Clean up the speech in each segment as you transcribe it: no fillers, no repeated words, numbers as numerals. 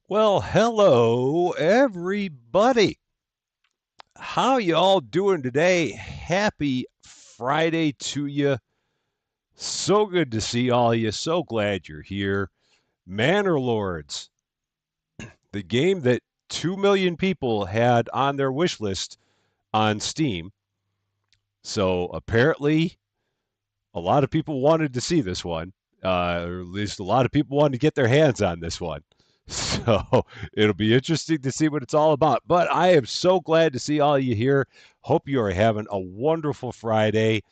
Well, hello everybody. How y'all doing today? Happy Friday to you. So good to see all of you. So glad you're here. Manor Lords, the game that 2 million people had on their wish list on Steam. So apparently a lot of people wanted to see this one, or at least a lot of people wanted to get their hands on this one. So it'll be interesting to see what it's all about. But I am so glad to see all of you here. Hope you are having a wonderful Friday.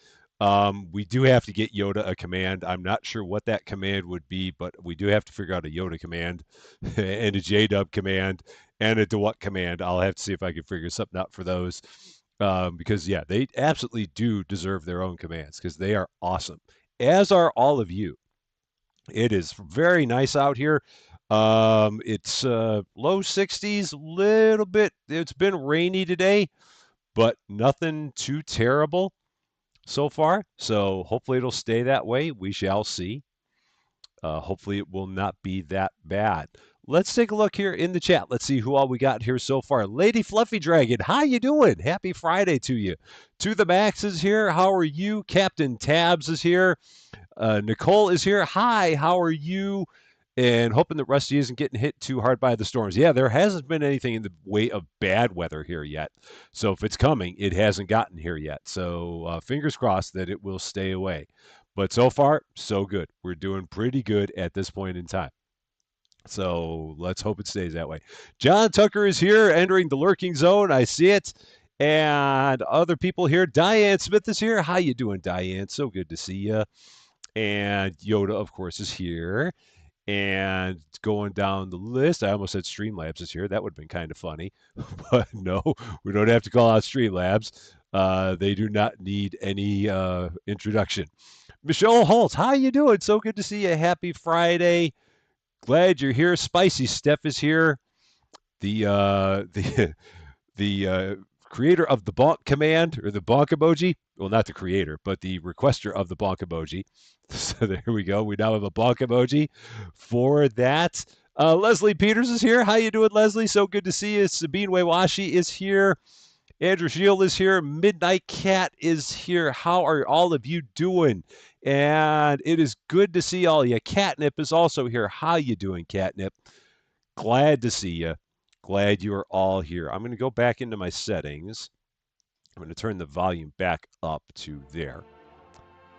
We do have to get Yoda a command. I'm not sure what that command would be, but we do have to figure out a Yoda command and a JDub command and a DeWhat command. I'll have to see if I can figure something out for those. Because yeah, they absolutely do deserve their own commands because they are awesome, as are all of you. It is very nice out here. It's low 60s, little bit. It's been rainy today, but nothing too terrible so far. So hopefully it'll stay that way. We shall see. Hopefully it will not be that bad. Let's take a look here in the chat. Let's see who all we got here so far. Lady Fluffy Dragon, how you doing? Happy Friday to you. To the Max is here. How are you? Captain Tabs is here. Nicole is here. Hi, how are you? And hoping that Rusty isn't getting hit too hard by the storms. Yeah, there hasn't been anything in the way of bad weather here yet. So if it's coming, it hasn't gotten here yet. So fingers crossed that it will stay away. But so far, so good. We're doing pretty good at this point in time. So let's hope it stays that way. John Tucker is here, entering the lurking zone. I see it. And other people here. Diane Smith is here. How you doing, Diane? So good to see you. And Yoda, of course, is here. And going down the list, I almost said Streamlabs is here. That would have been kind of funny. But no, we don't have to call out Streamlabs. They do not need any introduction. Michelle Holt, how you doing? So good to see you. Happy Friday. Glad you're here. Spicy Steph is here. The the creator of the bonk command or the bonk emoji. Well, not the creator, but the requester of the bonk emoji. So there we go. We now have a bonk emoji for that. Leslie Peters is here. How you doing, Leslie? So good to see you. Sabine Wewashi is here. Andrew Shield is here. Midnight Cat is here. How are all of you doing? And it is good to see all of you. Catnip is also here. How you doing, Catnip? Glad to see you. Glad you are all here. I'm going to go back into my settings. I'm going to turn the volume back up to there.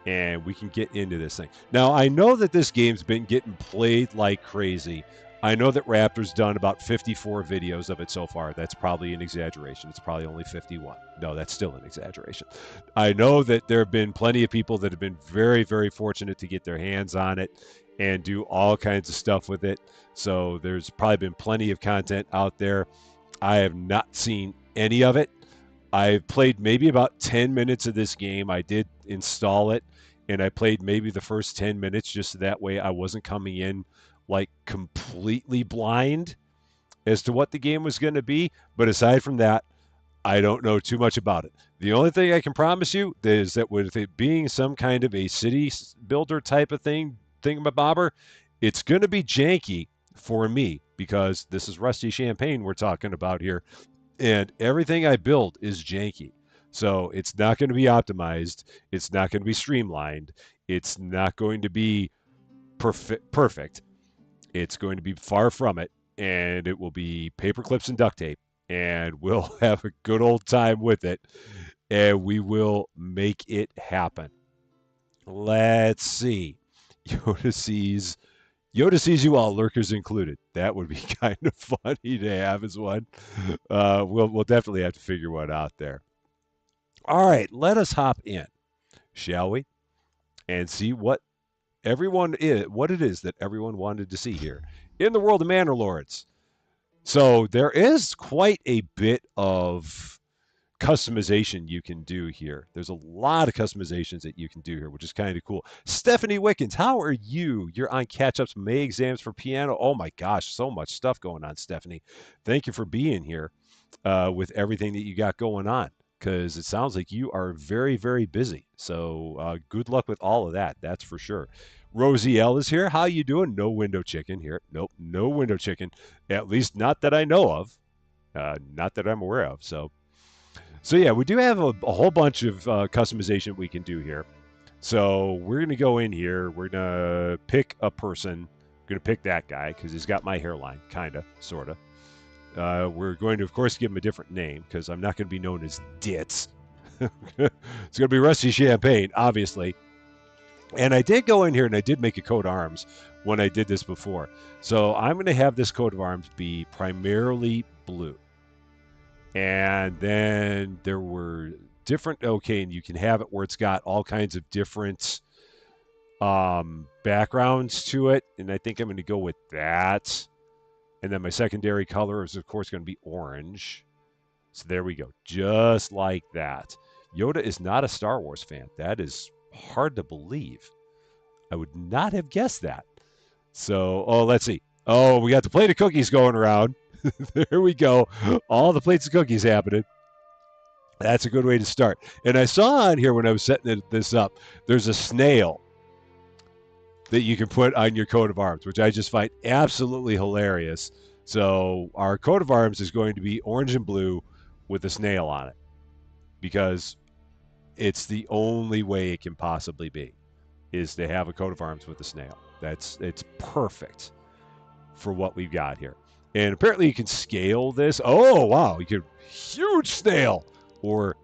And we can get into this thing. Now, I know that this game's been getting played like crazy. I know that Raptor's done about 54 videos of it so far. That's probably an exaggeration. It's probably only 51. No, that's still an exaggeration. I know that there have been plenty of people that have been very, very fortunate to get their hands on it and do all kinds of stuff with it. So there's probably been plenty of content out there. I have not seen any of it. I've played maybe about 10 minutes of this game. I did install it and I played maybe the first 10 minutes just so that way I wasn't coming in like completely blind as to what the game was going to be. But aside from that, I don't know too much about it. The only thing I can promise you is that with it being some kind of a city builder type of thing, thingamabobber, it's going to be janky for me because this is Rusty Champaign we're talking about here and everything I build is janky. So it's not going to be optimized. It's not going to be streamlined. It's not going to be perfect. It's going to be far from it, and it will be paper clips and duct tape, and we'll have a good old time with it, and we will make it happen. Let's see. Yoda sees Yoda sees you all, lurkers included. That would be kind of funny to have as one. We'll definitely have to figure one out there. All right, let us hop in, shall we, and see what it is that everyone wanted to see here in the world of Manor Lords. So there is quite a bit of customization you can do here. There's a lot of customizations that you can do here, which is kind of cool. Stephanie Wickens, how are you? You're on catch ups, May exams for piano. Oh my gosh, so much stuff going on, Stephanie. Thank you for being here with everything that you got going on. because it sounds like you are very, very busy. So good luck with all of that. That's for sure. Rosie L is here. How you doing? No window chicken here. Nope, no window chicken. At least not that I know of. Not that I'm aware of. So yeah, we do have a whole bunch of customization we can do here. So we're gonna go in here. We're gonna pick a person. We're gonna pick that guy because he's got my hairline, kinda, sorta. We're going to, of course, give him a different name because I'm not going to be known as Ditz. It's going to be Rusty Champaign, obviously. And I did go in here and I did make a coat of arms when I did this before. So I'm going to have this coat of arms be primarily blue. And then there were different, okay, and you can have it where it's got all kinds of different backgrounds to it. And I think I'm going to go with that. And then my secondary color is, of course, going to be orange. So there we go. Just like that. Yoda is not a Star Wars fan. That is hard to believe. I would not have guessed that. So, oh, let's see. Oh, we got the plate of cookies going around. There we go. All the plates of cookies happening. That's a good way to start. And I saw on here when I was setting this up, there's a snail that you can put on your coat of arms, which I just find absolutely hilarious. So our coat of arms is going to be orange and blue with a snail on it because it's the only way it can possibly be is to have a coat of arms with a snail. It's perfect for what we've got here. And apparently you can scale this. Oh, wow. You can huge snail or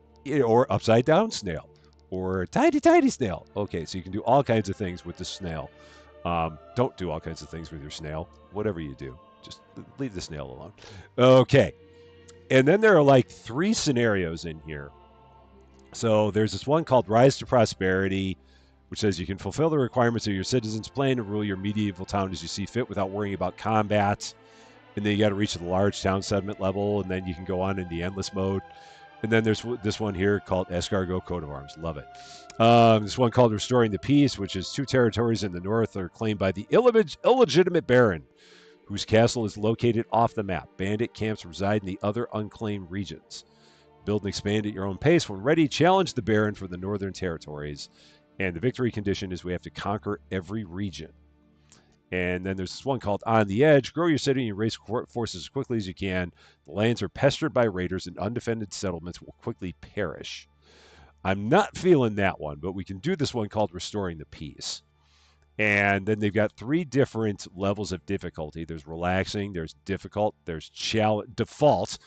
upside down snail or tiny, tiny snail. Okay, so you can do all kinds of things with the snail. Don't do all kinds of things with your snail. Whatever you do, just leave the snail alone. Okay. And then there are like 3 scenarios in here. So there's this one called Rise to Prosperity, which says you can fulfill the requirements of your citizens, plan and rule your medieval town as you see fit without worrying about combat. And then you got to reach the large town settlement level, and then you can go on in the endless mode. And then there's this one here called Escargot Coat of Arms. Love it. This one called Restoring the Peace, which is 2 territories in the north are claimed by the illegitimate baron, whose castle is located off the map. Bandit camps reside in the other unclaimed regions. Build and expand at your own pace. When ready, challenge the baron for the northern territories. And the victory condition is we have to conquer every region. And then there's this one called On the Edge. Grow your city and raise forces as quickly as you can. The lands are pestered by raiders and undefended settlements will quickly perish. I'm not feeling that one, but we can do this one called Restoring the Peace. And then they've got 3 different levels of difficulty. There's relaxing, there's difficult, there's default.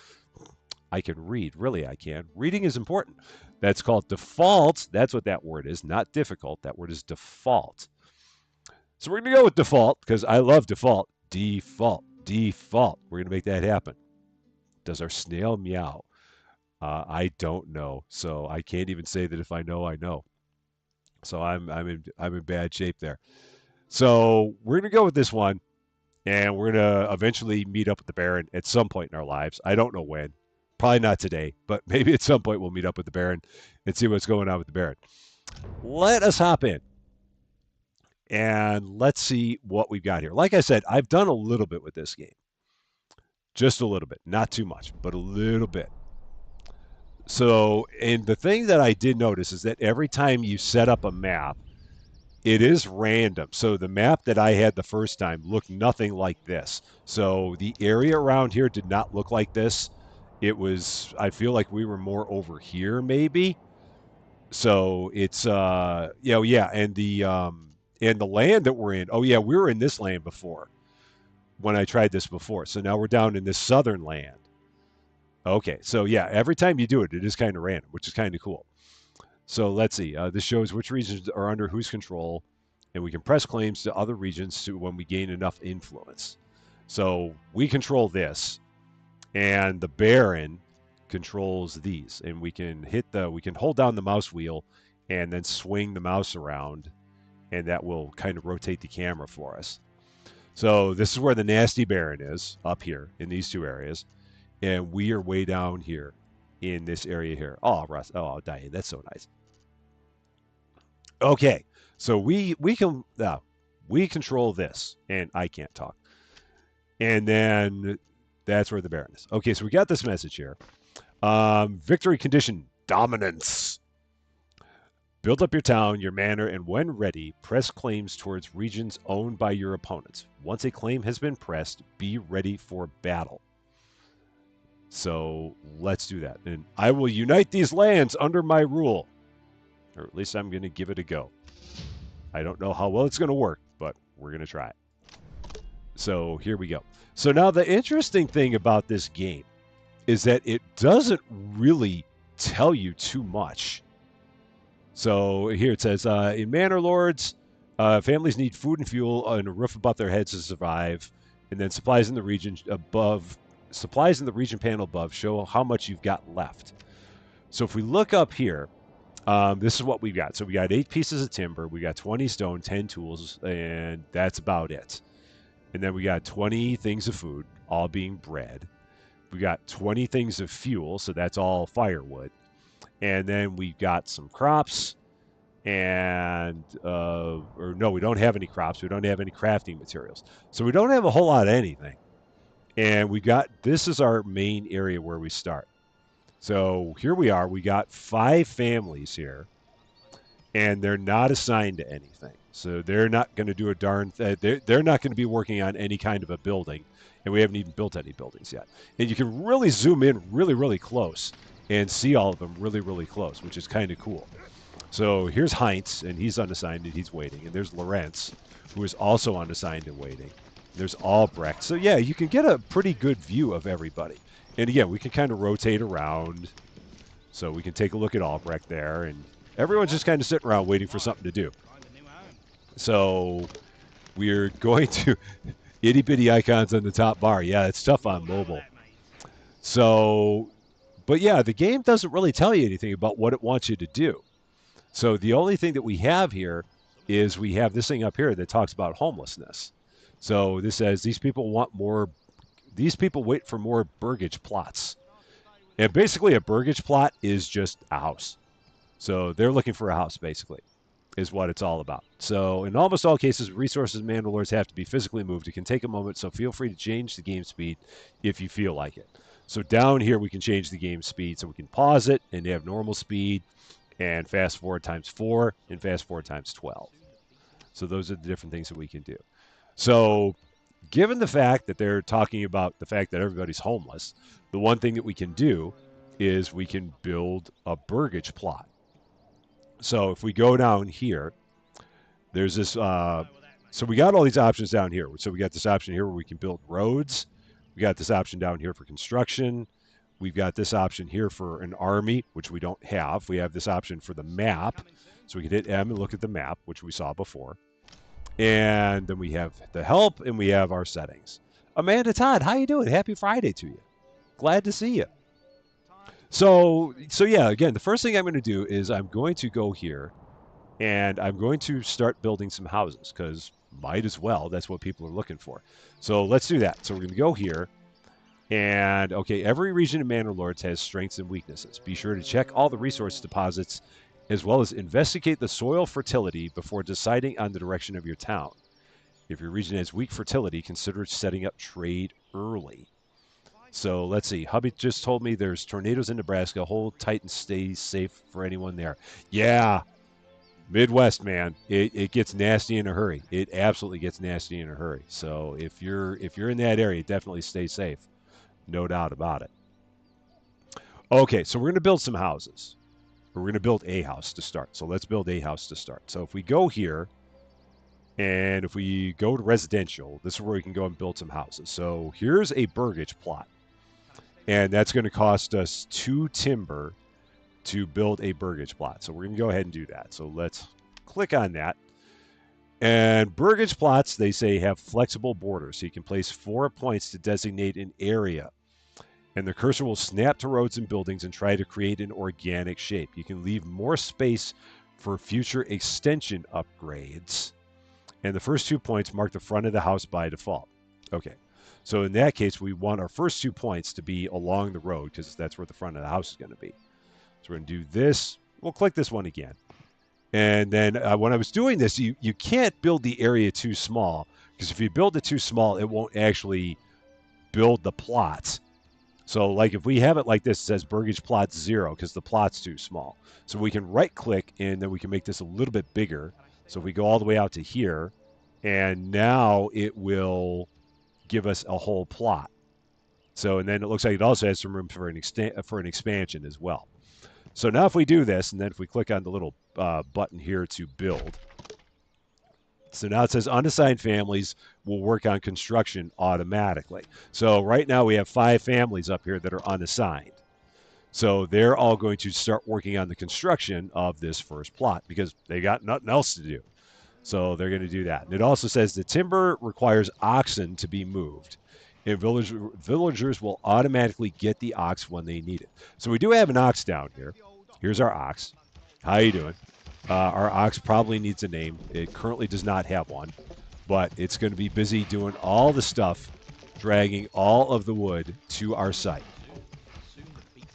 I can read. Really, I can. Reading is important. That's called default. That's what that word is, not difficult. That word is default. So we're going to go with default because I love default. Default. We're going to make that happen. Does our snail meow? I don't know. So I can't even say that if I know, I know. So I'm in bad shape there. So we're going to go with this one, and we're going to eventually meet up with the Baron at some point in our lives. I don't know when. Probably not today, but maybe at some point we'll meet up with the Baron and see what's going on with the Baron. Let us hop in. And let's see what we've got here. Like I said, I've done a little bit with this game. Just a little bit. Not too much, but a little bit. So, and the thing that I did notice is that every time you set up a map, it is random. So the map that I had the first time looked nothing like this. So the area around here did not look like this. It was, I feel like we were more over here maybe. So it's, yeah. And the land that we're in, oh yeah, we were in this land before when I tried this before. So now we're down in this southern land. Okay, so yeah, every time you do it, it is kind of random, which is kind of cool. So let's see. This shows which regions are under whose control, and we can press claims to other regions when we gain enough influence. So we control this, and the Baron controls these, and we can hold down the mouse wheel and then swing the mouse around, and that will kind of rotate the camera for us. So this is where the nasty Baron is, up here in these 2 areas. And we are way down here in this area here. Oh, Russ. Oh, Diane, that's so nice. Okay, so we control this, and I can't talk. And then that's where the Baron is. Okay, so we got this message here. Victory condition Dominance. Build up your town, your manor, and when ready, press claims towards regions owned by your opponents. Once a claim has been pressed, be ready for battle. So let's do that. And I will unite these lands under my rule. Or at least I'm going to give it a go. I don't know how well it's going to work, but we're going to try it. So here we go. So now the interesting thing about this game is that it doesn't really tell you too much. So here it says, in Manor Lords, families need food and fuel and a roof above their heads to survive. And then supplies in the region panel above show how much you've got left. So if we look up here, this is what we've got. So we got 8 pieces of timber, we got 20 stone, 10 tools, and that's about it. And then we got 20 things of food, all being bread. We got 20 things of fuel, so that's all firewood. And then we've got some crops, and or no, we don't have any crops. We don't have any crafting materials. So we don't have a whole lot of anything. And we got, this is our main area where we start. So here we are. We got 5 families here, and they're not assigned to anything. So they're not going to do a darn thing. They're not going to be working on any kind of a building, and we haven't even built any buildings yet. And you can really zoom in really, really close and see all of them really, really close, which is kind of cool. So here's Heinz, and he's unassigned, and he's waiting. And there's Lorenz, who is also unassigned and waiting. There's Albrecht. So yeah, you can get a pretty good view of everybody. And again, we can kind of rotate around. So we can take a look at Albrecht there, and everyone's just kind of sitting around waiting for something to do. So we're going to itty-bitty icons on the top bar. Yeah, it's tough on mobile. So, but yeah, the game doesn't really tell you anything about what it wants you to do. So the only thing that we have here is we have this thing up here that talks about homelessness. So this says these people want more, these people wait for more burgage plots. And basically a burgage plot is just a house. So they're looking for a house, basically, is what it's all about. So in almost all cases, resources in Manor Lords have to be physically moved. It can take a moment, so feel free to change the game speed if you feel like it. So down here, we can change the game speed. So we can pause it and have normal speed and fast forward times 4 and fast forward times 12. So those are the different things that we can do. So given the fact that they're talking about the fact that everybody's homeless, the one thing that we can do is we can build a burgage plot. So if we go down here, there's this, so we got all these options down here. So we got this option here where we can build roads. We got this option down here for construction. We've got this option here for an army, which we don't have. We have this option for the map. So we can hit M and look at the map, which we saw before. And then we have the help, and we have our settings. Amanda Todd, how you doing? Happy Friday to you. Glad to see you. So yeah, again, the first thing I'm going to do is I'm going to go here, and I'm going to start building some houses, because might as well. That's what people are looking for. So let's do that. So we're going to go here. And, okay, every region in Manor Lords has strengths and weaknesses. Be sure to check all the resource deposits, as well as investigate the soil fertility before deciding on the direction of your town. If your region has weak fertility, consider setting up trade early. So let's see. Hubby just told me there's tornadoes in Nebraska. Hold tight and stay safe for anyone there. Yeah, Midwest, man. It gets nasty in a hurry. It absolutely gets nasty in a hurry. So if you're in that area, definitely stay safe. No doubt about it. Okay, so we're going to build some houses. We're going to build a house to start. So let's build a house to start. So if we go here, and if we go to residential, this is where we can go and build some houses. So here's a burgage plot. And that's going to cost us 2 timber to build a burgage plot. So we're going to go ahead and do that. So let's click on that. And burgage plots, they say, have flexible borders. So you can place 4 points to designate an area. And the cursor will snap to roads and buildings and try to create an organic shape. You can leave more space for future extension upgrades. And the first 2 points mark the front of the house by default. Okay. So in that case, we want our first 2 points to be along the road, because that's where the front of the house is going to be. So we're going to do this. We'll click this one again. And then when I was doing this, you can't build the area too small, because if you build it too small, it won't actually build the plots. So like if we have it like this, it says Burgage plot 0 because the plot's too small. So we can right click and then we can make this a little bit bigger. So if we go all the way out to here, and now it will give us a whole plot. So and then it looks like it also has some room for an expansion as well. So now if we do this, and then if we click on the little button here to build, so now it says unassigned families will work on construction automatically. So right now we have 5 families up here that are unassigned. So they're all going to start working on the construction of this first plot because they got nothing else to do. So they're going to do that. And it also says the timber requires oxen to be moved. And villagers will automatically get the ox when they need it. So we do have an ox down here. Here's our ox. How you doing? Our ox probably needs a name. It currently does not have one, but it's going to be busy doing all the stuff, dragging all of the wood to our site.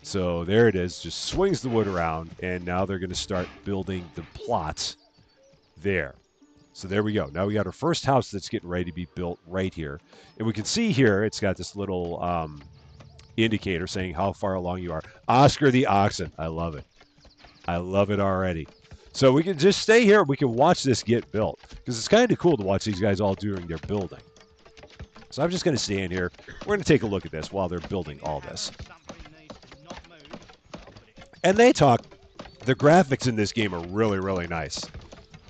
So there it is, just swings the wood around, and now they're going to start building the plots there. So there we go. Now we got our first house that's getting ready to be built right here. And we can see here, it's got this little indicator saying how far along you are. Oscar the Oxen. I love it. I love it already. So we can just stay here. We can watch this get built because it's kind of cool to watch these guys all doing their building. So I'm just going to stand here. We're going to take a look at this while they're building all this. And they talk. The graphics in this game are really, really nice.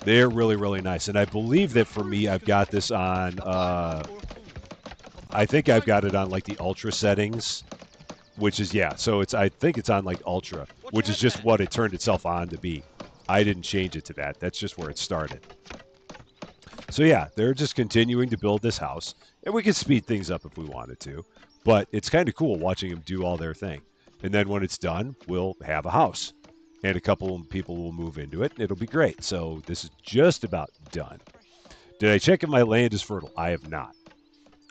They're really, really nice. And I believe that for me, I've got this on, I think I've got it on like the ultra settings, which is, yeah. So I think it's on like ultra, which is just what it turned itself on to be. I didn't change it to that. That's just where it started. So yeah, they're just continuing to build this house. And we can speed things up if we wanted to. But it's kind of cool watching them do all their thing. And then when it's done, we'll have a house. And a couple of people will move into it, and it'll be great. So this is just about done. Did I check if my land is fertile? I have not.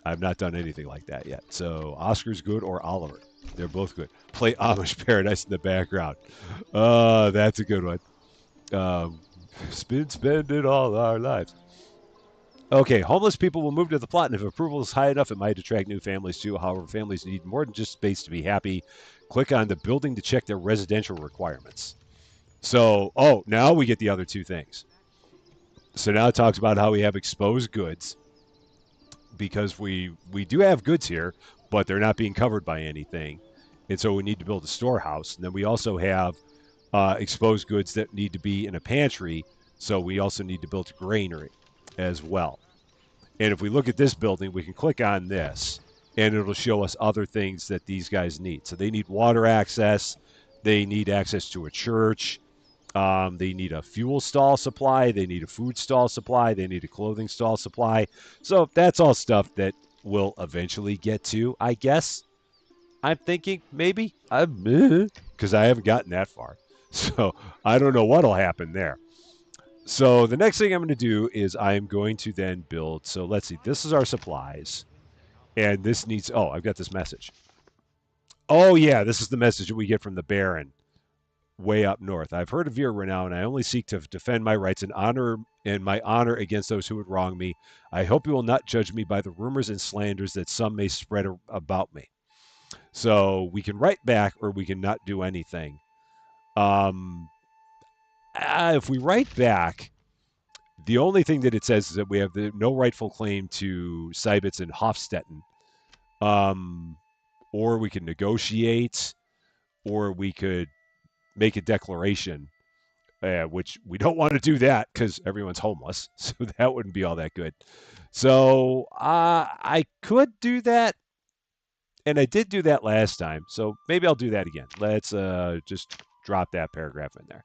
I've not done anything like that yet. So Oscar's good or Oliver. They're both good. Play Amish Paradise in the background. That's a good one. Spending all our lives. Okay, homeless people will move to the plot, and if approval is high enough, it might attract new families too. However, families need more than just space to be happy. Click on the building to check their residential requirements. So, now we get the other two things. So now it talks about how we have exposed goods because we do have goods here, but they're not being covered by anything. And so we need to build a storehouse. And then we also have exposed goods that need to be in a pantry. So we also need to build a granary as well. And if we look at this building, we can click on this and it'll show us other things that these guys need. So they need water access. They need access to a church. They need a fuel stall supply. They need a food stall supply. They need a clothing stall supply. So that's all stuff that we'll eventually get to, I guess. I'm thinking maybe because I haven't gotten that far. So I don't know what'll happen there. So the next thing I'm going to do is I'm going to then build. So let's see. This is our supplies. And this needs, I've got this message. Oh, yeah, this is the message that we get from the Baron way up north. I've heard of your renown. I only seek to defend my rights and my honor against those who would wrong me. I hope you will not judge me by the rumors and slanders that some may spread about me. So we can write back or we can not do anything. If we write back, the only thing that it says is that we have no rightful claim to Seibitz and Hofstetten. Or we can negotiate, or we could make a declaration, which we don't want to do that because everyone's homeless. So that wouldn't be all that good. So I could do that. And I did do that last time. So maybe I'll do that again. Let's just drop that paragraph in there.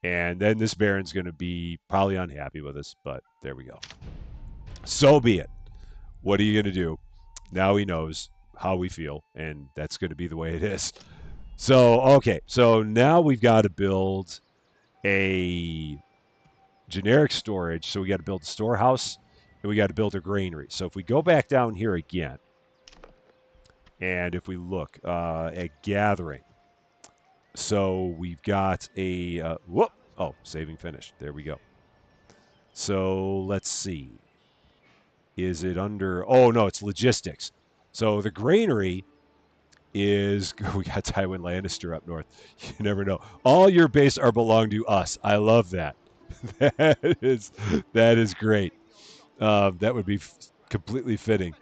And then this Baron's going to be probably unhappy with us, but there we go. So be it. What are you going to do? Now he knows how we feel, and that's going to be the way it is. So, okay. So now we've got to build a generic storage. So we got to build a storehouse, and we got to build a granary. So if we go back down here again, and if we look at gathering, so we've got a saving finished. There we go. So let's see. Is it under? Oh no, it's logistics. So the granary is we got Tywin Lannister up north. You never know. All your base are belong to us. I love that. that is that is great. That would be completely fitting.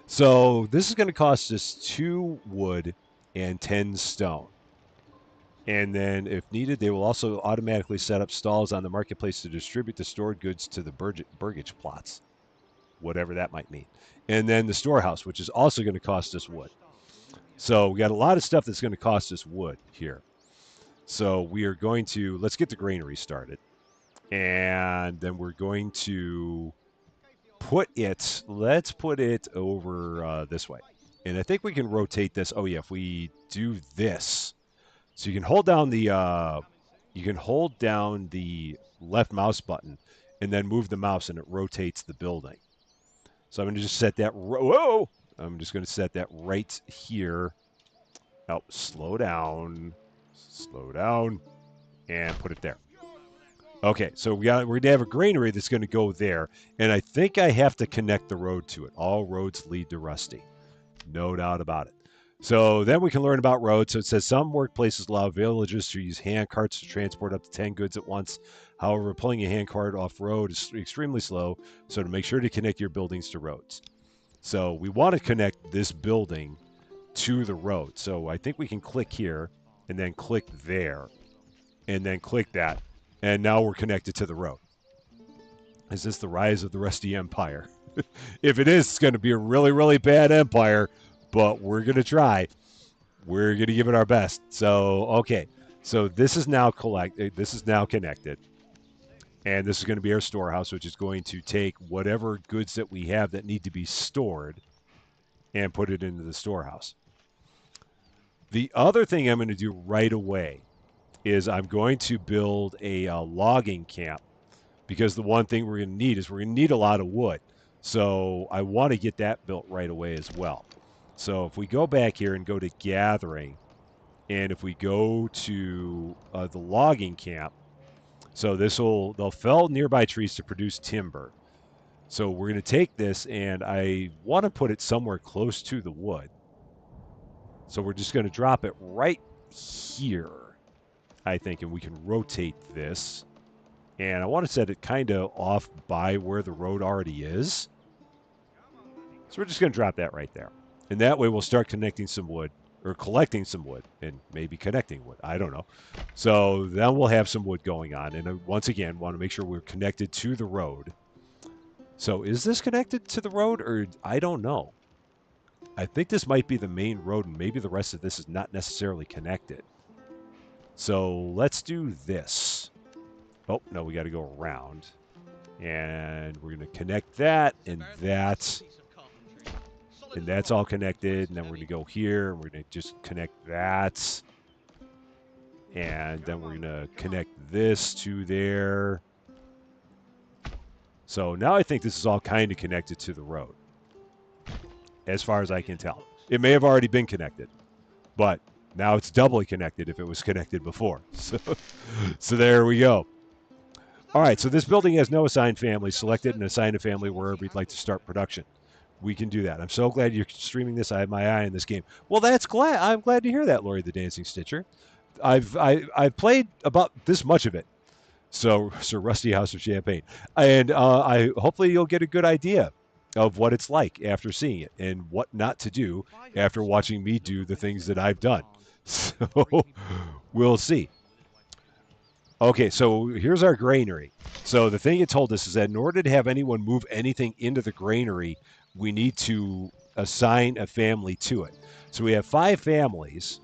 So this is going to cost us 2 wood and 10 stone. And then, if needed, they will also automatically set up stalls on the marketplace to distribute the stored goods to the burgage plots, whatever that might mean. And then the storehouse, which is also going to cost us wood. So we got a lot of stuff that's going to cost us wood here. So we are going to let's get the granary started, and then we're going to put it. Let's put it over this way, and I think we can rotate this. Oh yeah, if we do this, so you can hold down the left mouse button, and then move the mouse, and it rotates the building. So I'm going to just set that. Whoa! I'm just going to set that right here. Oh, slow down, and put it there. Okay, so we're going to have a granary that's going to go there, and I think I have to connect the road to it. All roads lead to Rusty, no doubt about it. So then we can learn about roads. So it says some workplaces allow villagers to use hand carts to transport up to 10 goods at once. However, pulling a hand cart off road is extremely slow, so to make sure to connect your buildings to roads. So we want to connect this building to the road. So I think we can click here and then click there and then click that. And now we're connected to the road. Is this the rise of the Rusty Empire? If it is, it's going to be a really, really bad empire, but we're going to try. We're going to give it our best. So, okay. So this is now connected. And this is going to be our storehouse, which is going to take whatever goods that we have that need to be stored and put it into the storehouse. The other thing I'm going to do right away is I'm going to build a logging camp, because the one thing we're going to need is we're going to need a lot of wood. So I want to get that built right away as well. So if we go back here and go to gathering, and if we go to the logging camp, so they'll fell nearby trees to produce timber. So we're going to take this, and I want to put it somewhere close to the wood. So we're just going to drop it right here, I think, and we can rotate this. And I want to set it kind of off by where the road already is. So we're just going to drop that right there. And that way we'll start connecting some wood, or collecting some wood, and maybe connecting wood. I don't know. So then we'll have some wood going on. And once again, want to make sure we're connected to the road. So is this connected to the road, or I don't know. I think this might be the main road, and maybe the rest of this is not necessarily connected. So let's do this. Oh, no, we got to go around. And we're going to connect that and that. And that's all connected. And then we're going to go here, and we're going to just connect that. And then we're going to connect this to there. So now I think this is all kind of connected to the road, as far as I can tell. It may have already been connected, but now it's doubly connected if it was connected before. So there we go. All right, so this building has no assigned family. Select it and assign a family wherever you'd like to start production. We can do that. I'm so glad you're streaming this. I have my eye on this game. Well, I'm glad to hear that, Lori the Dancing Stitcher. I've played about this much of it. So Rusty House of Champaign. And I hopefully you'll get a good idea of what it's like after seeing it, and what not to do after watching me do the things that I've done. So we'll see. Okay, so here's our granary. So the thing it told us is that in order to have anyone move anything into the granary, we need to assign a family to it. So we have 5 families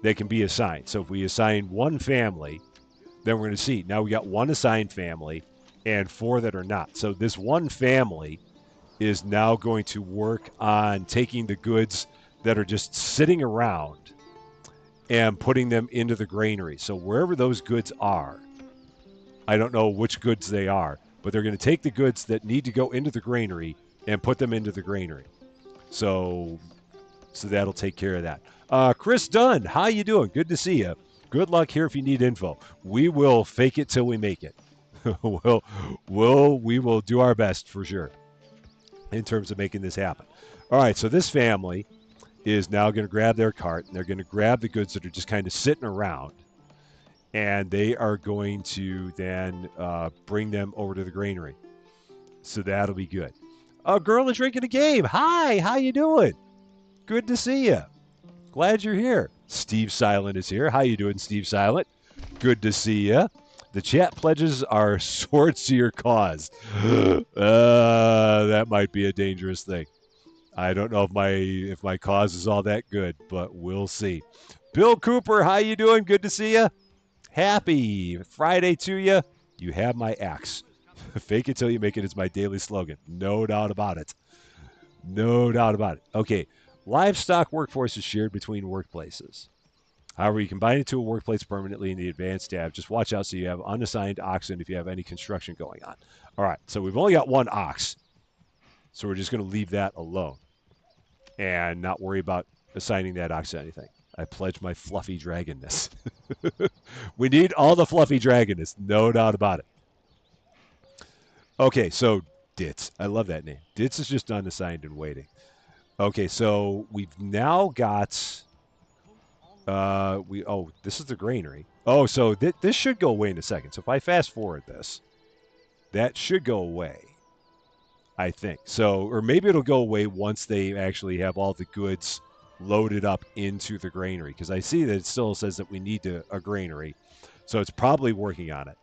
that can be assigned. So if we assign one family, then we're going to see. Now we got 1 assigned family and 4 that are not. So this one family is now going to work on taking the goods that are just sitting around and putting them into the granary. So wherever those goods are, I don't know which goods they are, but they're going to take the goods that need to go into the granary and put them into the granary. So that'll take care of that. Chris Dunn, how you doing? Good to see you. Good luck here if you need info. We will fake it till we make it. We will do our best for sure in terms of making this happen. All right, so this family is now going to grab their cart, and they're going to grab the goods that are just kind of sitting around, and they are going to then bring them over to the granary. So that'll be good. A girl is drinking a game. Hi, how you doing? Good to see you. Glad you're here. Steve Silent is here. How you doing, Steve Silent? Good to see you. The chat pledges are swords to your cause. That might be a dangerous thing. I don't know if my cause is all that good, but we'll see. Bill Cooper, how you doing? Good to see you. Happy Friday to you. You have my axe. Fake it till you make it is my daily slogan. No doubt about it. No doubt about it. Okay. Livestock workforce is shared between workplaces. However, you combine it to a workplace permanently in the advanced tab. Just watch out so you have unassigned oxen if you have any construction going on. All right. So we've only got one ox. So we're just going to leave that alone and not worry about assigning that ox to anything. I pledge my fluffy dragonness. We need all the fluffy dragonness. No doubt about it. Okay, so Ditz. I love that name. Ditz is just unassigned and waiting. Okay, so we've now got this is the granary. Oh, so this should go away in a second. So if I fast forward this, that should go away, I think. So, or maybe it'll go away once they actually have all the goods loaded up into the granary, because I see that it still says that we need a granary. So it's probably working on it.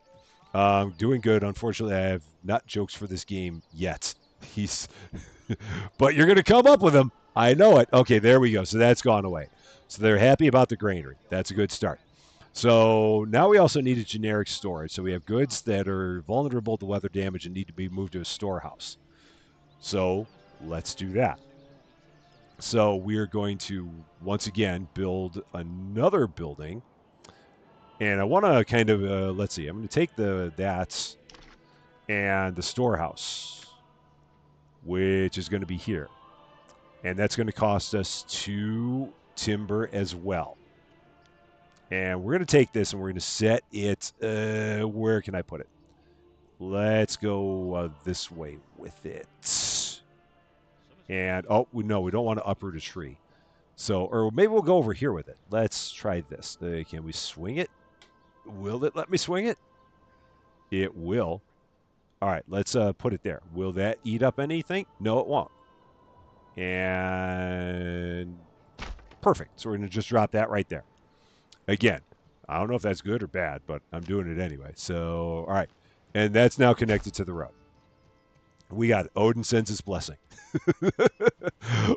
Doing good. Unfortunately, I have not jokes for this game yet. But you're going to come up with them. I know it. Okay, there we go. So that's gone away. So they're happy about the granary. That's a good start. So now we also need a generic storage. So we have goods that are vulnerable to weather damage and need to be moved to a storehouse. So let's do that. So we're going to, once again, build another building. And I want to kind of, let's see, I'm going to take that and the storehouse, which is going to be here. And that's going to cost us 2 timber as well. And we're going to take this and we're going to set it, where can I put it? Let's go this way with it. And, oh, no, we don't want to uproot a tree. So, or maybe we'll go over here with it. Let's try this. Can we swing it? Will it let me swing it? It will. All right, let's put it there. Will that eat up anything? No, it won't. And perfect. So we're going to just drop that right there. Again, I don't know if that's good or bad, but I'm doing it anyway. So, all right. And that's now connected to the road. We got it. Odin sends his blessing.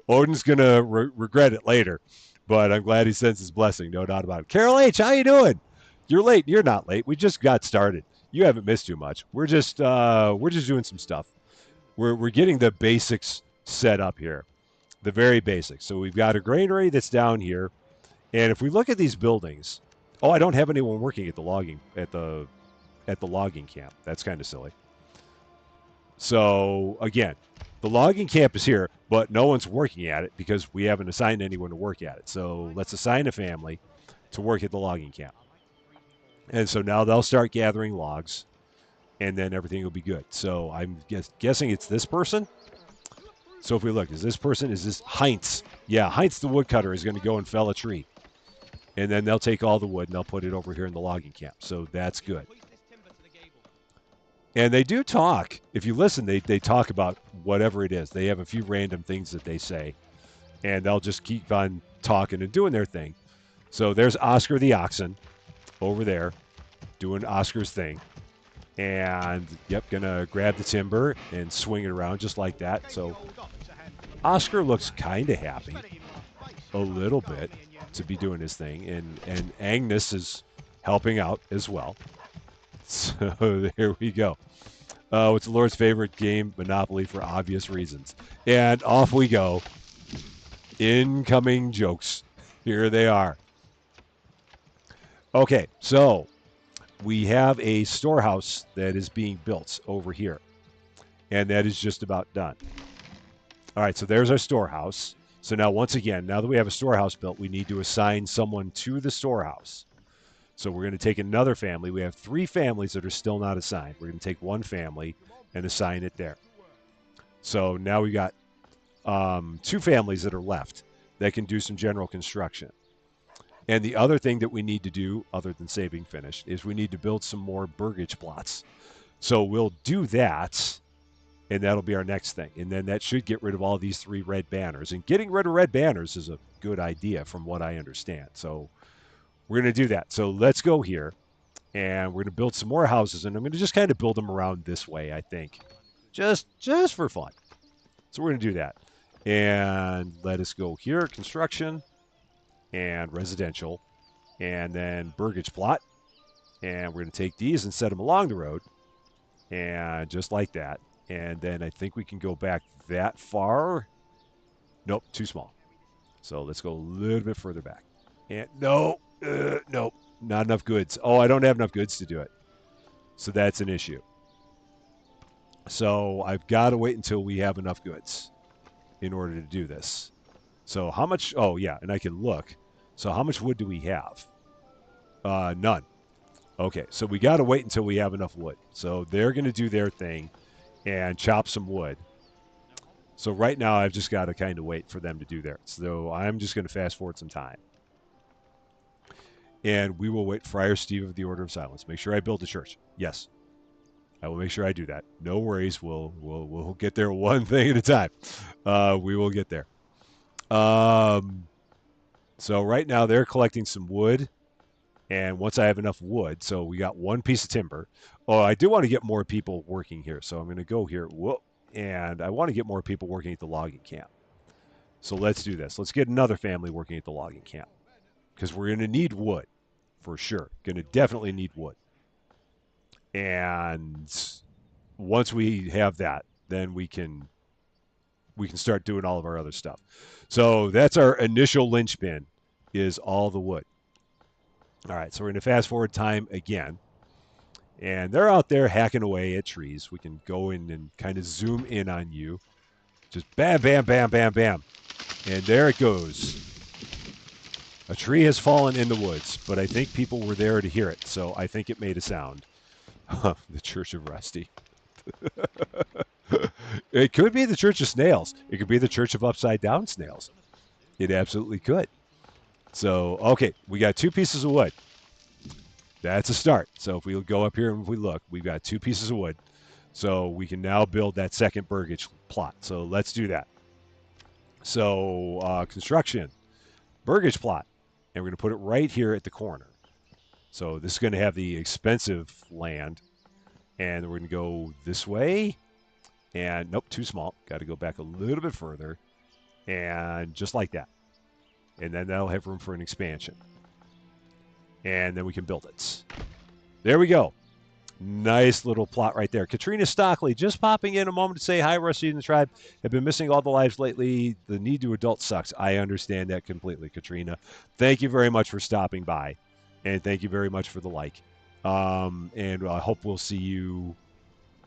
Odin's going to regret it later, but I'm glad he sends his blessing. No doubt about it. Carol H., how you doing? You're late. You're not late. We just got started. You haven't missed too much. We're just doing some stuff. We're getting the basics set up here, the very basics. So we've got a granary that's down here, and if we look at these buildings, oh, I don't have anyone working at the logging camp. That's kind of silly. So again, the logging camp is here, but no one's working at it because we haven't assigned anyone to work at it. So let's assign a family to work at the logging camp. And so now they'll start gathering logs, and then everything will be good. So I'm guessing it's this person. So if we look, is this Heinz? Yeah, Heinz the woodcutter is going to go and fell a tree. And then they'll take all the wood and they'll put it over here in the logging camp. So that's good. And they do talk. If you listen, they talk about whatever it is. They have a few random things that they say. And they'll just keep on talking and doing their thing. So there's Oscar the Oxen over there doing Oscar's thing. And, yep, going to grab the timber and swing it around just like that. So Oscar looks kind of happy a little bit to be doing his thing. And Agnes is helping out as well. So there we go. What's the Lord's favorite game? Monopoly, for obvious reasons. And off we go. Incoming jokes. Here they are. Okay, so we have a storehouse that is being built over here. And that is just about done. All right, so there's our storehouse. So now, once again, now that we have a storehouse built, we need to assign someone to the storehouse. So we're going to take another family. We have 3 families that are still not assigned. We're going to take one family and assign it there. So now we got 2 families that are left. that can do some general construction. And the other thing that we need to do, other than saving finished, is we need to build some more burgage plots. So we'll do that, and that'll be our next thing. And then that should get rid of all these 3 red banners. And getting rid of red banners is a good idea from what I understand. So we're going to do that. So let's go here, and we're going to build some more houses. And I'm going to just kind of build them around this way, I think, just for fun. So we're going to do that. And let us go here, construction, and residential, and then burgage plot. And we're going to take these and set them along the road, and just like that. And then I think we can go back that far. Nope, too small. So let's go a little bit further back. And no, nope, not enough goods. Oh, I don't have enough goods to do it. So that's an issue. So I've got to wait until we have enough goods in order to do this. So how much? Oh, yeah, and I can look. So how much wood do we have? None. Okay, so we got to wait until we have enough wood. So they're going to do their thing and chop some wood. So right now I've just got to kind of wait for them to do theirs. So I'm just going to fast forward some time. And we will wait. Friar Steve of the Order of Silence. Make sure I build a church. Yes. I will make sure I do that. No worries. We'll get there one thing at a time. We will get there. So right now they're collecting some wood. And once I have enough wood, so we got 1 piece of timber. Oh, I do want to get more people working here. So I'm going to go here. Whoa. And I want to get more people working at the logging camp. So let's do this. Let's get another family working at the logging camp. Because we're going to need wood. For sure. Going to definitely need wood. And once we have that, then we can start doing all of our other stuff. So that's our initial linchpin, is all the wood. All right, so we're going to fast forward time again. And they're out there hacking away at trees. We can go in and kind of zoom in on you. Just bam, bam, bam, bam, bam. And there it goes. A tree has fallen in the woods, but I think people were there to hear it, so I think it made a sound. The Church of Rusty. It could be the Church of Snails. It could be the Church of Upside Down Snails. It absolutely could. So, okay, we got 2 pieces of wood. That's a start. So if we go up here and if we look, we've got 2 pieces of wood. So we can now build that second burgage plot. So let's do that. So construction, burgage plot. And we're going to put it right here at the corner. So this is going to have the expensive land. And we're going to go this way. And nope, too small. Got to go back a little bit further. And just like that. And then that'll have room for an expansion. And then we can build it. There we go. Nice little plot right there. Katrina Stockley just popping in a moment to say hi, Rusty and the tribe. Have been missing all the lives lately. The need to adult sucks. I understand that completely, Katrina. Thank you very much for stopping by. And thank you very much for the like. And I hope we'll see you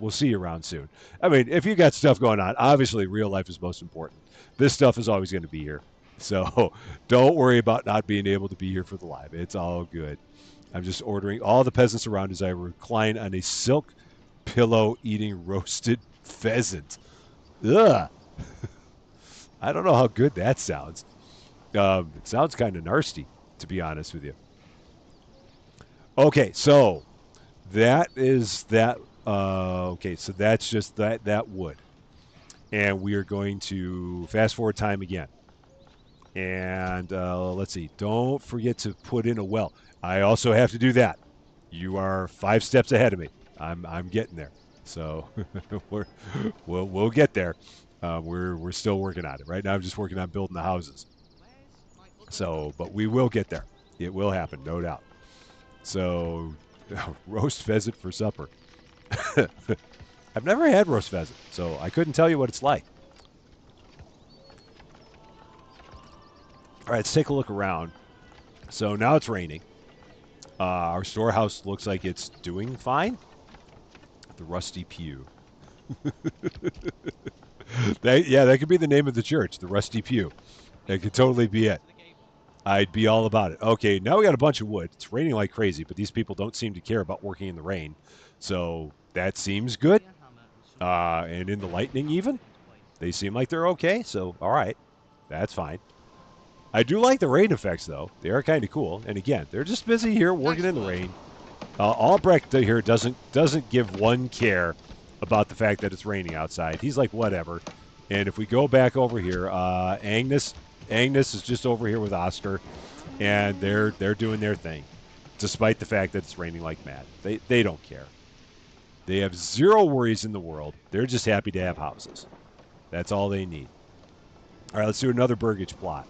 around soon. I mean, if you got stuff going on, obviously real life is most important. This stuff is always going to be here. So don't worry about not being able to be here for the live. It's all good. I'm just ordering all the peasants around as I recline on a silk pillow eating roasted pheasant. Ugh. I don't know how good that sounds. It sounds kind of nasty, to be honest with you. Okay, so that is that. Okay, so that's just that wood. And we are going to fast forward time again. And let's see. Don't forget to put in a well. I also have to do that. You are 5 steps ahead of me. I'm getting there. So we'll get there. We're still working on it. Right now I'm just working on building the houses. So, but we will get there. It will happen, no doubt. So, roast pheasant for supper. I've never had roast pheasant, so I couldn't tell you what it's like. All right, let's take a look around. So now it's raining. Our storehouse looks like it's doing fine. The Rusty Pew. That could be the name of the church, the Rusty Pew. That could totally be it. I'd be all about it. Okay, now we got a bunch of wood. It's raining like crazy, but these people don't seem to care about working in the rain. So that seems good. And in the lightning even, they seem like they're okay. So, all right, that's fine. I do like the rain effects, though. They are kind of cool. And again, they're just busy here working in the rain. Albrecht here doesn't give one care about the fact that it's raining outside. He's like, whatever. And if we go back over here, Agnes is just over here with Oscar, and they're doing their thing, despite the fact that it's raining like mad. They don't care. They have zero worries in the world. They're just happy to have houses. That's all they need. All right, let's do another burgage plot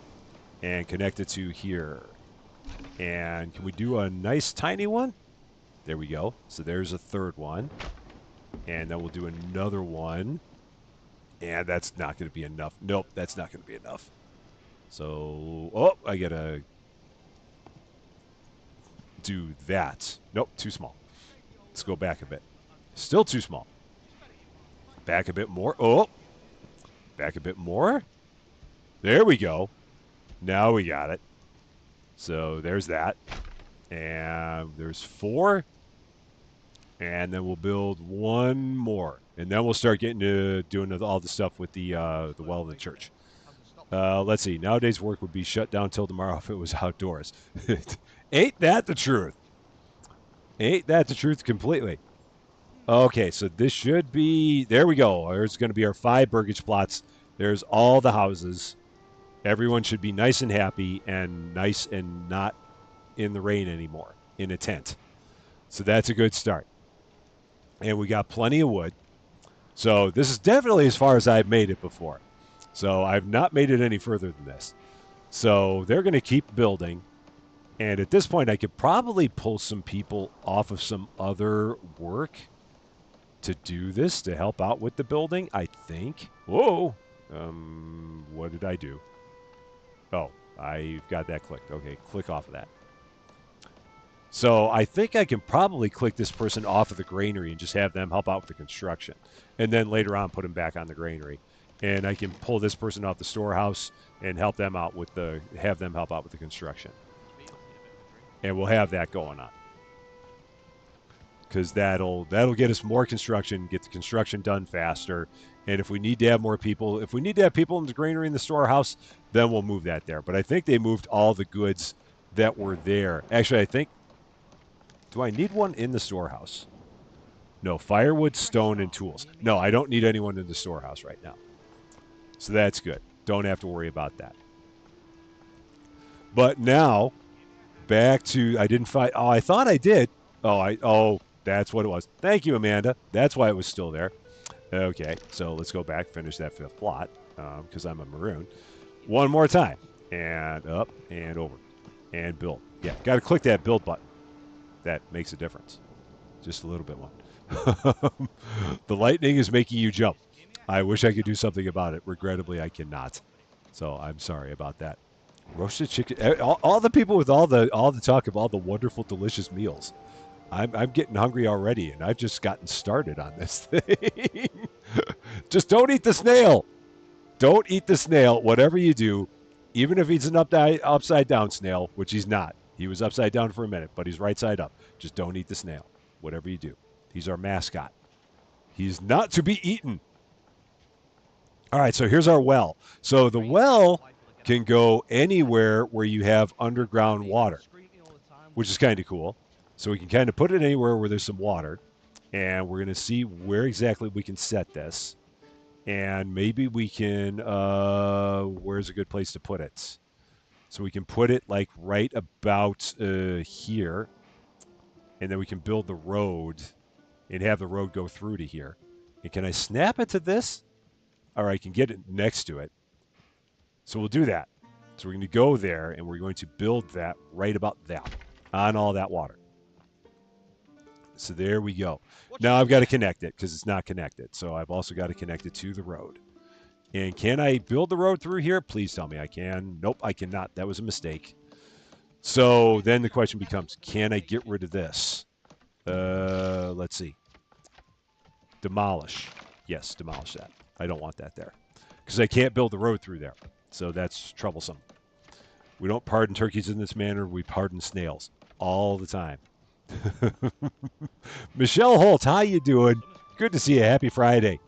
and connect it to here. And can we do a nice tiny one? There we go. So there's a third one. And then we'll do another one. And that's not going to be enough. Nope, that's not going to be enough. So, oh, I got to do that. Nope, too small. Let's go back a bit. Still too small. Back a bit more. Oh, back a bit more. There we go. Now we got it. So there's that. And there's 4. And then we'll build one more. And then we'll start getting to doing all the stuff with the well in the church. Let's see. Nowadays work would be shut down till tomorrow if it was outdoors. Ain't that the truth? Ain't that the truth completely? Okay, so this should be... There we go. There's going to be our 5 burgage plots. There's all the houses. Everyone should be nice and happy and nice and not in the rain anymore, in a tent. So that's a good start. And we got plenty of wood. So this is definitely as far as I've made it before. So I've not made it any further than this. So they're going to keep building. And at this point, I could probably pull some people off of some other work to do this, to help out with the building, I think. Whoa. What did I do? Oh, I've got that clicked. Okay, click off of that. So I think I can probably click this person off of the granary and just have them help out with the construction. And then later on put them back on the granary. And I can pull this person off the storehouse and help them out with have them help out with the construction. And we'll have that going on. Because that'll get us more construction, get the construction done faster. And if we need to have more people, if we need to have people in the granary in the storehouse, then we'll move that there. But I think they moved all the goods that were there. Actually, I think, do I need one in the storehouse? No, firewood, stone, and tools. No, I don't need anyone in the storehouse right now. So that's good. Don't have to worry about that. But now, back to, I didn't find, oh, I thought I did. Oh, that's what it was. Thank you, Amanda. That's why it was still there. Okay, so let's go back, finish that 5th plot, because I'm a maroon. One more time. And up and over. And build. Yeah, got to click that build button. That makes a difference. Just a little bit more. The lightning is making you jump. I wish I could do something about it. Regrettably, I cannot. So I'm sorry about that. Roasted chicken. All the people with all the talk of all the wonderful, delicious meals. I'm getting hungry already, and I've just gotten started on this thing. Just don't eat the snail. Don't eat the snail. Whatever you do, even if he's an upside down snail, which he's not. He was upside down for a minute, but he's right side up. Just don't eat the snail. Whatever you do. He's our mascot. He's not to be eaten. All right, so here's our well. So the well can go anywhere where you have underground water, which is kind of cool. So we can kind of put it anywhere where there's some water, and we're going to see where exactly we can set this. And maybe we can, where's a good place to put it? So we can put it like right about here, and then we can build the road and have the road go through to here. And can I snap it to this? Or I can get it next to it. So we'll do that. So we're going to go there, and we're going to build that right about that, on all that water. So there we go. Now I've got to connect it because it's not connected. So I've also got to connect it to the road. And can I build the road through here? Please tell me I can. Nope, I cannot. That was a mistake. So then the question becomes, can I get rid of this? Let's see. Demolish. Yes, demolish that. I don't want that there because I can't build the road through there. So that's troublesome. We don't pardon turkeys in this manner. We pardon snails all the time. Michelle Holt, how you doing? Good to see you. Happy Friday.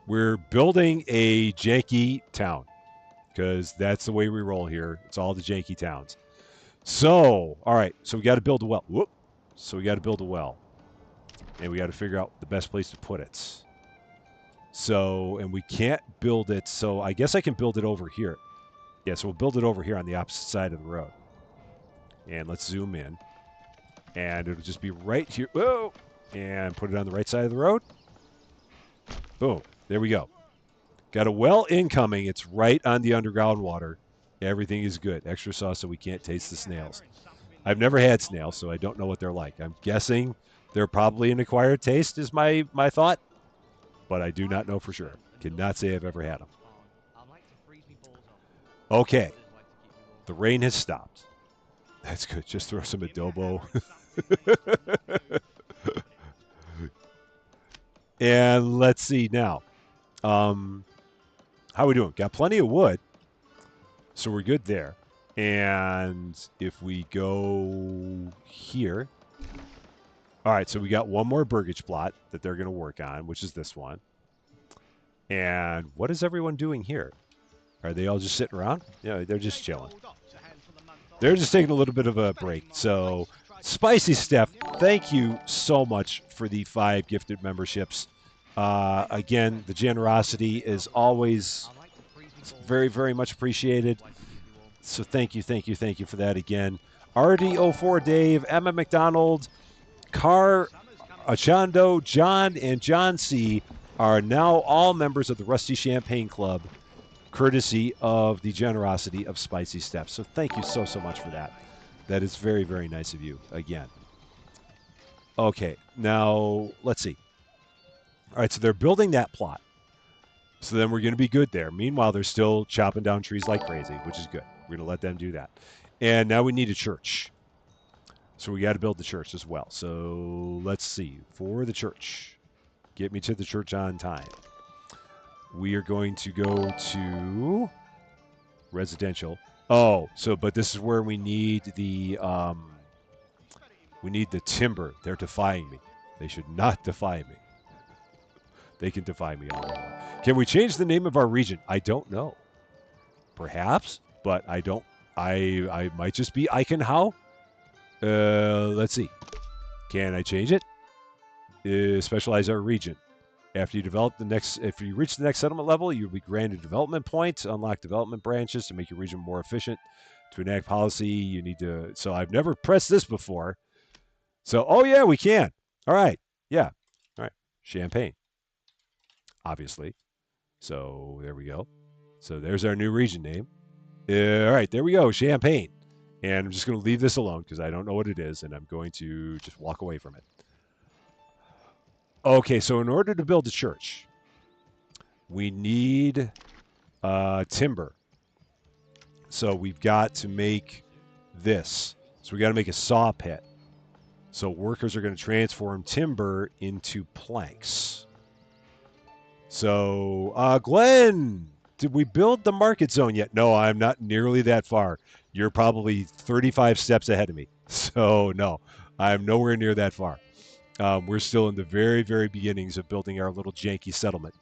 We're building a janky town. because that's the way we roll here. It's all the janky towns. So, all right. So we got to build a well. Whoop. So we got to build a well. And we got to figure out the best place to put it. So, and we can't build it. So I guess I can build it over here. Yeah, so we'll build it over here on the opposite side of the road. And let's zoom in. And it'll just be right here. Whoa! And put it on the right side of the road. Boom. There we go. Got a well incoming. It's right on the underground water. Everything is good. Extra sauce so we can't taste the snails. I've never had snails, so I don't know what they're like. I'm guessing they're probably an acquired taste is my thought. But I do not know for sure. Cannot say I've ever had them. Okay. The rain has stopped. That's good. Just throw some adobo. And let's see now. How are we doing? Got plenty of wood. So we're good there. And if we go here. All right, so we got one more burgage plot that they're going to work on, which is this one. And what is everyone doing here? Are they all just sitting around? Yeah, they're just chilling. They're just taking a little bit of a break. So, Spicy Steph, thank you so much for the 5 gifted memberships. Again, the generosity is always very, very much appreciated. So thank you for that again. RD04 Dave, Emma McDonald, Car Achando, John, and John C. are now all members of the Rusty Champaign Club, courtesy of the generosity of Spicy Steph. So thank you so much for that. That is very, very nice of you, again. Okay, now let's see. All right, so they're building that plot. So then we're going to be good there. Meanwhile, they're still chopping down trees like crazy, which is good. We're going to let them do that. And now we need a church. So we got to build the church as well. So let's see. For the church, get me to the church on time. We are going to go to residential. Oh, so but this is where we need the timber. They're defying me. They should not defy me. They can defy me all they want. Can we change the name of our region? I don't know. Perhaps, but I don't. I might just be Eichenhau. Let's see. Can I change it? Specialize our region. After you develop if you reach the next settlement level, you'll be granted development points, unlock development branches to make your region more efficient. To enact policy, you need to. So I've never pressed this before. So, oh yeah, we can. All right. Yeah. All right. Champagne. Obviously. So there we go. So there's our new region name. All right. There we go. Champagne. And I'm just going to leave this alone because I don't know what it is, and I'm going to just walk away from it. Okay, so in order to build a church, we need timber. So we've got to make this. So we got to make a saw pit. So workers are going to transform timber into planks. So, Glenn, did we build the market zone yet? No, I'm not nearly that far. You're probably 35 steps ahead of me. So, no, I'm nowhere near that far. We're still in the very, very beginnings of building our little janky settlement.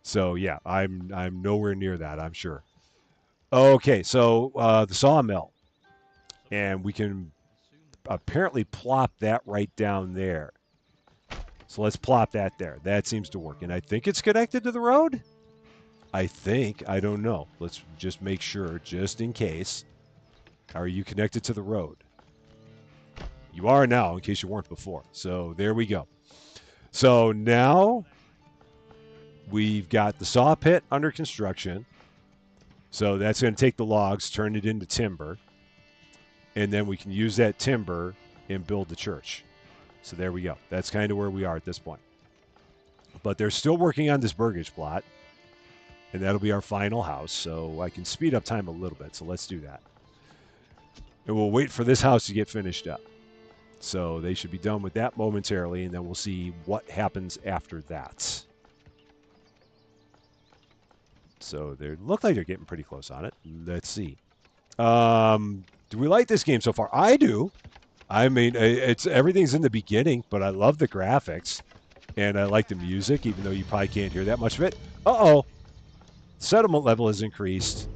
So, yeah, I'm nowhere near that, I'm sure. Okay, so the sawmill. And we can apparently plop that right down there. So let's plop that there. That seems to work. And I think it's connected to the road? I think. I don't know. Let's just make sure, just in case. Are you connected to the road? You are now, in case you weren't before. So there we go. So now we've got the saw pit under construction. So that's going to take the logs, turn it into timber. And then we can use that timber and build the church. So there we go. That's kind of where we are at this point. But they're still working on this burgage plot. And that'll be our final house. So I can speed up time a little bit. So let's do that. And we'll wait for this house to get finished up. So they should be done with that momentarily. And then we'll see what happens after that. So they look like they're getting pretty close on it. Let's see. Do we like this game so far? I do. I mean, everything's in the beginning, but I love the graphics. And I like the music, even though you probably can't hear that much of it. Uh-oh. Settlement level has increased.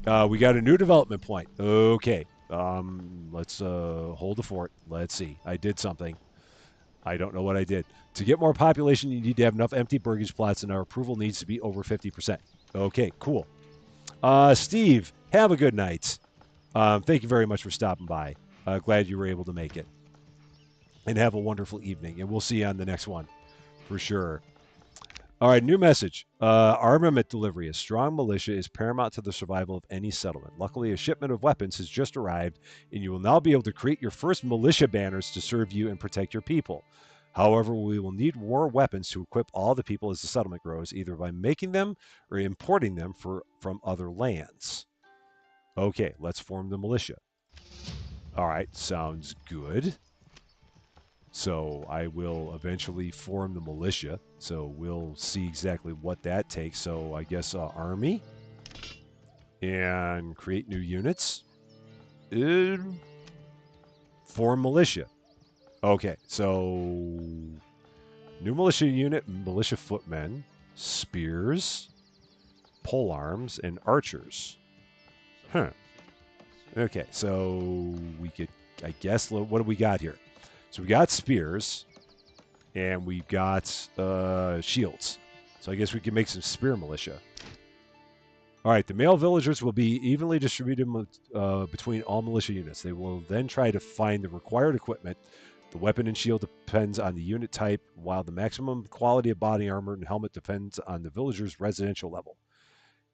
We got a new development point. Okay. Let's hold the fort. Let's see. I did something. I don't know what I did. To get more population, you need to have enough empty burgage plots, and our approval needs to be over 50%. Okay, cool. Steve, have a good night. Thank you very much for stopping by. Glad you were able to make it. And have a wonderful evening. And we'll see you on the next one for sure. All right, new message. Armament delivery. A strong militia is paramount to the survival of any settlement. Luckily, a shipment of weapons has just arrived, and you will now be able to create your first militia banners to serve you and protect your people. However, we will need more weapons to equip all the people as the settlement grows, either by making them or importing them from other lands. Okay, let's form the militia. All right, sounds good. So I will eventually form the militia. So we'll see exactly what that takes. So I guess army and create new units. Uh, form militia. Okay, so new militia unit, militia footmen, spears, pole arms, and archers. Huh. Okay, so we could, I guess, what do we got here? So we got spears, and we've got shields. So I guess we can make some spear militia. All right, the male villagers will be evenly distributed between all militia units. They will then try to find the required equipment. The weapon and shield depends on the unit type, while the maximum quality of body armor and helmet depends on the villager's residential level.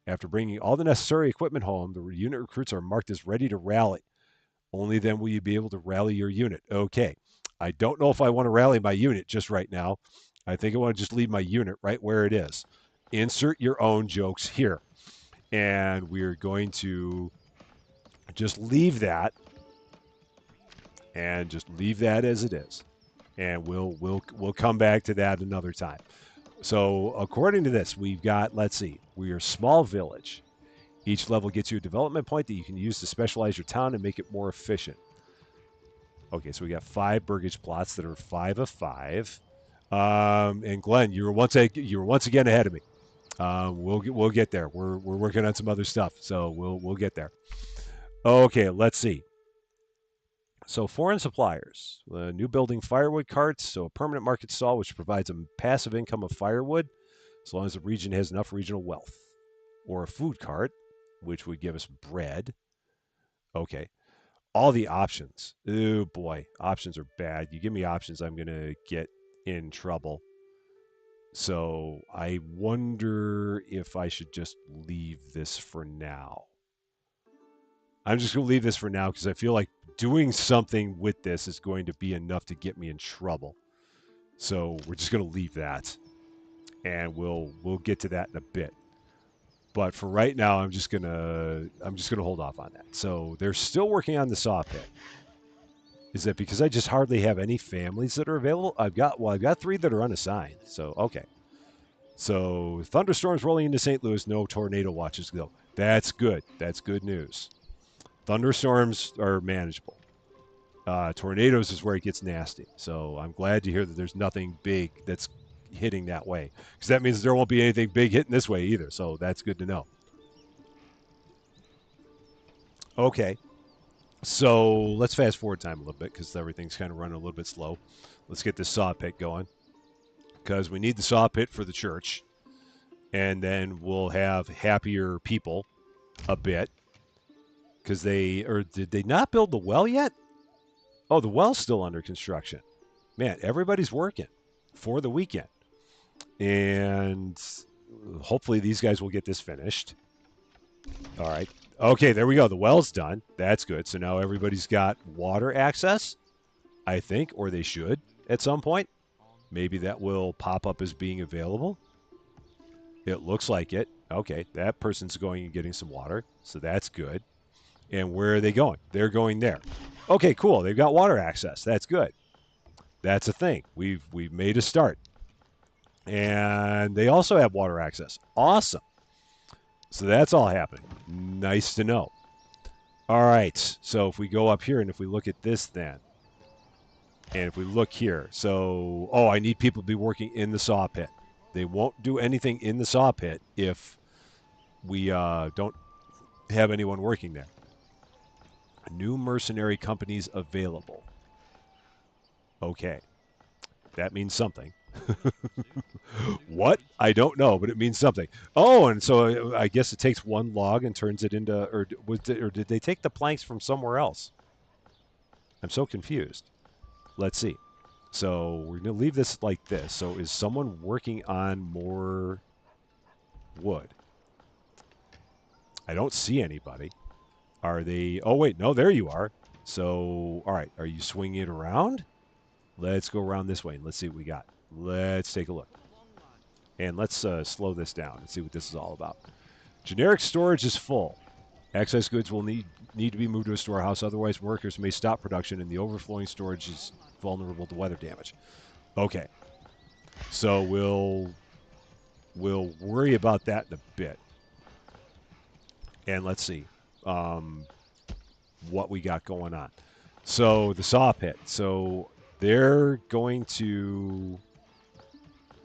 After bringing all the necessary equipment home, the unit recruits are marked as ready to rally. Only then will you be able to rally your unit. Okay. I don't know if I want to rally my unit just right now. I think I want to just leave my unit right where it is. Insert your own jokes here. And we're going to just leave that and just leave that as it is. And we'll come back to that another time. So according to this, we've got, let's see, we're a small village. Each level gets you a development point that you can use to specialize your town and make it more efficient. Okay, so we got 5 burgage plots that are 5 of 5. And Glenn, you were once again ahead of me. We'll get there. We're working on some other stuff, so we'll get there. Okay, let's see. So foreign suppliers, new building firewood carts, so a permanent market stall which provides a passive income of firewood, as long as the region has enough regional wealth, or a food cart, which would give us bread. Okay, all the options. Oh boy, options are bad. You give me options, I'm gonna get in trouble. So I wonder if I should just leave this for now. I'm just gonna leave this for now because I feel like doing something with this is going to be enough to get me in trouble. So we're just gonna leave that, and we'll get to that in a bit. But for right now, I'm just gonna hold off on that. So they're still working on the saw pit. Is that because I just hardly have any families that are available? I've got 3 that are unassigned. So okay. So thunderstorms rolling into St. Louis, no tornado watches though. That's good. That's good news. Thunderstorms are manageable. Tornadoes is where it gets nasty. So I'm glad to hear that there's nothing big that's hitting that way, because that means there won't be anything big hitting this way either. So that's good to know. Okay. So let's fast forward time a little bit because everything's kind of running a little bit slow. Let's get this saw pit going because we need the saw pit for the church, and then we'll have happier people a bit because did they not build the well yet? Oh, the well's still under construction. Man, everybody's working for the weekend, and hopefully these guys will get this finished. All right. Okay, there we go. The well's done. That's good. So now everybody's got water access, I think, or they should at some point. Maybe that will pop up as being available. It looks like it. Okay, that person's going and getting some water, so that's good. And where are they going? They're going there. Okay, cool. They've got water access. That's good. That's a thing. We've made a start. And they also have water access. Awesome. So that's all happening. Nice to know. All right. So if we go up here and if we look at this then, and if we look here, so, oh, I need people to be working in the saw pit. They won't do anything in the saw pit if we don't have anyone working there. New mercenary companies available. Okay, that means something. What? I don't know, but it means something. Oh, and so I guess it takes one log and turns it into, or did they take the planks from somewhere else? I'm so confused. Let's see. So we're going to leave this like this. So is someone working on more wood? I don't see anybody. Are they? Oh, wait. No, there you are. So, all right. Are you swinging it around? Let's go around this way and let's see what we got. Let's take a look. And let's slow this down and see what this is all about. Generic storage is full. Excess goods will need to be moved to a storehouse. Otherwise, workers may stop production and the overflowing storage is vulnerable to weather damage. Okay. So we'll worry about that in a bit. And let's see what we got going on. So the saw pit. So they're going to.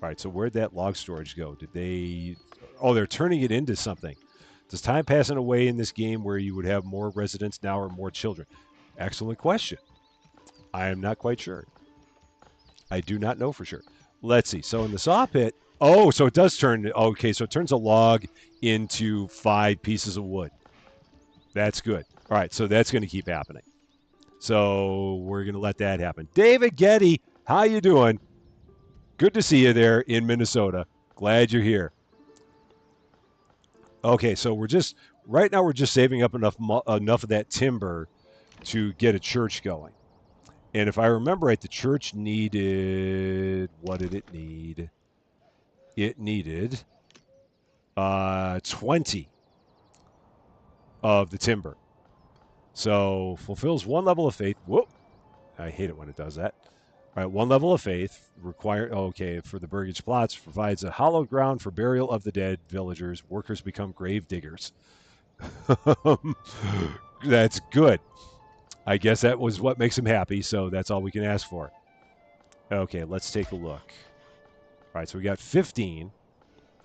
All right. So where'd that log storage go? Did they? Oh, they're turning it into something. Does time passing away in this game where you would have more residents now or more children? Excellent question. I am not quite sure. I do not know for sure. Let's see. So in the saw pit, oh, so it does turn. Okay, so it turns a log into 5 pieces of wood. That's good. All right, so that's going to keep happening. So we're going to let that happen. David Getty, how you doing? Good to see you there in Minnesota. Glad you're here. Okay, so right now we're just saving up enough of that timber to get a church going. And if I remember right, the church needed, what did it need? It needed 20 of the timber. So fulfills 1 level of faith. Whoop. I hate it when it does that. All right, 1 level of faith for the Burgage plots provides a hallowed ground for burial of the dead villagers. Workers become grave diggers. That's good. I guess that was what makes him happy, so that's all we can ask for. Okay, let's take a look. All right, so we got 15.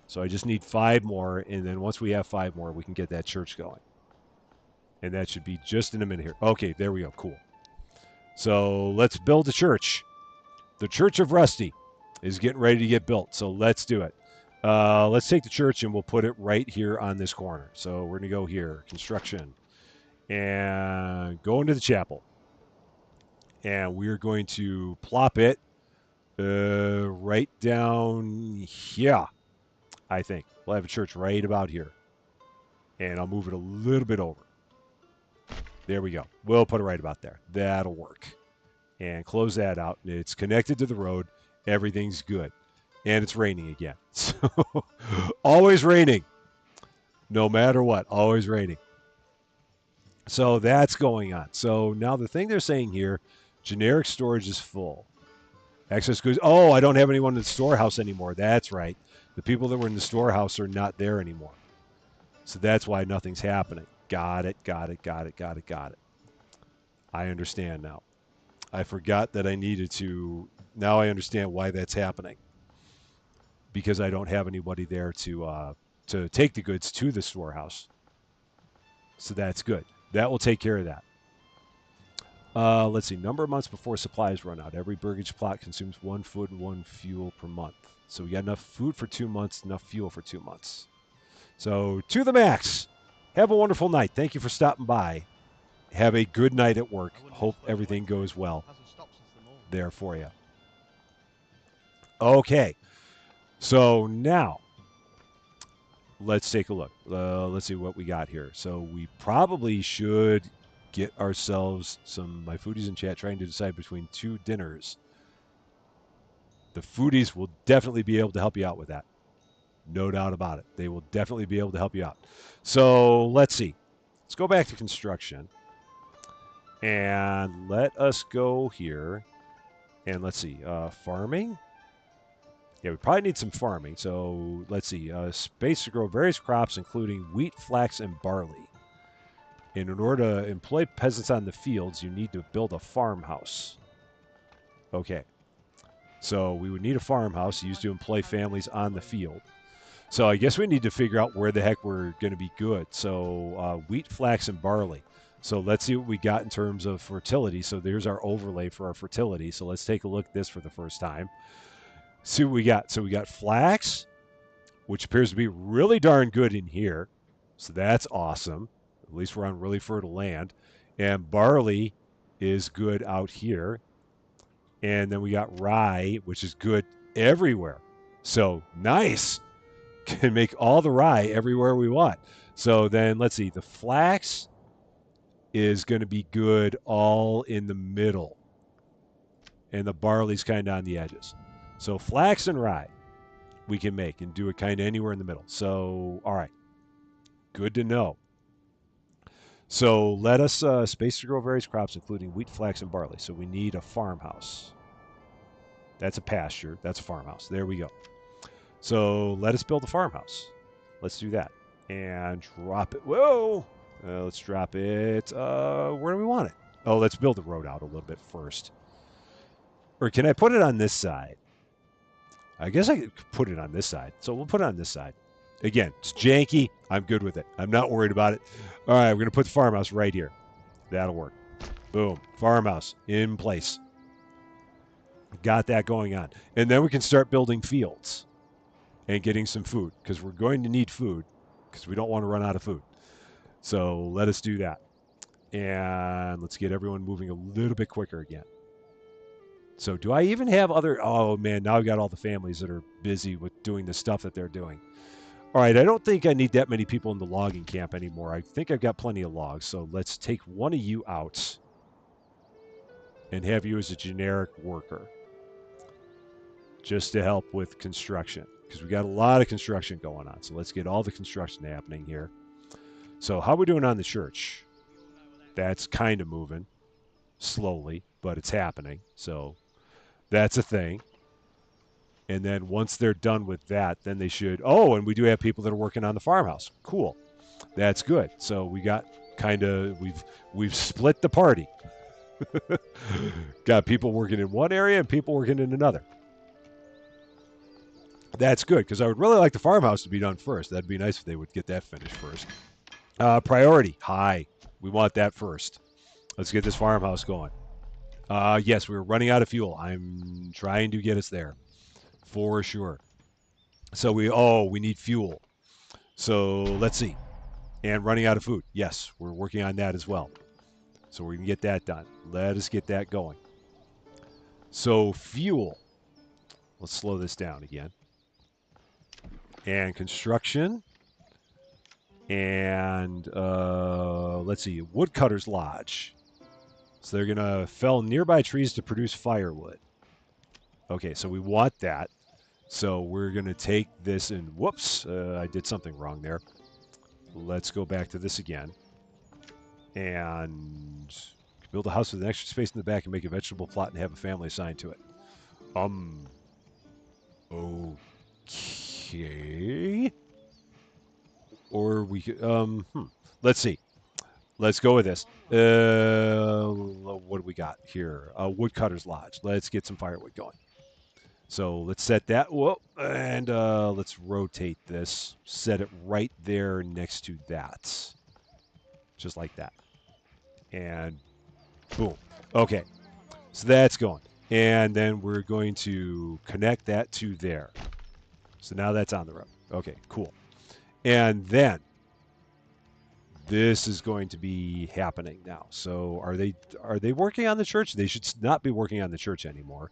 So I just need 5 more, and then once we have 5 more, we can get that church going. And that should be just in a minute here. Okay, there we go. Cool. So let's build a church. The Church of Rusty is getting ready to get built, so let's do it. Let's take the church, and we'll put it right here on this corner. So we're going to go here, construction, and go into the chapel. And we're going to plop it right down here, I think. We'll have a church right about here. And I'll move it a little bit over. There we go. We'll put it right about there. That'll work. And close that out. It's connected to the road. Everything's good. And it's raining again. So always raining. No matter what. Always raining. So that's going on. So now the thing they're saying here, generic storage is full. Excess goods. Oh, I don't have anyone in the storehouse anymore. That's right. The people that were in the storehouse are not there anymore. So that's why nothing's happening. Got it. I understand now. I forgot that I needed to. Now I understand why that's happening. Because I don't have anybody there to take the goods to the storehouse. So that's good. That will take care of that. Let's see. Number of months before supplies run out. Every burgage plot consumes 1 food and 1 fuel per month. So we got enough food for 2 months, enough fuel for 2 months. So to the max. Have a wonderful night. Thank you for stopping by. Have a good night at work. Hope everything goes well there for you. Okay. So now, let's take a look. Let's see what we got here. So we probably should get ourselves some, my foodies in chat trying to decide between 2 dinners. The foodies will definitely be able to help you out with that. No doubt about it. They will definitely be able to help you out. So let's see. Let's go back to construction. And let us go here. And let's see. Farming. Yeah, we probably need some farming. So let's see. Space to grow various crops, including wheat, flax, and barley. And in order to employ peasants on the fields, you need to build a farmhouse. Okay. So we would need a farmhouse used to employ families on the field. So I guess we need to figure out where the heck we're going to be good. So wheat, flax, and barley. So let's see what we got in terms of fertility. So there's our overlay for our fertility. So let's take a look at this for the first time. See what we got. So we got flax, which appears to be really darn good in here. So that's awesome. At least we're on really fertile land. And barley is good out here. And then we got rye, which is good everywhere. So nice. Can make all the rye everywhere we want. So then let's see. The flax is going to be good all in the middle. And the barley's kind of on the edges. So flax and rye we can make and do it kind of anywhere in the middle. So, all right. Good to know. So let us space to grow various crops, including wheat, flax, and barley. So we need a farmhouse. That's a pasture. That's a farmhouse. There we go. So let us build a farmhouse. Let's do that. And drop it. Whoa! Let's drop it. Where do we want it? Oh, let's build the road out a little bit first. Or can I put it on this side? I guess I could put it on this side. So we'll put it on this side. Again, it's janky. I'm good with it. I'm not worried about it. All right, we're going to put the farmhouse right here. That'll work. Boom. Farmhouse in place. Got that going on. And then we can start building fields and getting some food because we're going to need food because we don't want to run out of food. So let us do that. And let's get everyone moving a little bit quicker again. So do I even have other... Oh, man, now I've got all the families that are busy with doing the stuff that they're doing. All right, I don't think I need that many people in the logging camp anymore. I think I've got plenty of logs. So let's take one of you out and have you as a generic worker just to help with construction because we got a lot of construction going on. So let's get all the construction happening here. So how are we doing on the church? That's kind of moving slowly, but it's happening. So that's a thing. And then once they're done with that, then they should... Oh, and we do have people that are working on the farmhouse. Cool. That's good. So we got kind of... We've split the party. Got people working in one area and people working in another. That's good, because I would really like the farmhouse to be done first. That'd be nice if they would get that finished first. Priority, high. We want that first. Let's get this farmhouse going. Yes, we're running out of fuel. I'm trying to get us there. For sure. So we need fuel. So let's see. And running out of food. Yes, we're working on that as well. So we can get that done. Let us get that going. So fuel. Let's slow this down again. And construction. And let's see. Woodcutter's Lodge. So they're going to fell nearby trees to produce firewood. Okay, so we want that. So we're going to take this and... Whoops, I did something wrong there. Let's go back to this again. And build a house with an extra space in the back and make a vegetable plot and have a family assigned to it. Okay. Or we could... Let's see. Let's go with this. What do we got here? Woodcutter's Lodge. Let's get some firewood going. So let's set that. Whoa, and let's rotate this. Set it right there next to that. Just like that. And boom. Okay. So that's going. And then we're going to connect that to there. So now that's on the road. Okay, cool. And then this is going to be happening now. So are they working on the church? They should not be working on the church anymore.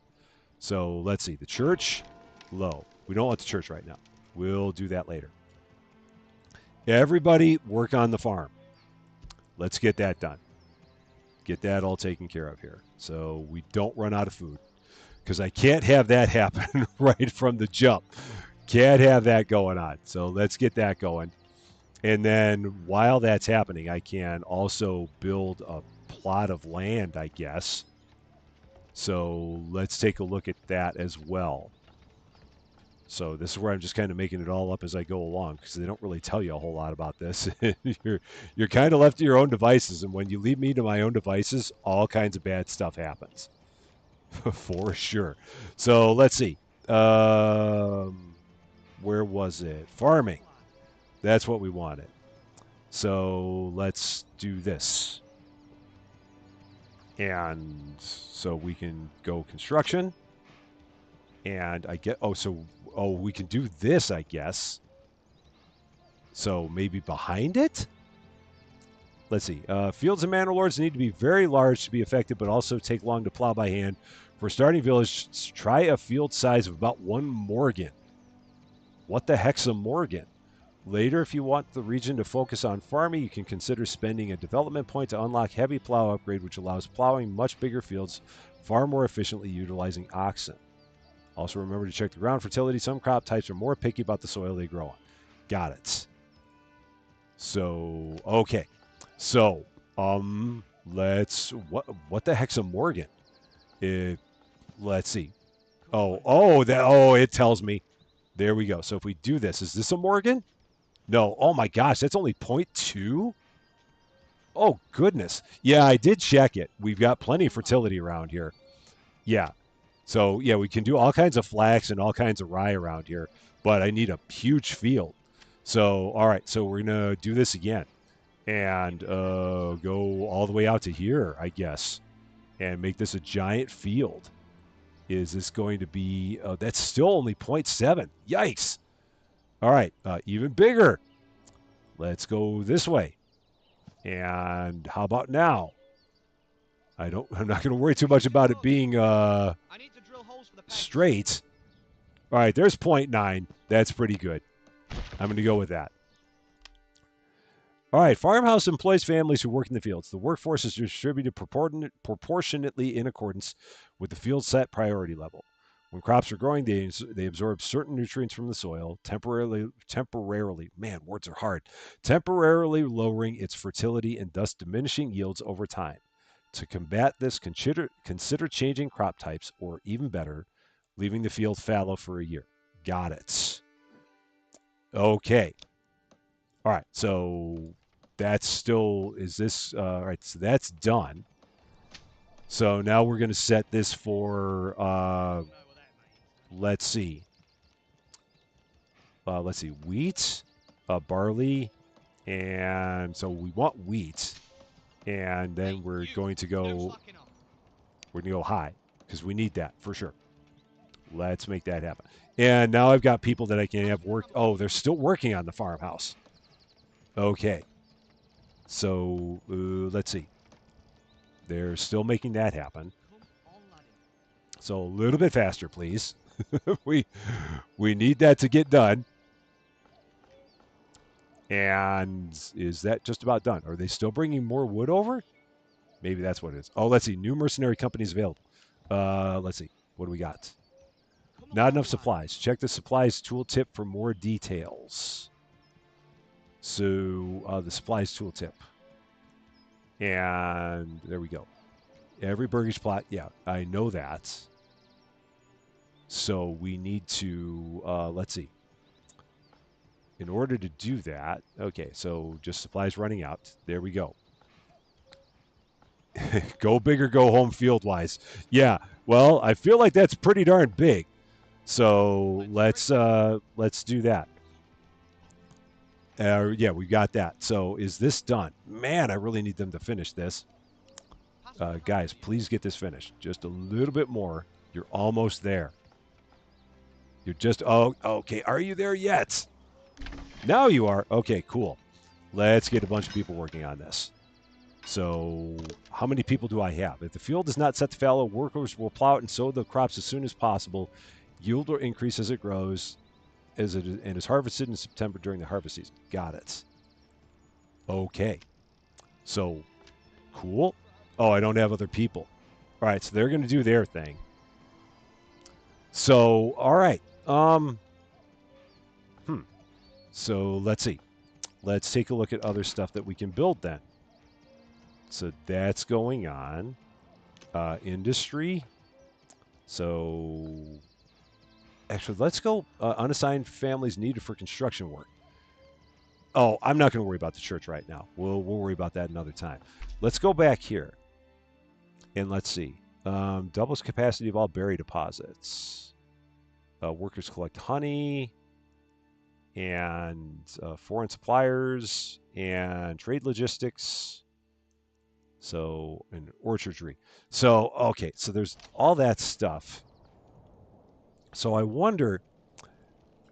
So let's see. The church, low. We don't want the church right now. We'll do that later. Everybody work on the farm. Let's get that done. Get that all taken care of here. So we don't run out of food. Because I can't have that happen right from the jump. Can't have that going on. So let's get that going. And then while that's happening, I can also build a plot of land, I guess. So let's take a look at that as well. So this is where I'm just kind of making it all up as I go along because they don't really tell you a whole lot about this. You're kind of left to your own devices, and when you leave me to my own devices, all kinds of bad stuff happens. For sure. So let's see. What where was it? Farming. That's what we wanted. So let's do this. And so we can go construction. And I get, we can do this, I guess. So maybe behind it? Let's see. Fields and Manor Lords need to be very large to be effective, but also take long to plow by hand. For a starting village, try a field size of about 1 Morgan. What the heck's a Morgan? Later, if you want the region to focus on farming, you can consider spending a development point to unlock heavy plow upgrade, which allows plowing much bigger fields far more efficiently utilizing oxen. Also, remember to check the ground fertility. Some crop types are more picky about the soil they grow on. Got it. So, okay. So, what the heck's a Morgan? Let's see. It tells me. There we go. So if we do this, is this a Morgan? No. Oh my gosh, that's only 0.2? Oh goodness. Yeah, I did check it. We've got plenty of fertility around here. Yeah. So yeah, we can do all kinds of flax and all kinds of rye around here, but I need a huge field. So all right, so we're gonna do this again. And go all the way out to here, I guess, and make this a giant field. Is this going to be, that's still only 0.7. Yikes. All right, even bigger. Let's go this way. And how about now? I'm not going to worry too much about it being straight. All right, there's 0.9. That's pretty good. I'm going to go with that. All right, farmhouse employs families who work in the fields. The workforce is distributed proportionately in accordance with the field set priority level. When crops are growing, they absorb certain nutrients from the soil, temporarily, man, words are hard, temporarily lowering its fertility and thus diminishing yields over time. To combat this, consider changing crop types, or even better, leaving the field fallow for a year. Got it. Okay. All right, so that's still, all right, so that's done. So now we're going to set this for, let's see, wheat, barley, and so we want wheat, and then we're going to go high, because we need that for sure. Let's make that happen. And now I've got people that I can have work. Oh, they're still working on the farmhouse. Okay. So let's see. They're still making that happen. So a little bit faster, please. we need that to get done. And is that just about done? Are they still bringing more wood over? Maybe that's what it is. Oh, let's see. New mercenary companies available. Let's see. What do we got? Not enough supplies. Check the supplies tooltip for more details. So the supplies tooltip. And there we go. Every burgish plot. Yeah, I know that. So we need to, let's see. In order to do that, okay, so just supplies running out. There we go. Go big or go home field-wise. Yeah, well, I feel like that's pretty darn big. So let's do that. Yeah, we got that. So is this done? Man, I really need them to finish this. Guys, please get this finished. Just a little bit more. You're almost there. You're just, oh, okay. Are you there yet? Now you are. Okay, cool. Let's get a bunch of people working on this. So how many people do I have? If the field is not set to fallow, workers will plow it and sow the crops as soon as possible. Yield will increase as it grows, and is harvested in September during the harvest season. Got it. Okay. So, cool. Oh, I don't have other people. All right, so they're going to do their thing. So, all right. So let's see. Let's take a look at other stuff that we can build then. So that's going on. Industry. So actually, let's go unassigned families needed for construction work. Oh, I'm not going to worry about the church right now. We'll worry about that another time. Let's go back here. And let's see. Doubles capacity of all berry deposits. Workers collect honey. and foreign suppliers and trade logistics. So, and orchardry. So, okay, so there's all that stuff. So I wonder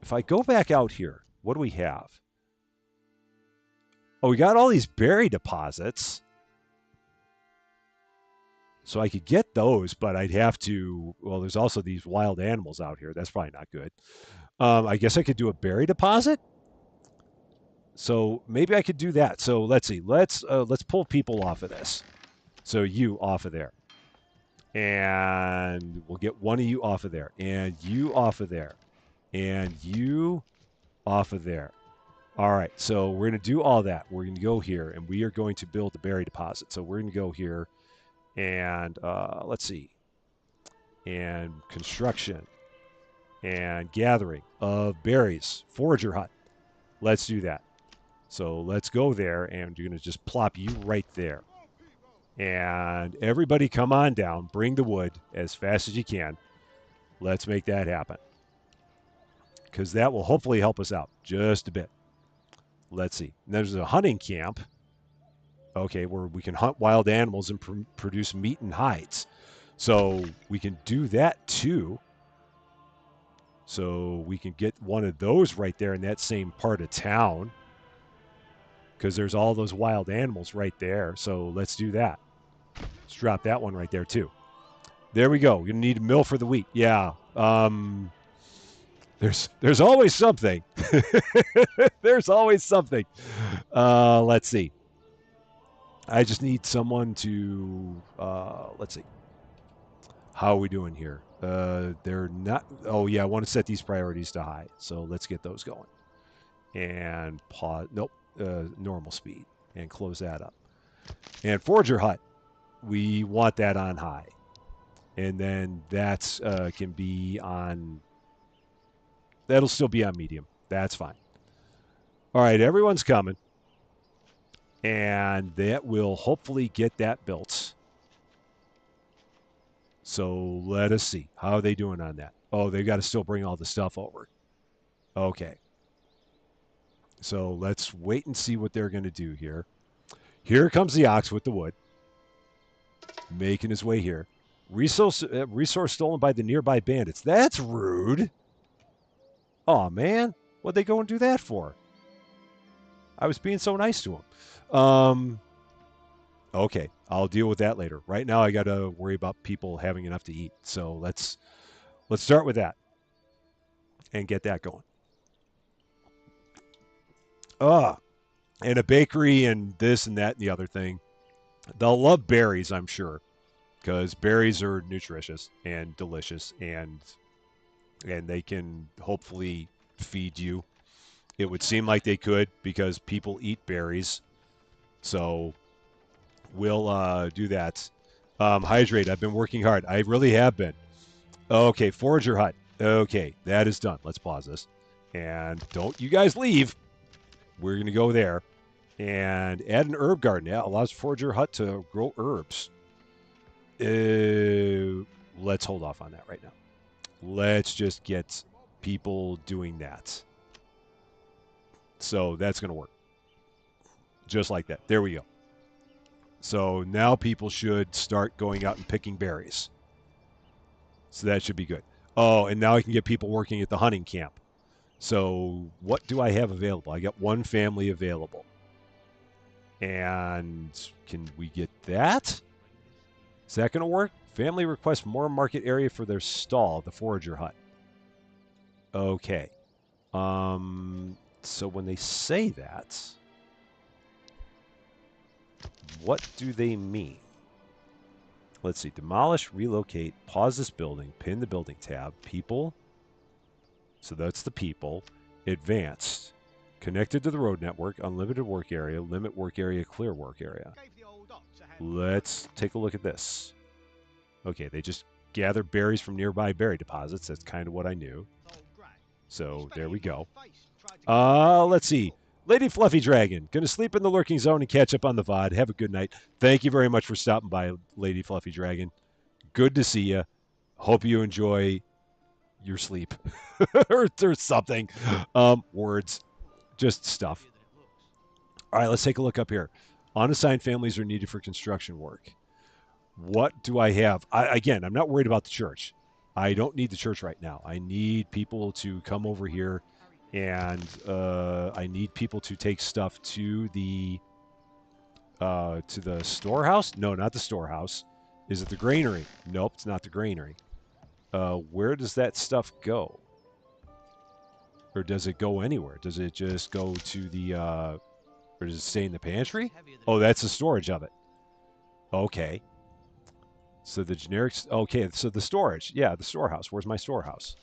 if I go back out here, what do we have? Oh, we got all these berry deposits. So I could get those, but I'd have to. Well, there's also these wild animals out here. That's probably not good. I guess I could do a berry deposit. So maybe I could do that. So let's see. Let's pull people off of this. So you off of there, and we'll get one of you off of there, and you off of there, and you off of there. All right. So we're going to do all that. We're going to go here, and we are going to build the berry deposit. So we're going to go here, and let's see, and construction, and gathering of berries, forager hut. Let's do that. So let's go there, and we're going to just plop you right there. And everybody come on down. Bring the wood as fast as you can. Let's make that happen. Because that will hopefully help us out just a bit. Let's see. There's a hunting camp. Okay, where we can hunt wild animals and produce meat and hides. So we can do that too. So we can get one of those right there in that same part of town. Because there's all those wild animals right there. So let's do that. Let's drop that one right there too. There we go. We're going to need a mill for the wheat. Yeah. There's always something. There's always something. Let's see. I just need someone to, let's see. How are we doing here? They're not, oh yeah, I want to set these priorities to high. So let's get those going. And pause, nope, normal speed. And close that up. And forager hut, we want that on high. And then that's can be on, that'll still be on medium. That's fine. All right, everyone's coming. And that will hopefully get that built. So let us see. How are they doing on that? Oh, they've got to still bring all the stuff over. Okay. So let's wait and see what they're going to do here. Here comes the ox with the wood. Making his way here. Resource stolen by the nearby bandits. That's rude. Oh, man. What'd they go and do that for? I was being so nice to him. Okay, I'll deal with that later. Right now, I got to worry about people having enough to eat. So let's start with that and get that going. And a bakery and this and that and the other thing. They'll love berries, I'm sure, because berries are nutritious and delicious, and they can hopefully feed you. It would seem like they could because people eat berries. So we'll do that. Hydrate. I've been working hard. I really have been. Okay, forager hut. Okay, that is done. Let's pause this. And don't you guys leave. We're going to go there. And add an herb garden. Yeah, allows forager hut to grow herbs. Let's hold off on that right now. Let's just get people doing that. So that's going to work. Just like that. There we go. So now people should start going out and picking berries. So that should be good. Oh, and now I can get people working at the hunting camp. So what do I have available? I got one family available. And can we get that? Is that going to work? Family requests more market area for their stall, the forager hut. Okay. So when they say that, what do they mean? Let's see. Demolish, relocate, pause this building, pin the building tab, people. So that's the people. Advanced. Connected to the road network, unlimited work area, limit work area, clear work area. Let's take a look at this. Okay, they just gather berries from nearby berry deposits. That's kind of what I knew. So there we go. Let's see. Lady Fluffy Dragon, going to sleep in the lurking zone and catch up on the VOD. Have a good night. Thank you very much for stopping by, Lady Fluffy Dragon. Good to see you. Hope you enjoy your sleep or something. Words, just stuff. All right, let's take a look up here. Unassigned families are needed for construction work. What do I have? Again, I'm not worried about the church. I don't need the church right now. I need people to come over here, and I need people to take stuff to the storehouse. No, not the storehouse. Is it the granary? Nope, it's not the granary. Where does that stuff go? Or does it go anywhere? Does it just go to the, or does it stay in the pantry? Oh, that's the storage of it. Okay. So the generics, okay, so the storage. Yeah, the storehouse. Where's my storehouse?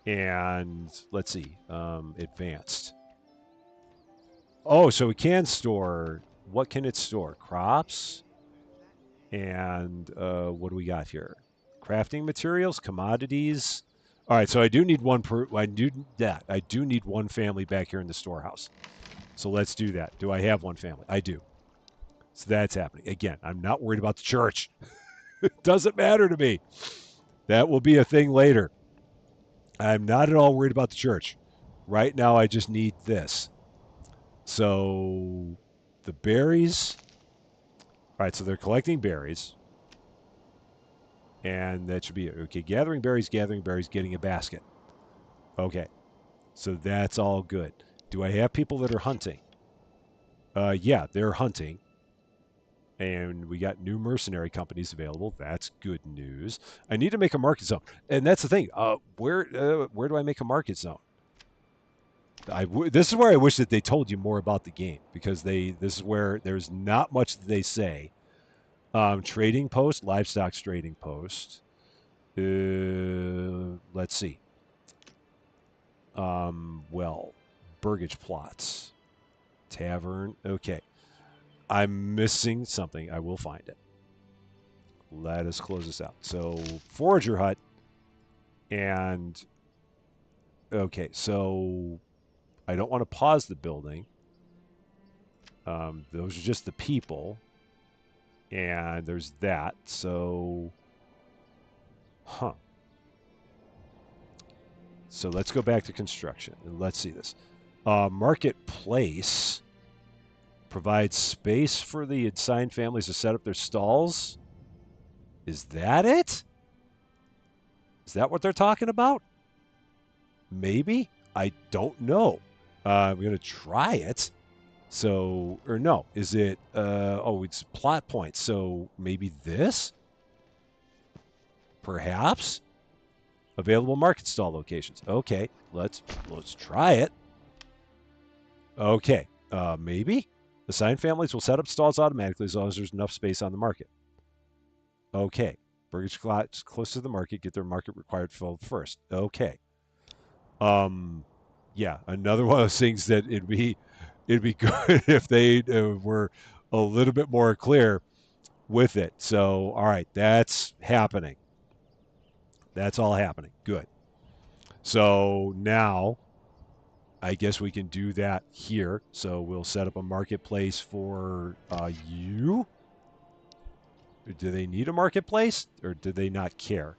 And let's see, advanced. Oh, so it can store, what can it store? Crops? And what do we got here? Crafting materials, commodities. All right, so I do need one per. I do that. I do need one family back here in the storehouse. So let's do that. Do I have one family? I do. So that's happening. Again, I'm not worried about the church. It doesn't matter to me. That will be a thing later. I'm not at all worried about the church. Right now, I just need this. So the berries. All right, so they're collecting berries. And that should be it. Okay, gathering berries, getting a basket. Okay, so that's all good. Do I have people that are hunting? Yeah, they're hunting. And we got new mercenary companies available. That's good news. I need to make a market zone. And that's the thing. Where do I make a market zone? This is where I wish that they told you more about the game, because this is where there's not much that they say. Trading post, livestock trading post. Let's see. Well, Burgage plots, tavern. Okay, I'm missing something. I will find it. Let us close this out. So forager hut, and okay, so I don't want to pause the building. Those are just the people, and there's that. So, huh. So let's go back to construction and let's see this. Marketplace provides space for the assigned families to set up their stalls. Is that it? Is that what they're talking about? Maybe. I don't know. I'm going to try it. So, or no, is it, oh, it's plot points. So maybe this? Perhaps? Available market stall locations. Okay, let's try it. Okay, maybe. Assigned families will set up stalls automatically as long as there's enough space on the market. Okay. Burgage plots close to the market get their market required filled first. Okay. Yeah, another one of those things that it'd be good if they were a little bit more clear with it. So, all right, that's happening. That's all happening. Good. So now I guess we can do that here. So we'll set up a marketplace for you. Do they need a marketplace, or do they not care?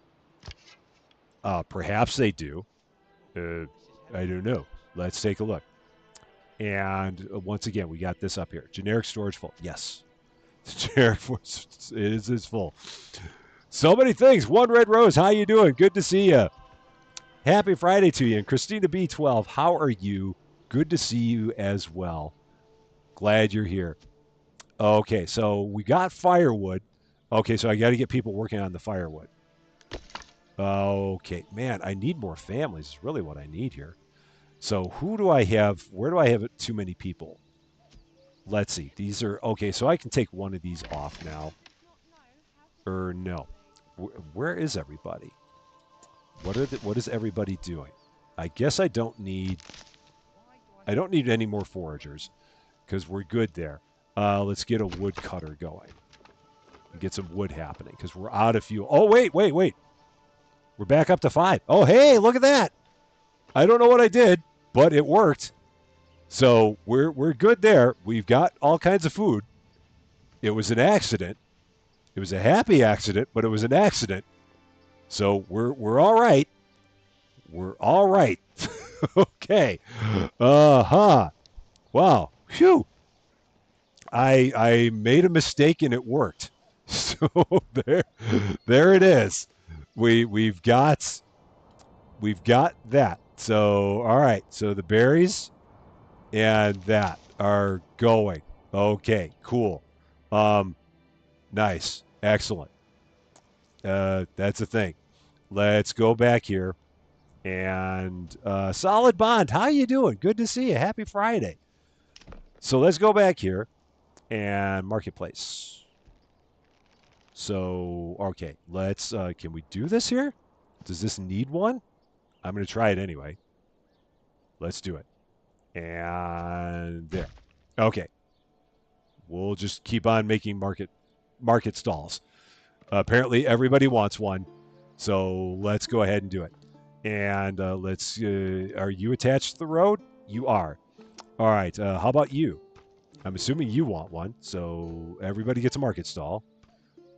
Perhaps they do. I don't know. Let's take a look. And once again, we got this up here. Generic storage full. Yes. Generic is full. So many things. One Red Rose, how you doing? Good to see you. Happy Friday to you. And Christina B12, how are you? Good to see you as well. Glad you're here. Okay, so we got firewood. Okay, so I got to get people working on the firewood. Okay, man, I need more families. Is really what I need here. So who do I have? Where do I have too many people? Let's see. These are okay. So I can take one of these off now. Or no. Where is everybody? What is everybody doing? I guess I don't need any more foragers because we're good there. Let's get a woodcutter going. And get some wood happening because we're out of fuel. Oh, wait. We're back up to 5. Oh, hey, look at that. I don't know what I did, but it worked. So we're good there. We've got all kinds of food. It was an accident. It was a happy accident, but it was an accident. So we're all right. We're all right. Okay. Uh-huh. Wow. Phew. I made a mistake and it worked. So there it is. We've got that. So all right. So the berries and that are going. Okay, cool. Um, nice. Excellent. That's the thing. Let's go back here and Solid Bond. How you doing? Good to see you. Happy Friday. So let's go back here and marketplace. So okay, let's. Can we do this here? Does this need one? I'm going to try it anyway. Let's do it. And there. Okay. We'll just keep on making market stalls. Apparently, everybody wants one, so let's go ahead and do it. And let's. Are you attached to the road? You are. All right. How about you? I'm assuming you want one, so everybody gets a market stall.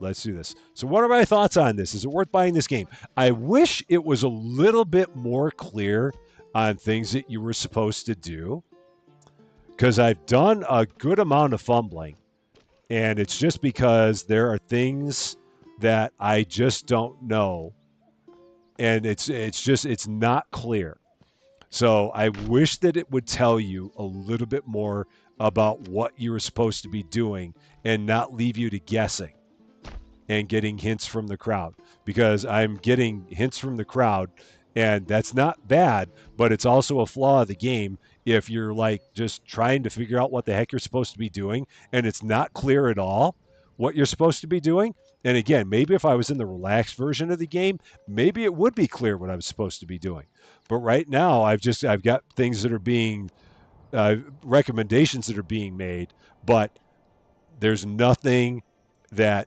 Let's do this. So, what are my thoughts on this? Is it worth buying this game? I wish it was a little bit more clear on things that you were supposed to do, because I've done a good amount of fumbling, and it's just because there are things that I just don't know, and it's not clear. So I wish that it would tell you a little bit more about what you were supposed to be doing and not leave you to guessing and getting hints from the crowd, because I'm getting hints from the crowd, and that's not bad, but it's also a flaw of the game if you're like just trying to figure out what the heck you're supposed to be doing and it's not clear at all what you're supposed to be doing. And again, maybe if I was in the relaxed version of the game, maybe it would be clear what I was supposed to be doing. But right now, I've got things that are being recommendations that are being made, but there's nothing that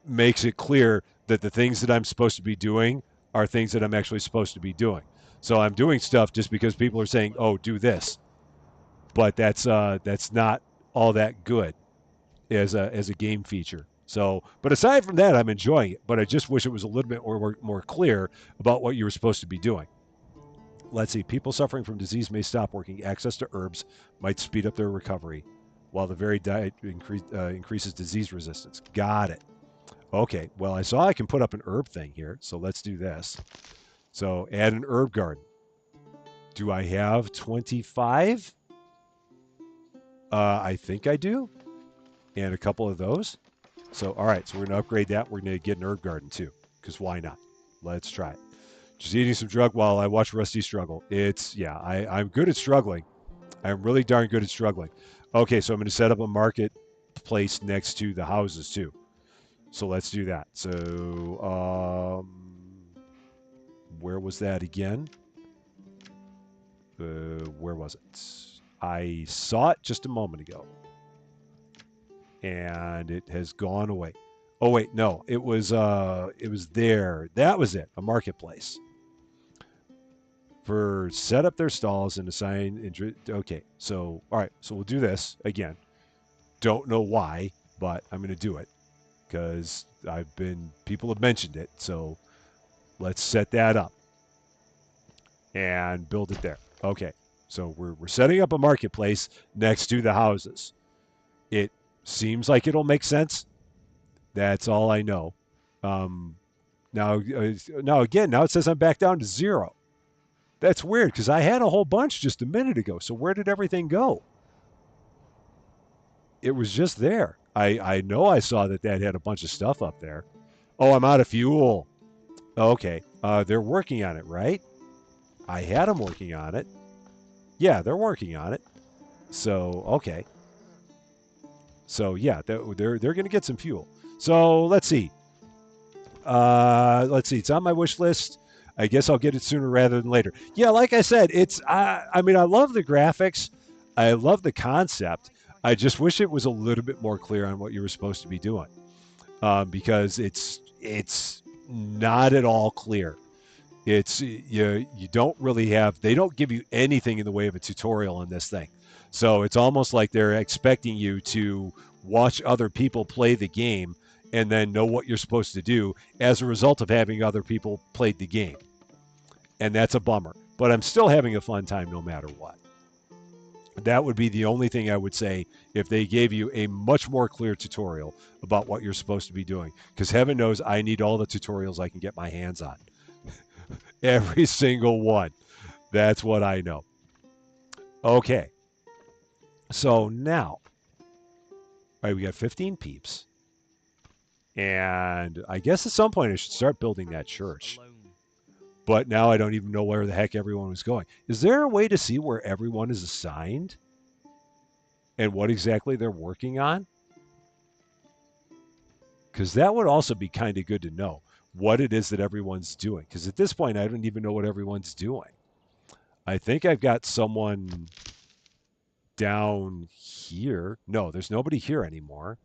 makes it clear that the things that I'm supposed to be doing are things that I'm actually supposed to be doing. So I'm doing stuff just because people are saying, "Oh, do this," but that's not all that good as a game feature. So, but aside from that, I'm enjoying it. But I just wish it was a little bit more clear about what you were supposed to be doing. Let's see. People suffering from disease may stop working. Access to herbs might speed up their recovery, while the varied diet increases disease resistance. Got it. Okay. Well, I saw I can put up an herb thing here, so let's do this. So add an herb garden. Do I have 25? I think I do, and a couple of those. So all right. So we're gonna upgrade that. We're gonna get an herb garden too, because why not? Let's try it. Just eating some drug while I watch Rusty struggle. I'm good at struggling. I'm really darn good at struggling. Okay, so I'm going to set up a marketplace next to the houses too. So let's do that. So, where was that again? Where was it? I saw it just a moment ago, and it has gone away. Oh wait, no, it was there. That was it. A marketplace. For set up their stalls and assign. Okay, so all right, so we'll do this again. Don't know why, but I'm going to do it because people have mentioned it. So let's set that up and build it there. Okay, so we're setting up a marketplace next to the houses. It seems like it'll make sense. That's all I know. Now it says I'm back down to 0. That's weird because I had a whole bunch just a minute ago. So where did everything go? It was just there. I know I saw that had a bunch of stuff up there. Oh, I'm out of fuel. Okay. They're working on it, right? I had them working on it. Yeah, they're working on it. So, okay. So, yeah, they're going to get some fuel. So, let's see. It's on my wish list. I guess I'll get it sooner rather than later. Yeah, like I said, I mean, I love the graphics. I love the concept. I just wish it was a little bit more clear on what you were supposed to be doing, because it's not at all clear. It's you don't really have. They don't give you anything in the way of a tutorial in this thing, so it's almost like they're expecting you to watch other people play the game and then know what you're supposed to do as a result of having other people played the game. and that's a bummer. But I'm still having a fun time no matter what. That would be the only thing I would say if they gave you a much more clear tutorial about what you're supposed to be doing. Because heaven knows I need all the tutorials I can get my hands on. Every single one. That's what I know. Okay. So now, all right, we got 15 peeps. And I guess at some point I should start building that church. But now I don't even know where the heck everyone was going. Is there a way to see where everyone is assigned and what exactly they're working on? Because that would also be kind of good to know what it is that everyone's doing. Because at this point, I don't even know what everyone's doing. I think I've got someone down here. No, there's nobody here anymore.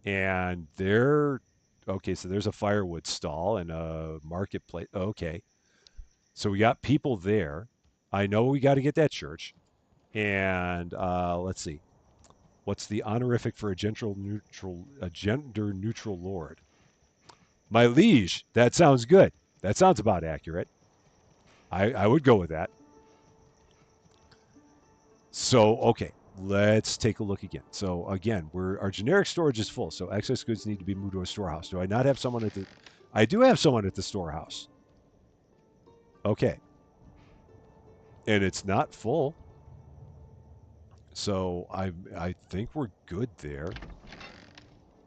And they're okay. So there's a firewood stall and a marketplace. Okay. So we got people there. I know we got to get that church. And let's see. What's the honorific for a gender neutral lord? My liege. That sounds good. That sounds about accurate. I would go with that. So okay, let's take a look again. So again, our generic storage is full. So excess goods need to be moved to a storehouse. Do I not have someone at the? I do have someone at the storehouse. Okay, and it's not full. So I think we're good there.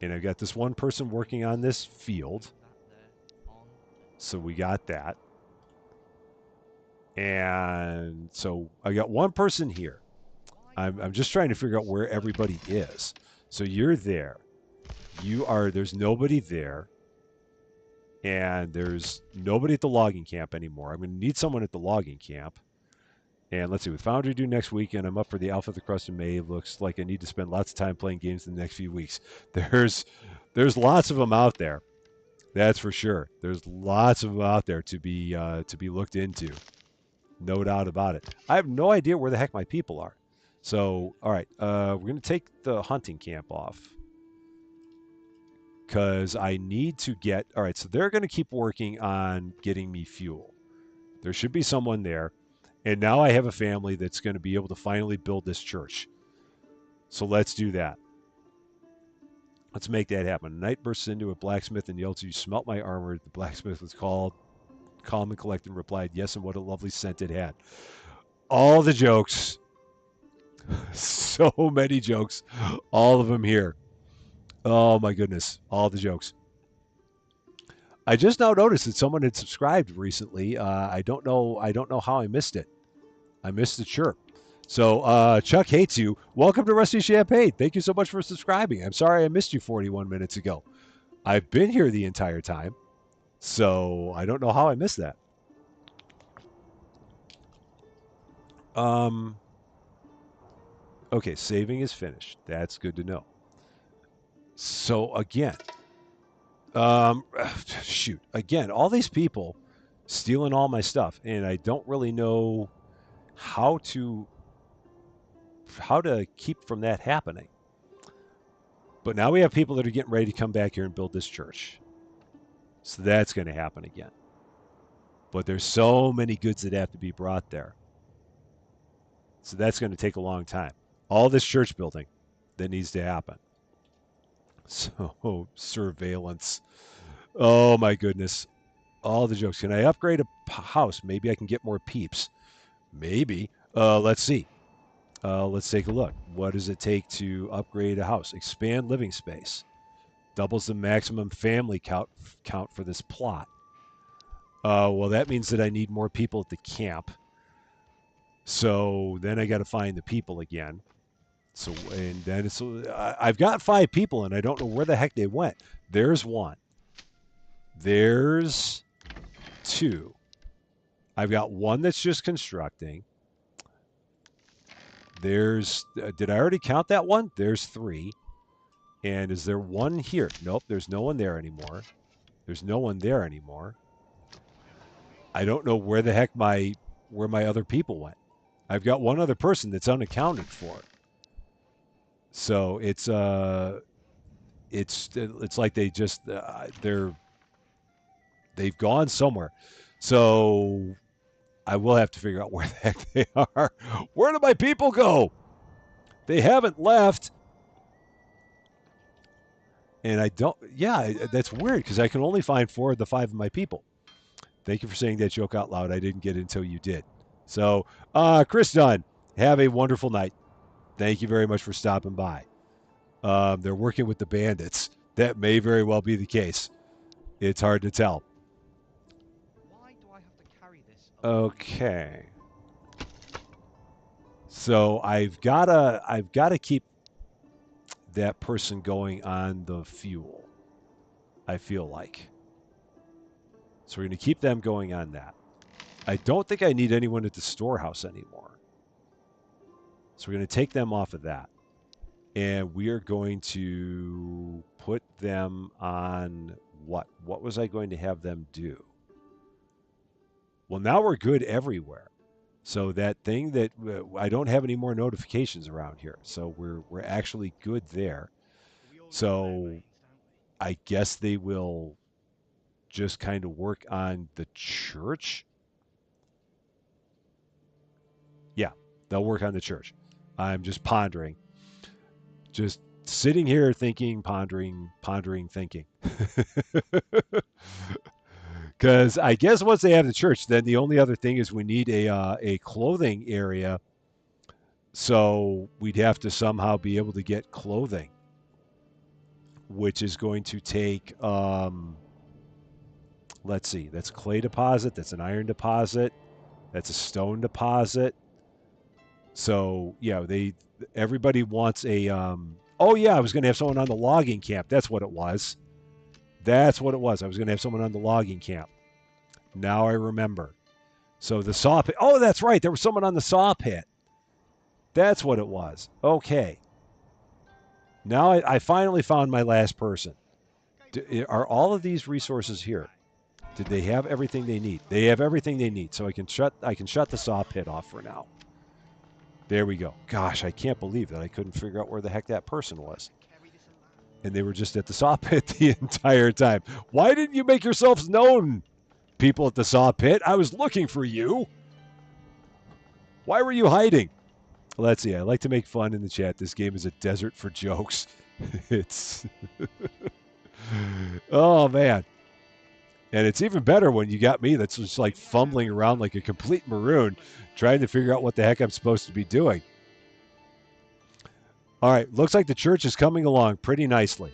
And I've got this one person working on this field. So we got that. And so I got one person here. I'm just trying to figure out where everybody is. So you're there. There's nobody there. And there's nobody at the logging camp anymore. I'm going to need someone at the logging camp. And let's see, we Foundry due next week, and I'm up for the Alpha of the Crust in May. Looks like I need to spend lots of time playing games in the next few weeks. There's lots of them out there. That's for sure. There's lots of them out there to be looked into. No doubt about it. I have no idea where the heck my people are. So, all right, we're going to take the hunting camp off because I need to get. All right, so they're going to keep working on getting me fuel. There should be someone there. And now I have a family that's going to be able to finally build this church. So let's do that. Let's make that happen. A knight bursts into a blacksmith and yells, "You smelt my armor." The blacksmith was calm and collected and replied, "Yes, and what a lovely scent it had." All the jokes. So many jokes. All of them here. Oh my goodness. All the jokes. I just now noticed that someone had subscribed recently. I don't know how I missed it. I missed the chirp. So Chuck hates you. Welcome to Rusty Champaign. Thank you so much for subscribing. I'm sorry I missed you 41 minutes ago. I've been here the entire time, so I don't know how I missed that. Okay, saving is finished. That's good to know. So again, shoot, again, all these people stealing all my stuff, and I don't really know how to keep from that happening. But now we have people that are getting ready to come back here and build this church. So that's going to happen again. But there's so many goods that have to be brought there. So that's going to take a long time. All this church building that needs to happen. So surveillance. Oh my goodness. All the jokes. Can I upgrade a house? Maybe I can get more peeps. Maybe. Let's see. Let's take a look. What does it take to upgrade a house? Expand living space. Doubles the maximum family count for this plot. Well, that means that I need more people at the camp. So then I got to find the people again. So and then I've got 5 people and I don't know where the heck they went. There's 1. There's 2. I've got 1 that's just constructing. There's did I already count that one? There's 3. And is there 1 here? Nope, there's no one there anymore. There's no one there anymore. I don't know where the heck my other people went. I've got 1 other person that's unaccounted for. So it's like they just they've gone somewhere. So I will have to figure out where the heck they are. Where do my people go? They haven't left. And I don't, yeah, that's weird because I can only find 4 of the 5 of my people. Thank you for saying that joke out loud. I didn't get it until you did. So, Chris Dunn, have a wonderful night. Thank you very much for stopping by. They're working with the bandits. That may very well be the case. It's hard to tell. Why do I have to carry this? Okay. So I've gotta keep that person going on the fuel. I feel like. So we're gonna keep them going on that. I don't think I need anyone at the storehouse anymore. So we're gonna take them off of that. And we are going to put them on what? What was I going to have them do? Well, now we're good everywhere. So that thing that I don't have any more notifications around here. So we're actually good there. So I guess they will just kind of work on the church. Yeah, they'll work on the church. I'm just pondering. Just sitting here thinking, pondering, thinking. Because I guess once they have the church, then the only other thing is we need a clothing area. So we'd have to somehow be able to get clothing, which is going to take, let's see, that's a clay deposit, that's an iron deposit, that's a stone deposit. So yeah, everybody wants a. Oh yeah, I was going to have someone on the logging camp. That's what it was. That's what it was. I was going to have someone on the logging camp. Now I remember. So the saw pit. Oh, that's right. There was someone on the saw pit. That's what it was. Okay. Now I finally found my last person. Are all of these resources here? Did they have everything they need? They have everything they need. So I can shut the saw pit off for now. There we go. Gosh, I can't believe that I couldn't figure out where the heck that person was. And they were just at the saw pit the entire time. Why didn't you make yourselves known, people at the saw pit? I was looking for you. Why were you hiding? Let's see. I like to make fun in the chat. This game is a desert for jokes. It's oh man. And it's even better when you got me that's just like fumbling around like a complete maroon trying to figure out what the heck I'm supposed to be doing. All right, looks like the church is coming along pretty nicely.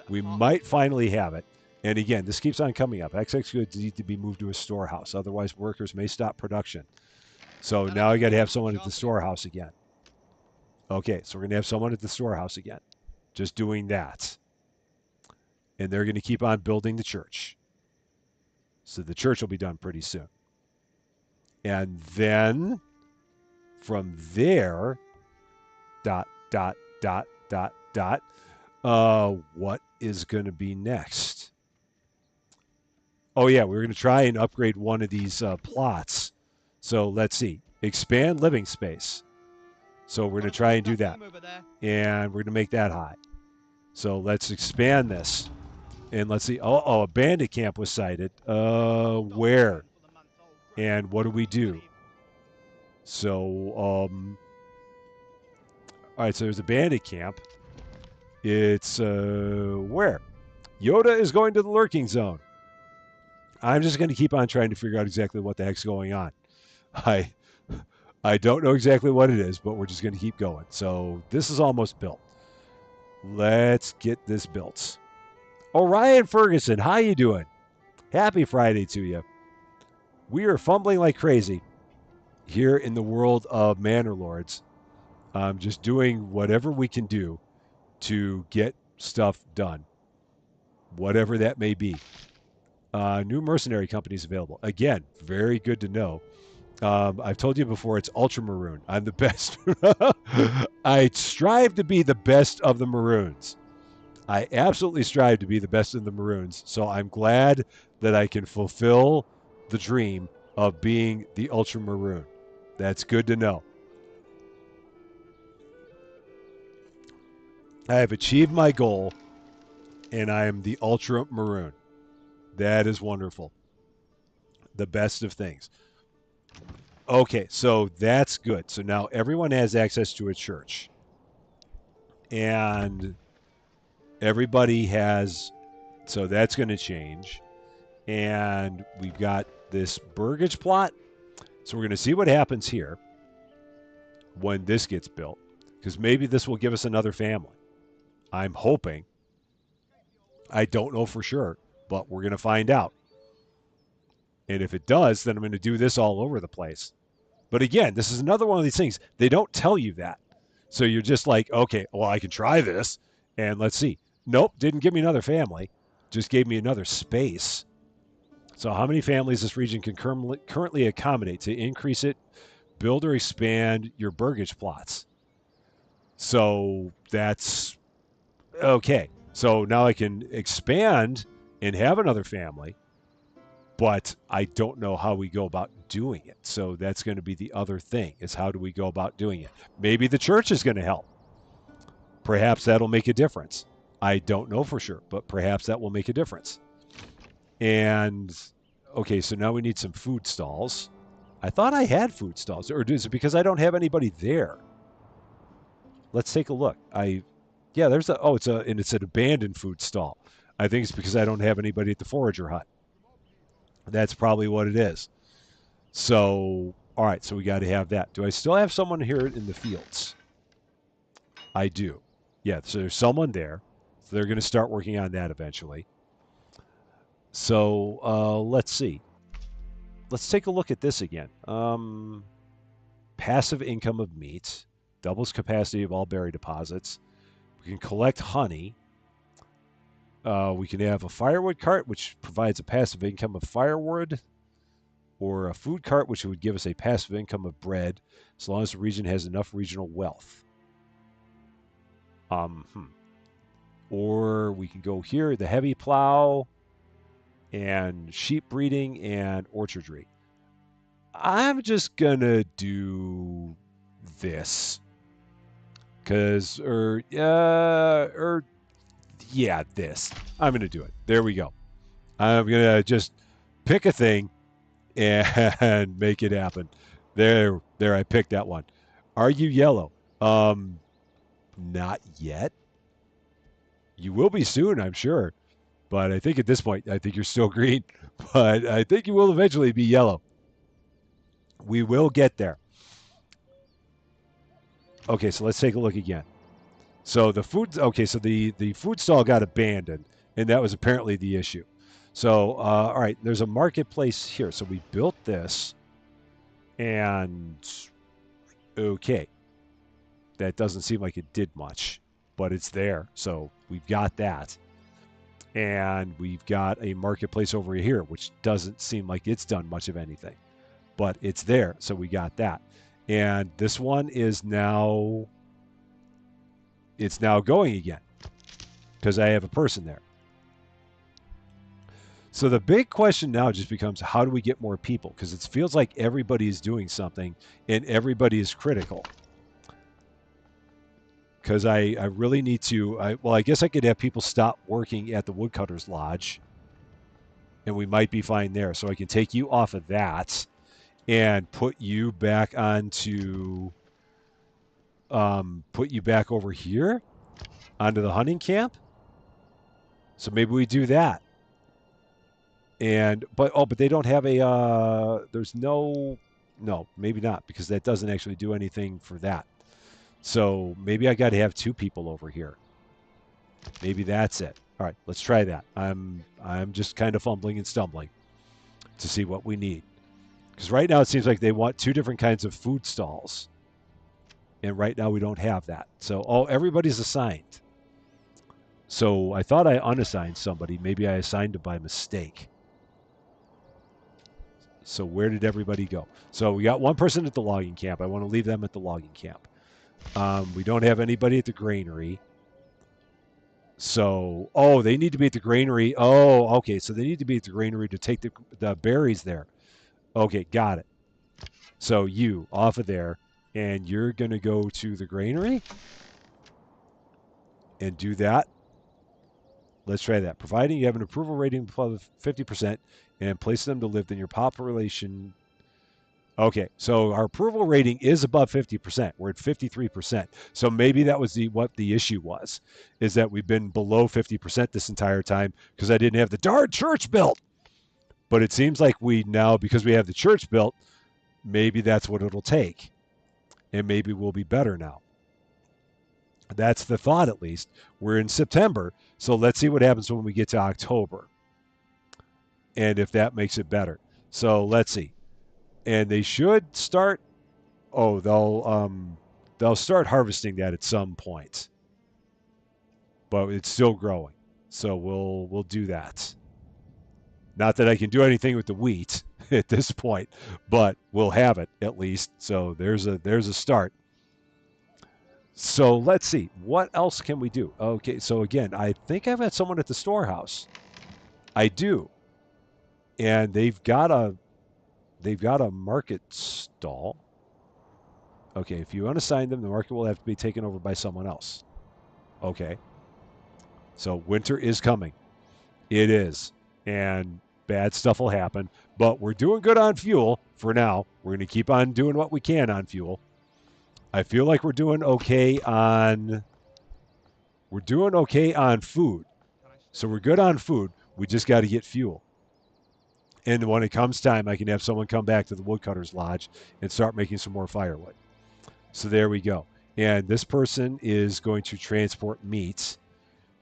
We might finally have it. And again, this keeps on coming up. XX goods need to be moved to a storehouse. Otherwise, workers may stop production. So now I got to have someone at the storehouse again. Okay, so we're going to have someone at the storehouse again. Just doing that. And they're going to keep on building the church. So the church will be done pretty soon. And then from there, what is going to be next? Oh, yeah, we're going to try and upgrade one of these plots. So let's see. Expand living space. So we're going to try and do that. And we're going to make that high. So let's expand this. And let's see. Oh, a bandit camp was sighted. Where? And what do we do? So, all right, so there's a bandit camp. It's, where? Yoda is going to the lurking zone. I'm just going to keep on trying to figure out exactly what the heck's going on. I don't know exactly what it is, but we're just going to keep going. So this is almost built. Let's get this built. Orion Ferguson, how you doing? Happy Friday to you. We are fumbling like crazy here in the world of Manor Lords. Just doing whatever we can do to get stuff done, whatever that may be. New mercenary companies available. Again, very good to know. I've told you before, it's Ultramaroon. I'm the best. I strive to be the best of the Maroons. I absolutely strive to be the best of the Maroons. So I'm glad that I can fulfill the dream of being the Ultramaroon. That's good to know. I have achieved my goal, and I am the Ultramaroon. That is wonderful. The best of things. Okay, so that's good. So now everyone has access to a church, and everybody has. So that's going to change, and we've got this burgage plot. So we're going to see what happens here when this gets built, because maybe this will give us another family. I'm hoping. I don't know for sure, but we're going to find out. And if it does, then I'm going to do this all over the place. But again, this is another one of these things. They don't tell you that. So you're just like, okay, well, I can try this and let's see. Nope, didn't give me another family, just gave me another space. So, how many families this region can currently accommodate to increase it, build or expand your burgage plots? So, that's okay. So now I can expand and have another family, but I don't know how we go about doing it. So that's going to be the other thing is how do we go about doing it? Maybe the church is going to help. Perhaps that'll make a difference. I don't know for sure, but perhaps that will make a difference. And okay, so now we need some food stalls. I thought I had food stalls, or is it because I don't have anybody there? Let's take a look. Yeah, there's a, oh, it's an abandoned food stall. I think it's because I don't have anybody at the forager hut. That's probably what it is. So, all right, so we got to have that. Do I still have someone here in the fields? I do. Yeah, so there's someone there. So they're going to start working on that eventually. So let's see. Let's take a look at this again. Passive income of meat doubles capacity of all berry deposits. We can collect honey. We can have a firewood cart, which provides a passive income of firewood, or a food cart, which would give us a passive income of bread, as long as the region has enough regional wealth. Um, hmm. Or we can go here, the heavy plow, and sheep breeding and orchardry. I'm just gonna do this because, yeah, this. I'm gonna do it. There we go. I'm gonna just pick a thing and make it happen. There. I picked that one. Are you yellow? Um, Not yet. You will be soon, I'm sure. But I think at this point, I think you're still green. But I think you will eventually be yellow. We will get there. Okay, so let's take a look again. So the food. Okay, so the food stall got abandoned, and that was apparently the issue. So all right, there's a marketplace here. So we built this, and okay, that doesn't seem like it did much, but it's there. So we've got that. And we've got a marketplace over here, which doesn't seem like it's done much of anything, but it's there. So we got that. And this one is now, it's now going again because I have a person there. So the big question now just becomes how do we get more people? Because it feels like everybody is doing something and everybody is critical. Because I really need to, well, I guess I could have people stop working at the Woodcutters Lodge and we might be fine there. So I can take you off of that and put you back onto, put you back over here onto the hunting camp. So maybe we do that. And but they don't have a there's no, maybe not because that doesn't actually do anything for that. So maybe I got to have two people over here. Maybe that's it. All right, let's try that. I'm just kind of fumbling and stumbling to see what we need. Because right now it seems like they want two different kinds of food stalls. And right now we don't have that. So everybody's assigned. So I thought I unassigned somebody. Maybe I assigned them by mistake. So where did everybody go? So we got one person at the logging camp. I want to leave them at the logging camp. We don't have anybody at the granary. So, they need to be at the granary. Oh, okay. So they need to be at the granary to take the berries there. Okay, got it. So you off of there, and you're going to go to the granary and do that. Let's try that. Providing you have an approval rating of 50% and place them to live, then your population Okay, so our approval rating is above 50%. We're at 53%. So maybe that was what the issue was, is that we've been below 50% this entire time because I didn't have the darn church built. But it seems like we now, because we have the church built, maybe that's what it'll take. And maybe we'll be better now. That's the thought, at least. We're in September, so let's see what happens when we get to October and if that makes it better. So let's see. And they should start. Oh, they'll start harvesting that at some point, but it's still growing. So we'll do that. Not that I can do anything with the wheat at this point, but we'll have it at least. So there's a start. So let's see. What else can we do? Okay, so again, I think I've had someone at the storehouse. I do. And they've got a market stall. Okay, if you unassign them, the market will have to be taken over by someone else. Okay. So winter is coming. It is. And bad stuff will happen, but we're doing good on fuel for now. We're going to keep on doing what we can on fuel. I feel like we're doing okay on food. Can I So store we're it? good on food. We just got to get fuel. And when it comes time, I can have someone come back to the woodcutter's lodge and start making some more firewood. So there we go. And this person is going to transport meats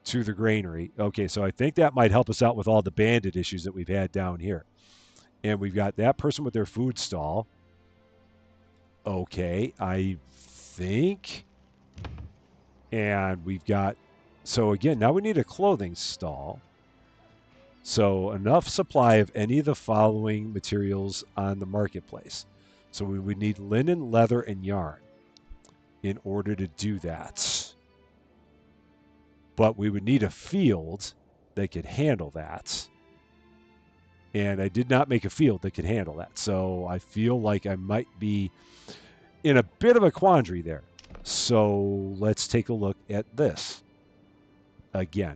to the granary. Okay, so I think that might help us out with all the bandit issues that we've had down here. And we've got that person with their food stall. Okay, I think. And we've got, so again, now we need a clothing stall. So enough supply of any of the following materials on the marketplace. So we would need linen, leather, and yarn in order to do that. But we would need a field that could handle that. And I did not make a field that could handle that. So I feel like I might be in a bit of a quandary there. So let's take a look at this again.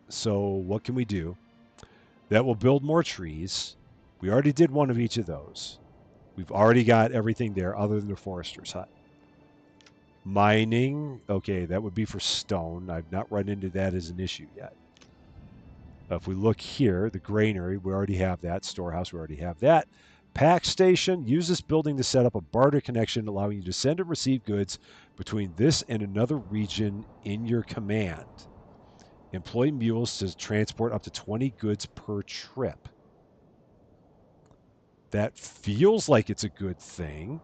So what can we do? That will build more trees. We already did one of each of those. We've already got everything there other than the forester's hut. Mining, okay, that would be for stone. I've not run into that as an issue yet. If we look here, the granary, we already have that. Storehouse, we already have that. Pack station, use this building to set up a barter connection, allowing you to send and receive goods between this and another region in your command. Employ mules to transport up to 20 goods per trip. That feels like it's a good thing.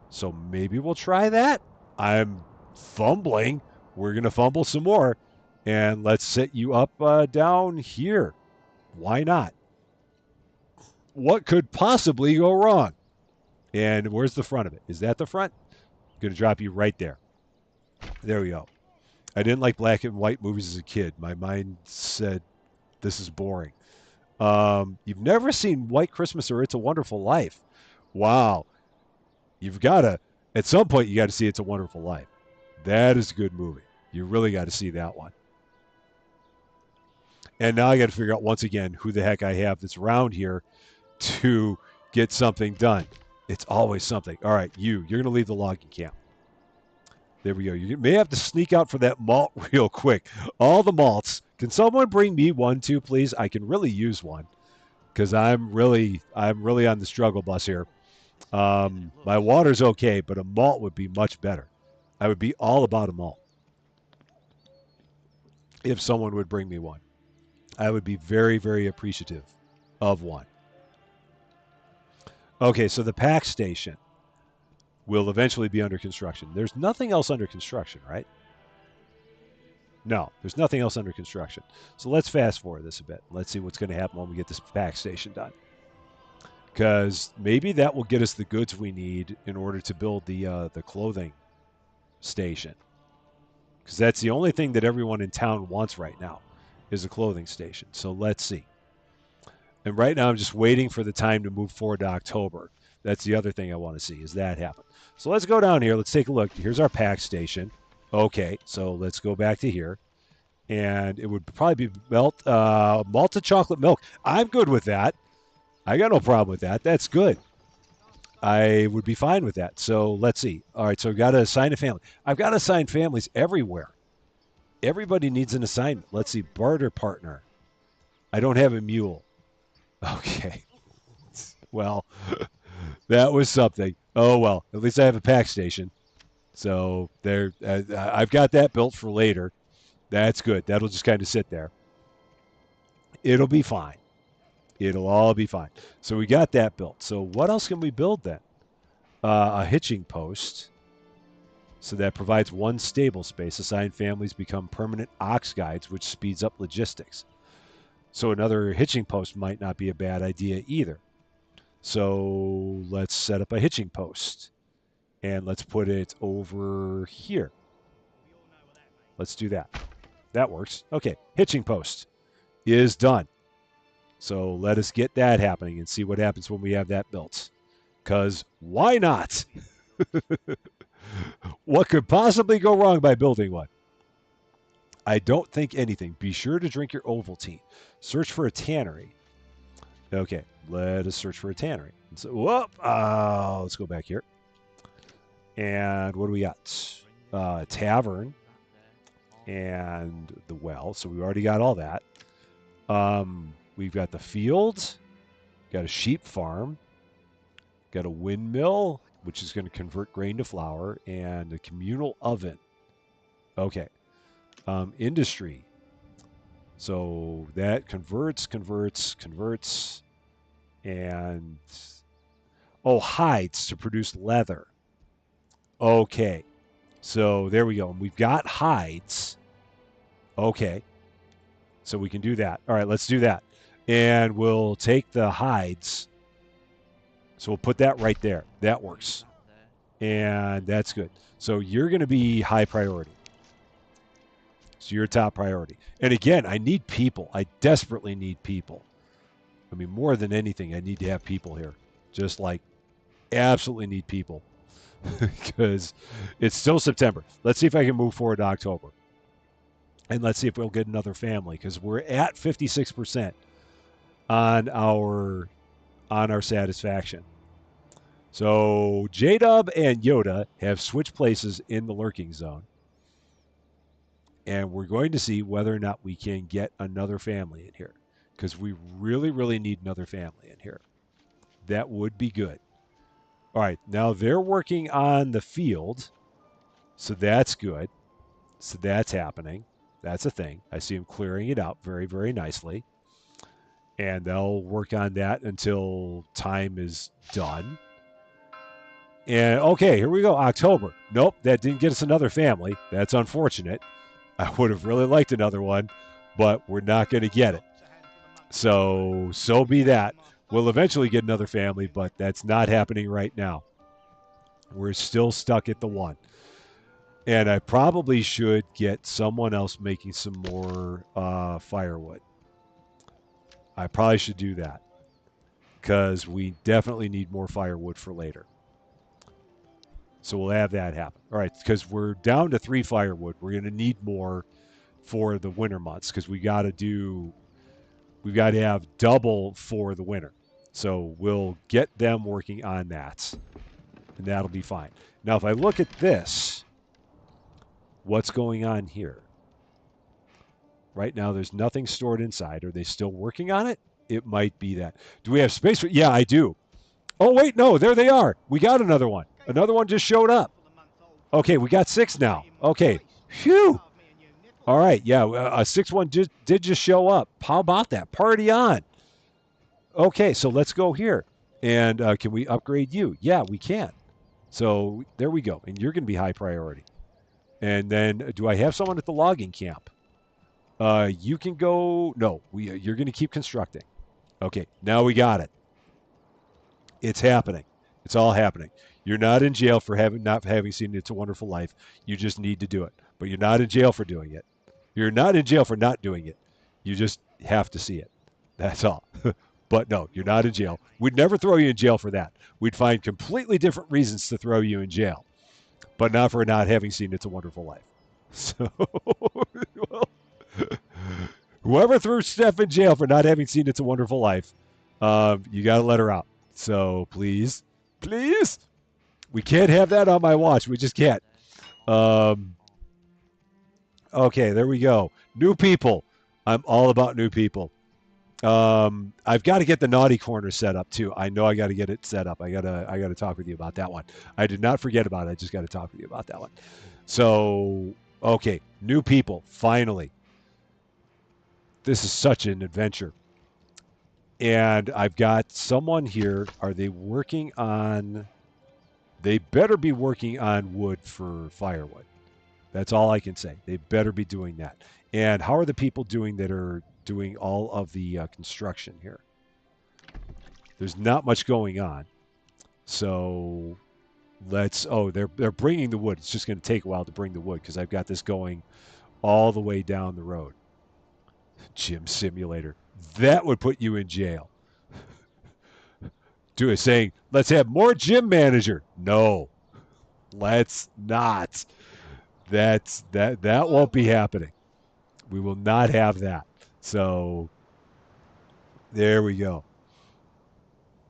So maybe we'll try that. I'm fumbling. We're going to fumble some more. And let's set you up down here. Why not? What could possibly go wrong? And where's the front of it? Is that the front? Going to drop you right there. There we go. I didn't like black and white movies as a kid. My mind said, this is boring. You've never seen White Christmas or It's a Wonderful Life. Wow. You've got to, at some point, you got to see It's a Wonderful Life. That is a good movie. You really got to see that one. And now I got to figure out once again who the heck I have that's around here to get something done. It's always something. All right, you're going to leave the logging camp. There we go. You may have to sneak out for that malt real quick. All the malts. Can someone bring me one too, please? I can really use one because I'm really on the struggle bus here. My water's okay, but a malt would be much better. I would be all about a malt if someone would bring me one. I would be very, very appreciative of one. Okay, so the pack station will eventually be under construction. There's nothing else under construction, right? No, there's nothing else under construction. So let's fast forward this a bit. Let's see what's going to happen when we get this pack station done. Because maybe that will get us the goods we need in order to build the clothing station. Because that's the only thing that everyone in town wants right now is a clothing station. So let's see. And right now I'm just waiting for the time to move forward to October. That's the other thing I want to see is that happen. So let's go down here. Let's take a look. Here's our pack station. Okay, so let's go back to here. And it would probably be malted chocolate milk. I'm good with that. I got no problem with that. That's good. I would be fine with that. So let's see. All right, so I've got to assign a family. I've got to assign families everywhere. Everybody needs an assignment. Let's see. Barter partner. I don't have a mule. Okay. Well, that was something. Oh well. At least I have a pack station. So there, I've got that built for later. That's good. That'll just kind of sit there. It'll be fine. It'll all be fine. So we got that built. So what else can we build then? A hitching post. So that provides one stable space. Assigned families become permanent ox guides, which speeds up logistics. So another hitching post might not be a bad idea either. So let's set up a hitching post. And let's put it over here. Let's do that. That works. Okay, hitching post is done. So let us get that happening and see what happens when we have that built. Because why not? What could possibly go wrong by building one? I don't think anything. Be sure to drink your Ovaltine. Search for a tannery. Okay, let us search for a tannery. So, whoop, let's go back here. And what do we got? Tavern and the well. So we already got all that. We've got the field. Got a sheep farm. Got a windmill, which is going to convert grain to flour, and a communal oven. Okay. Industry. So that converts, and hides to produce leather. Okay. So there we go. And we've got hides. Okay. So we can do that. All right, let's do that. And we'll take the hides. So we'll put that right there. That works. And that's good. So you're going to be high priority. So you're top priority. And again, I need people. I desperately need people. I mean, more than anything, I need to have people here. Just like absolutely need people. Because it's still September. Let's see if I can move forward to October. And let's see if we'll get another family. Because we're at 56% on our satisfaction. So J-Dub and Yoda have switched places in the lurking zone. And we're going to see whether or not we can get another family in here. Because we really, really need another family in here. That would be good. All right, now they're working on the field. So that's good. So that's happening. That's a thing. I see them clearing it out very, very nicely. And they'll work on that until time is done. And okay, here we go. October. Nope, that didn't get us another family. That's unfortunate. I would have really liked another one, but we're not going to get it. So be that. We'll eventually get another family, but that's not happening right now. We're still stuck at the one. And I probably should get someone else making some more firewood. I probably should do that because we definitely need more firewood for later. So we'll have that happen. All right, because we're down to 3 firewood. We're going to need more for the winter months because we've got to have double for the winter. So we'll get them working on that, and that'll be fine. Now, if I look at this, what's going on here? Right now, there's nothing stored inside. Are they still working on it? It might be that. Do we have space for? Yeah, I do. Oh, wait, no, there they are. We got another one. Another one just showed up. Okay, we got 6 now. Okay, phew. All right, yeah, a 6th one did just show up. How about that? Party on. Okay, so let's go here. And can we upgrade you? Yeah, we can. So there we go. And you're going to be high priority. And then do I have someone at the logging camp? You can go. No, you're going to keep constructing. Okay, now we got it. It's happening. It's all happening. You're not in jail for not having seen It's a Wonderful Life. You just need to do it. But you're not in jail for doing it. You're not in jail for not doing it. You just have to see it. That's all. But no, you're not in jail. We'd never throw you in jail for that. We'd find completely different reasons to throw you in jail, but not for not having seen It's a Wonderful Life. So, well, whoever threw Steph in jail for not having seen It's a Wonderful Life, You got to let her out. So please, please, we can't have that on my watch. We just can't. Um, okay, there we go. New people. I'm all about new people. I've got to get the naughty corner set up too. I know I got to get it set up. I gotta talk with you about that one. I did not forget about it. I just got to talk with you about that one. So okay, new people. Finally, this is such an adventure. And I've got someone here. Are they working on? They better be working on wood for firewood. That's all I can say. They better be doing that. And how are the people doing that are doing all of the construction here? There's not much going on. So let's. Oh, they're bringing the wood. It's just going to take a while to bring the wood because I've got this going all the way down the road. Gym simulator. That would put you in jail. Do it saying, let's have more gym manager. No, let's not. That won't be happening. We will not have that. So there we go.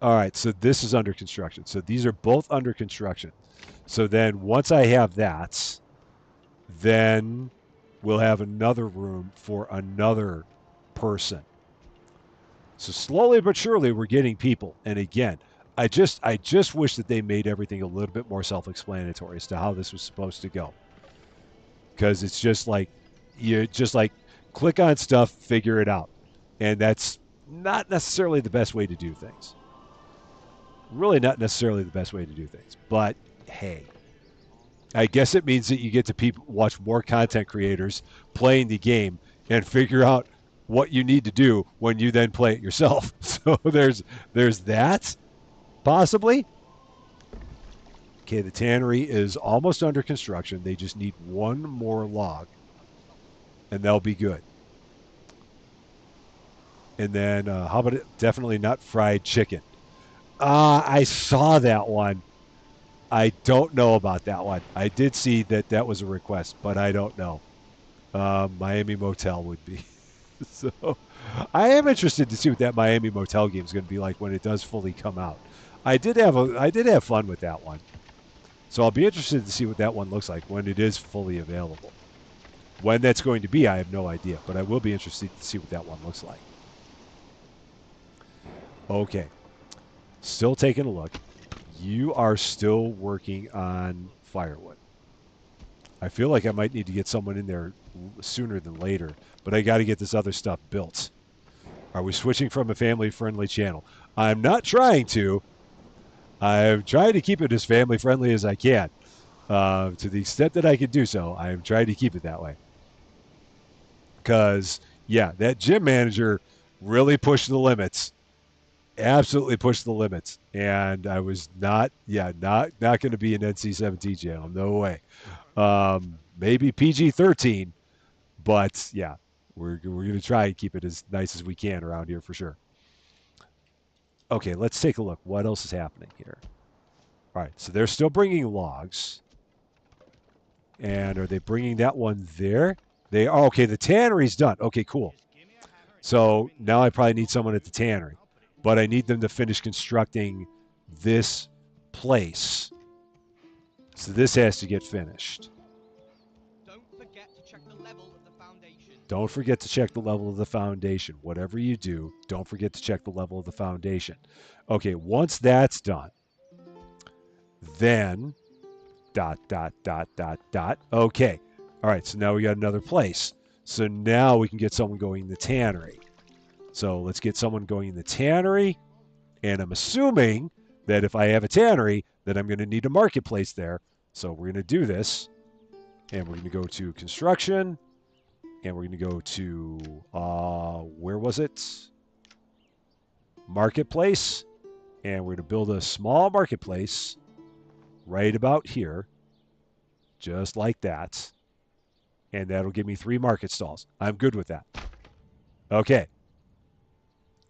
All right, so this is under construction. So these are both under construction. So then once I have that, then we'll have another room for another person. So slowly but surely we're getting people. And again, I just wish that they made everything a little bit more self-explanatory as to how this was supposed to go. Because it's just like you just like click on stuff, figure it out. And that's not necessarily the best way to do things. Really not necessarily the best way to do things. But hey, I guess it means that you get to watch more content creators playing the game and figure out what you need to do when you then play it yourself. So there's that possibly. Okay, the tannery is almost under construction. They just need one more log, and they'll be good. And then how about it? Definitely not fried chicken. I saw that one. I don't know about that one. I did see that that was a request, but I don't know. Miami Motel would be. So I am interested to see what that Miami Motel game is going to be like when it does fully come out. I did have fun with that one. So I'll be interested to see what that one looks like when it is fully available. When that's going to be, I have no idea, but I will be interested to see what that one looks like. Okay, still taking a look. You are still working on firewood. I feel like I might need to get someone in there sooner than later, but I got to get this other stuff built. Are we switching from a family-friendly channel? I'm not trying to. I'm trying to keep it as family-friendly as I can. To the extent that I can do so, I am trying to keep it that way. Because, yeah, that gym manager really pushed the limits. Absolutely pushed the limits. And I was not, yeah, not going to be an NC-17 channel. No way. Maybe PG-13, but yeah, we're going to try and keep it as nice as we can around here for sure. Okay, let's take a look. What else is happening here? All right, so they're still bringing logs. And are they bringing that one there? They are. Okay, the tannery's done. Okay, cool. So now I probably need someone at the tannery, but I need them to finish constructing this place. So this has to get finished. Don't forget to check the level of the foundation. Don't forget to check the level of the foundation. Whatever you do, don't forget to check the level of the foundation. Okay, once that's done, then dot, dot, dot, dot, dot. Okay. All right, so now we got another place. So now we can get someone going in the tannery. So let's get someone going in the tannery. And I'm assuming that if I have a tannery, then I'm going to need a marketplace there. So we're going to do this. And we're going to go to construction. And we're going to go to, where was it? Marketplace. And we're going to build a small marketplace right about here. Just like that. And that'll give me 3 market stalls. I'm good with that. Okay.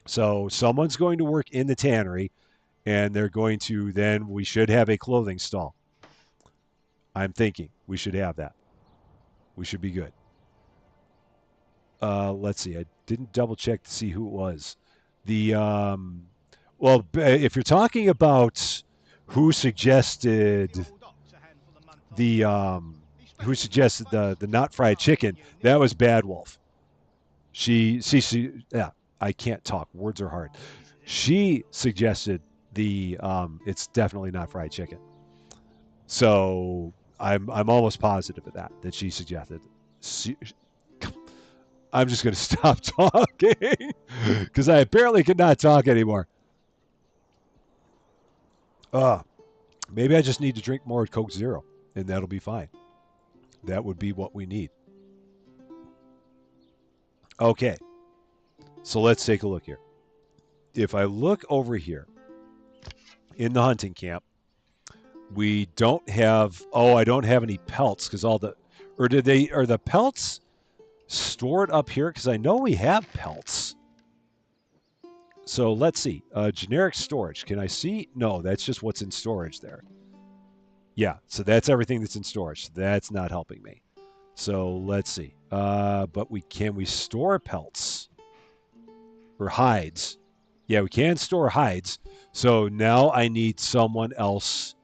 So someone's going to work in the tannery, and they're going to then, we should have a clothing stall. I'm thinking we should have that. We should be good. Let's see. I didn't double check to see who it was. The well, if you're talking about who The suggested old ox a handful a month on the food. He who spends too suggested much the not fried time chicken, in that uni. was Bad Wolf. She yeah, I can't talk. Words are hard. She suggested the it's definitely not fried chicken. So I'm almost positive of that she suggested. She, I'm just going to stop talking because I apparently could not talk anymore. Uh, Maybe I just need to drink more Coke Zero, and that'll be fine. That would be what we need. Okay, so let's take a look here. If I look over here in the hunting camp, we don't have. Oh, I don't have any pelts because all the, or did they? Are the pelts stored up here? Because I know we have pelts. So let's see. Generic storage. Can I see? No, that's just what's in storage there. Yeah, so that's everything that's in storage. That's not helping me. So let's see. But we store pelts or hides? Yeah, we can store hides. So now I need someone else.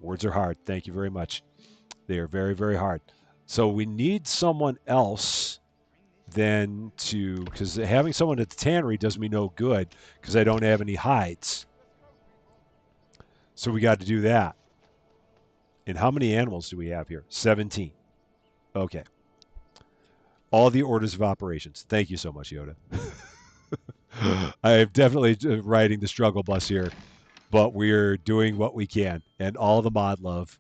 Words are hard. Thank you very much. They are very, very hard. So we need someone else then to, because having someone at the tannery does me no good because I don't have any hides. So we got to do that. And how many animals do we have here? 17. Okay. All the orders of operations. Thank you so much, Yoda. I am definitely riding the struggle bus here, but we're doing what we can and all the mod love.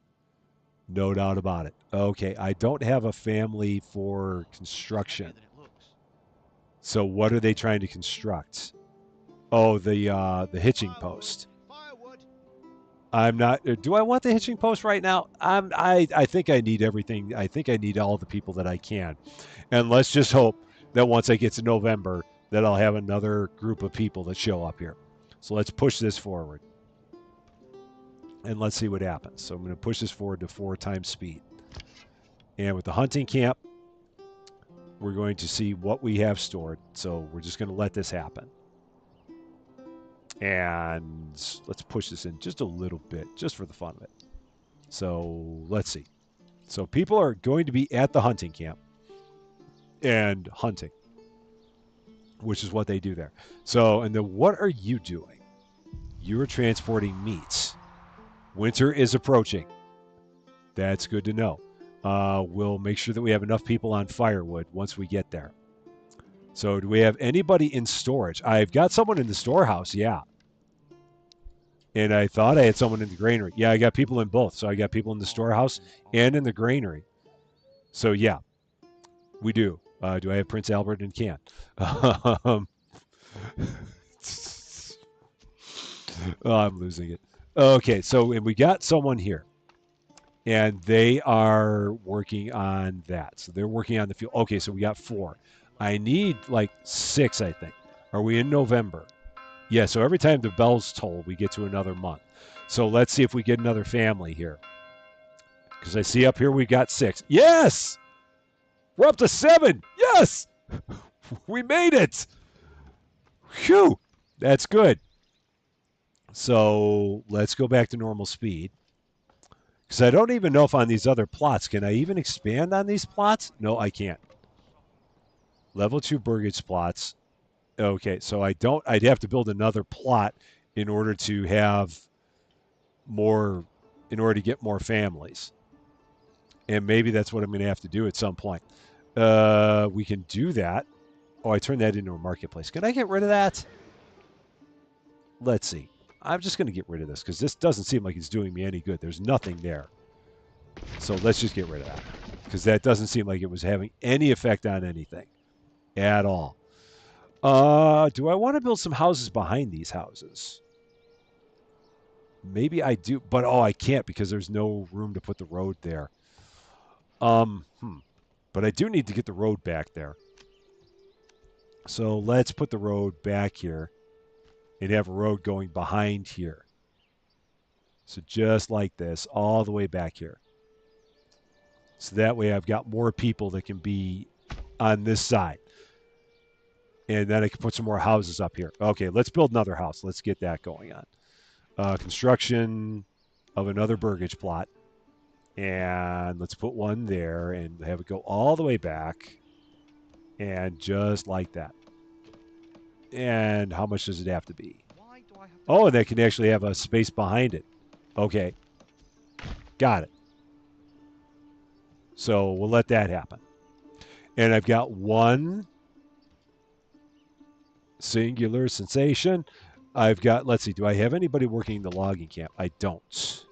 No doubt about it. Okay, I don't have a family for It's heavier construction. than it looks. So what are they trying to construct? Oh, the hitching Firewood, post. firewood. I'm not. Do I want the hitching post right now? I think I need everything. I think I need all the people that I can, and let's just hope that once I get to November, that I'll have another group of people that show up here. So let's push this forward, and let's see what happens. So I'm going to push this forward to 4 times speed, and with the hunting camp, we're going to see what we have stored. So we're just going to let this happen, and let's push this in just a little bit, just for the fun of it. So let's see. So people are going to be at the hunting camp and hunting, which is what they do there. So, and then what are you doing? You are transporting meats. Winter is approaching. That's good to know. We'll make sure that we have enough people on firewood once we get there. So, do we have anybody in storage? I've got someone in the storehouse, yeah. And I thought I had someone in the granary. Yeah, I got people in both. So, I got people in the storehouse and in the granary. So, yeah, we do. Do I have Prince Albert in can? um, oh, I'm losing it. Okay, so and we got someone here, and they are working on that. So they're working on the field. Okay, so we got 4. I need like 6, I think. Are we in November? Yeah, so every time the bells toll, we get to another month. So let's see if we get another family here. Because I see up here we got 6. Yes! We're up to 7. Yes! We made it. Phew! That's good. So let's go back to normal speed. Because I don't even know if on these other plots, can I even expand on these plots? No, I can't. Level 2 Burgage plots. Okay, so I'd have to build another plot in order to have more, in order to get more families. And maybe that's what I'm going to have to do at some point. We can do that. Oh, I turned that into a marketplace. Can I get rid of that? Let's see. I'm just going to get rid of this because this doesn't seem like it's doing me any good. There's nothing there. So let's just get rid of that because that doesn't seem like it was having any effect on anything at all. Do I want to build some houses behind these houses? Maybe I do, but oh, I can't because there's no room to put the road there. Um, hmm. But I do need to get the road back there. So let's put the road back here and have a road going behind here. So just like this, all the way back here. So that way I've got more people that can be on this side. And then I can put some more houses up here. Okay, let's build another house. Let's get that going on. Construction of another burgage plot. And let's put one there and have it go all the way back. And just like that. And how much does it have to be? Why do I have to Oh, and fight that can actually have a space behind it. Okay, got it. So we'll let that happen. And I've got one singular sensation. I've got, let's see, do I have anybody working the logging camp? I don't.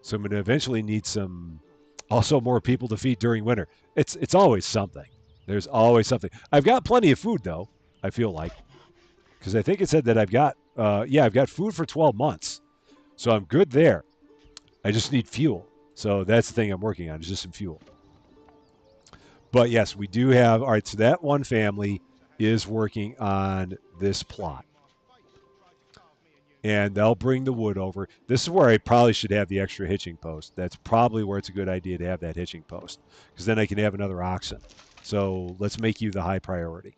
So I'm going to eventually need some, also more people to feed during winter. It's always something. There's always something. I've got plenty of food though. I feel like, because I think it said that I've got, yeah, I've got food for 12 months, so I'm good there. I just need fuel. So that's the thing I'm working on, is just some fuel. But yes, we do have, all right, so that one family is working on this plot. And they'll bring the wood over. This is where I probably should have the extra hitching post. That's probably where it's a good idea to have that hitching post, because then I can have another oxen. So let's make you the high priority,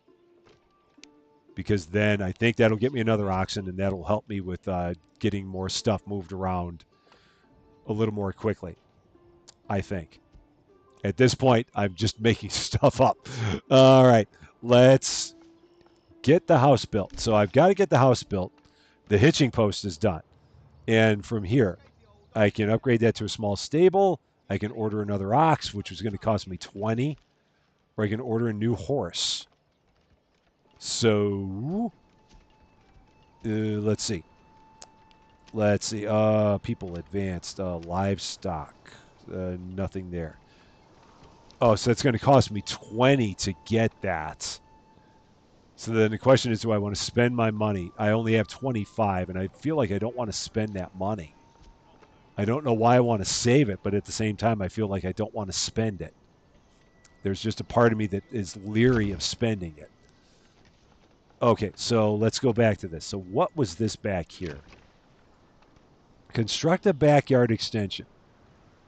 because then I think that'll get me another oxen, and that'll help me with getting more stuff moved around a little more quickly, I think. At this point, I'm just making stuff up. All right, let's get the house built. So I've got to get the house built. The hitching post is done. And from here, I can upgrade that to a small stable. I can order another ox, which is going to cost me 20, or I can order a new horse. So let's see. Let's see. People advanced. Livestock. Nothing there. Oh, so it's going to cost me 20 to get that. So then the question is, do I want to spend my money? I only have 25, and I feel like I don't want to spend that money. I don't know why I want to save it, but at the same time, I feel like I don't want to spend it. There's just a part of me that is leery of spending it. Okay, so let's go back to this. So what was this back here? Construct a backyard extension.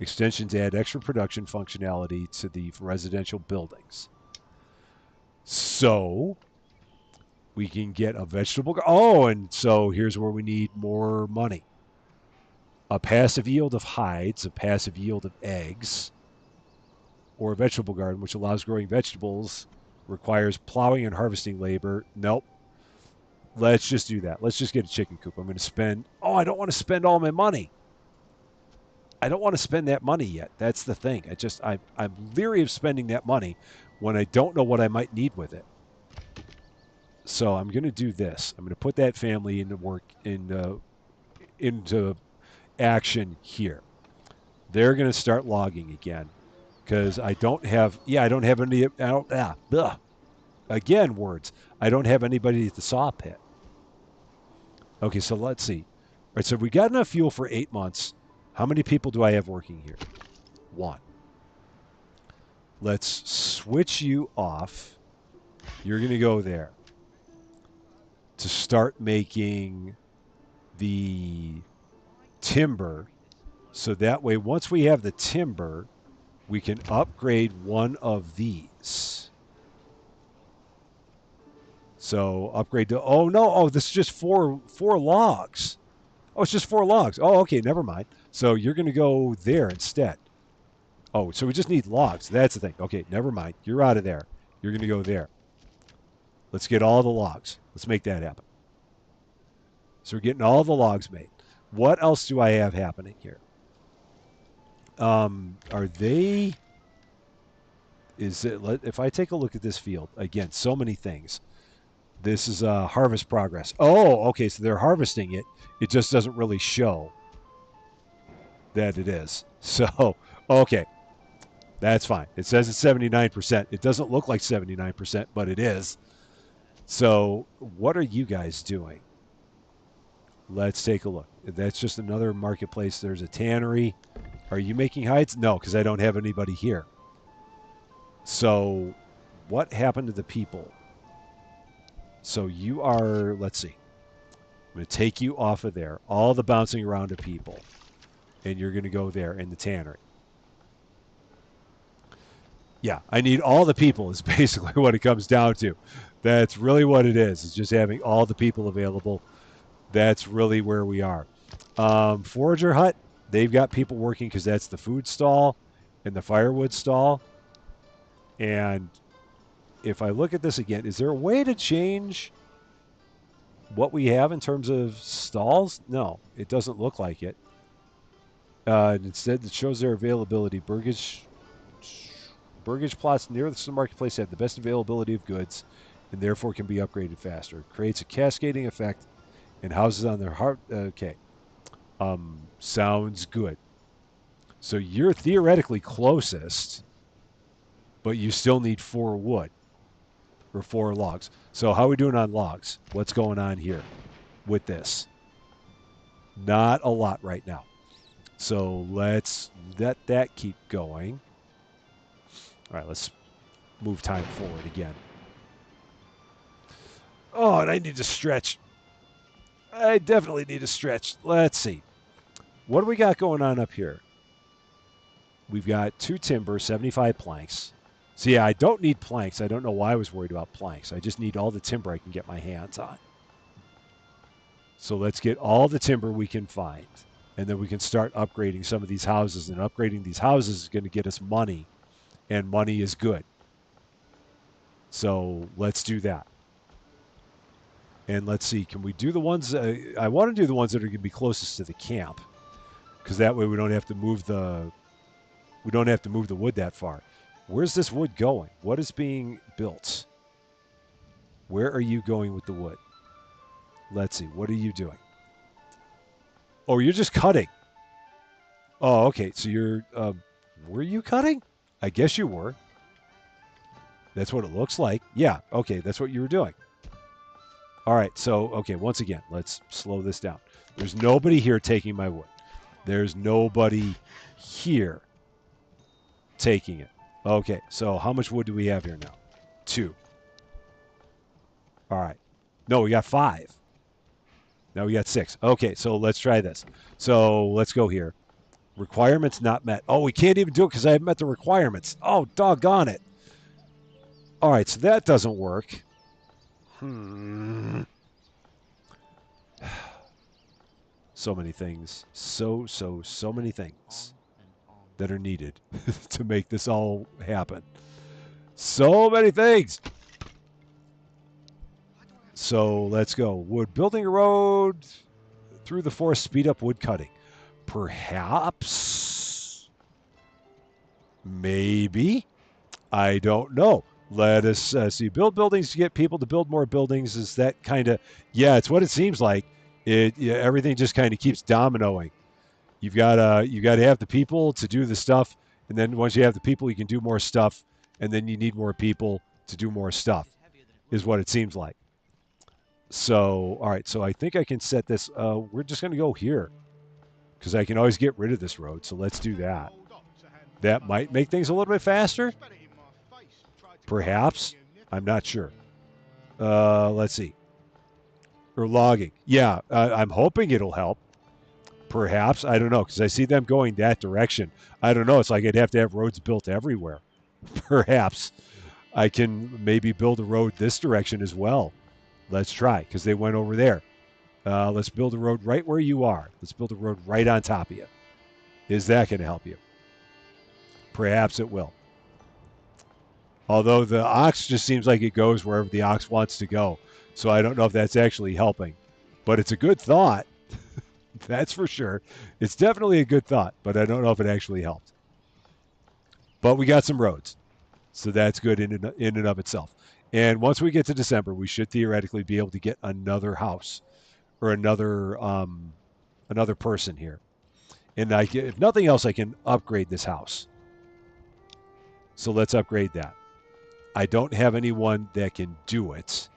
Extensions add extra production functionality to the residential buildings. So we can get a vegetable. Oh, and so here's where we need more money. A passive yield of hides, a passive yield of eggs, or a vegetable garden, which allows growing vegetables, requires plowing and harvesting labor. Nope. Let's just do that. Let's just get a chicken coop. I'm going to spend. Oh, I don't want to spend all my money. I don't want to spend that money yet. That's the thing. I'm leery of spending that money when I don't know what I might need with it. So I'm going to do this. I'm going to put that family into work into action here. They're going to start logging again, because I don't have. Yeah, I don't have any. I don't. Again, words. I don't have anybody at the saw pit. Okay, so let's see. All right, so we got enough fuel for 8 months. How many people do I have working here? One. Let's switch you off. You're going to go there to start making the timber. So that way, once we have the timber, we can upgrade one of these. So upgrade to, oh no, oh, this is just four logs. Oh, it's just 4 logs. Oh, okay, never mind. So you're going to go there instead. Oh, so we just need logs. That's the thing. Okay, never mind. You're out of there. You're going to go there. Let's get all the logs. Let's make that happen. So we're getting all the logs made. What else do I have happening here? Are they? Is it? If I take a look at this field again, so many things. This is harvest progress. Oh, okay. So they're harvesting it. It just doesn't really show that it is. So, okay. That's fine. It says it's 79%. It doesn't look like 79%, but it is. So, what are you guys doing? Let's take a look. That's just another marketplace. There's a tannery. Are you making hides? No, because I don't have anybody here. So, what happened to the people? So, you are, let's see. I'm going to take you off of there. All the bouncing around of people. And you're going to go there in the tannery. Yeah, I need all the people is basically what it comes down to. That's really what it is. It's just having all the people available. That's really where we are. Forager hut, they've got people working because that's the food stall and the firewood stall. And if I look at this again, is there a way to change what we have in terms of stalls? No, it doesn't look like it. Instead, it shows their availability. Burgage plots near the marketplace have the best availability of goods and therefore can be upgraded faster. Creates a cascading effect and houses on their heart. Okay. Sounds good. So you're theoretically closest, but you still need 4 wood or 4 logs. So how are we doing on logs? What's going on here with this? Not a lot right now. So let's let that keep going. All right, let's move time forward again. Oh, and I need to stretch. I definitely need to stretch. Let's see. What do we got going on up here? We've got 2 timber, 75 planks. So yeah, I don't need planks. I don't know why I was worried about planks. I just need all the timber I can get my hands on. So let's get all the timber we can find. And then we can start upgrading some of these houses. And upgrading these houses is going to get us money. And money is good. So let's do that. And let's see, can we do the ones? I want to do the ones that are going to be closest to the camp, because that way we don't have to move the wood that far. Where's this wood going? What is being built? Where are you going with the wood? Let's see. What are you doing? Oh, you're just cutting. Oh, okay. So you're. Were you cutting? I guess you were. That's what it looks like. Yeah. Okay. That's what you were doing. All right. So, okay. Once again, let's slow this down. There's nobody here taking my wood. There's nobody here taking it. Okay. So, how much wood do we have here now? 2. All right. No, we got 5. Now we got 6. Okay. So, let's try this. So, let's go here. Requirements not met. Oh, we can't even do it because I haven't met the requirements. Oh, doggone it. All right. So, that doesn't work. So many things. So many things that are needed to make this all happen. So many things. So let's go. Wood building a road through the forest, speed up wood cutting. Perhaps. Maybe. I don't know. Let us see. Build buildings to get people to build more buildings. Is that kind of? Yeah, it's what it seems like. Everything just kind of keeps dominoing. You got to have the people to do the stuff, and then once you have the people, you can do more stuff, and then you need more people to do more stuff. Is what it seems like. So, all right. So I think I can set this. We're just going to go here because I can always get rid of this road. So let's do that. That might make things a little bit faster. Perhaps. I'm not sure. Let's see. Or logging. Yeah, I'm hoping it'll help. Perhaps. I don't know because I see them going that direction. I don't know. It's like I'd have to have roads built everywhere. Perhaps I can maybe build a road this direction as well. Let's try because they went over there. Let's build a road right where you are. Let's build a road right on top of you. Is that going to help you? Perhaps it will. Although the ox just seems like it goes wherever the ox wants to go. So I don't know if that's actually helping. But it's a good thought. That's for sure. It's definitely a good thought, but I don't know if it actually helped. But we got some roads. So that's good in and of itself. And once we get to December, we should theoretically be able to get another house or another person here. And if nothing else, I can upgrade this house. So let's upgrade that. I don't have anyone that can do it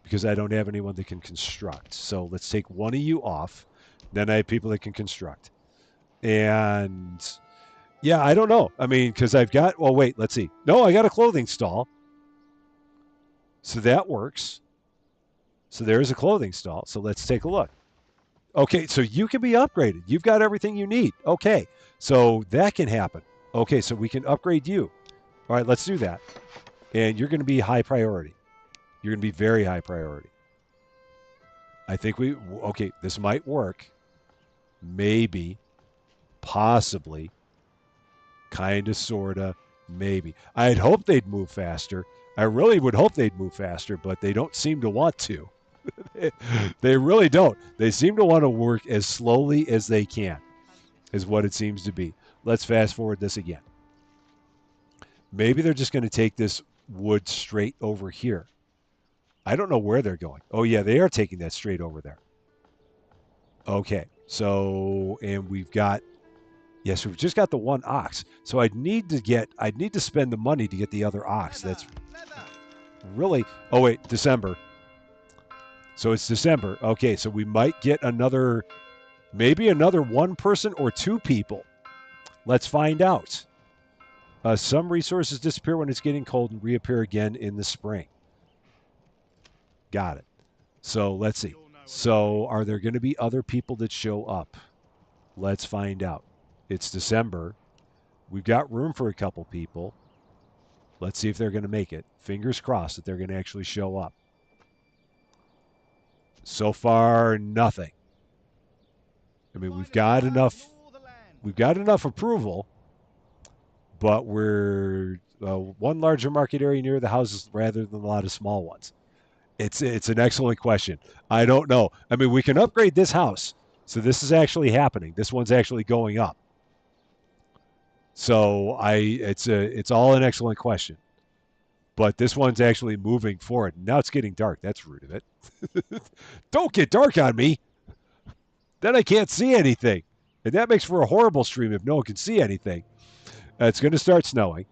because I don't have anyone that can construct. So let's take one of you off. Then I have people that can construct. And yeah, I don't know. I mean, because I've got, well, wait, let's see. No, I got a clothing stall. So that works. So there is a clothing stall. So let's take a look. Okay, so you can be upgraded. You've got everything you need. Okay, so that can happen. Okay, so we can upgrade you. All right, let's do that. And you're going to be high priority. You're going to be very high priority. I think okay, this might work. Maybe, possibly, kind of, sort of, maybe. I'd hope they'd move faster. I really would hope they'd move faster, but they don't seem to want to. They really don't. They seem to want to work as slowly as they can, is what it seems to be. Let's fast forward this again. Maybe they're just going to take this wood straight over here. I don't know where they're going. Oh, yeah, they are taking that straight over there. Okay, so, and we've got, yes, we've just got the one ox. So I'd need to spend the money to get the other ox. That's really, oh, wait, December. So it's December. Okay, so we might get maybe another one person or two people. Let's find out. Some resources disappear when it's getting cold and reappear again in the spring. Got it. So let's see. So are there going to be other people that show up? Let's find out. It's December. We've got room for a couple people. Let's see if they're going to make it. Fingers crossed that they're going to actually show up. So far, nothing. I mean, we've got enough approval, but we're one larger market area near the houses rather than a lot of small ones. It's an excellent question. I don't know. I mean, we can upgrade this house. So this is actually happening. This one's actually going up. So it's all an excellent question. But this one's actually moving forward. Now it's getting dark. That's rude of it. Don't get dark on me. Then I can't see anything. And that makes for a horrible stream if no one can see anything. It's going to start snowing.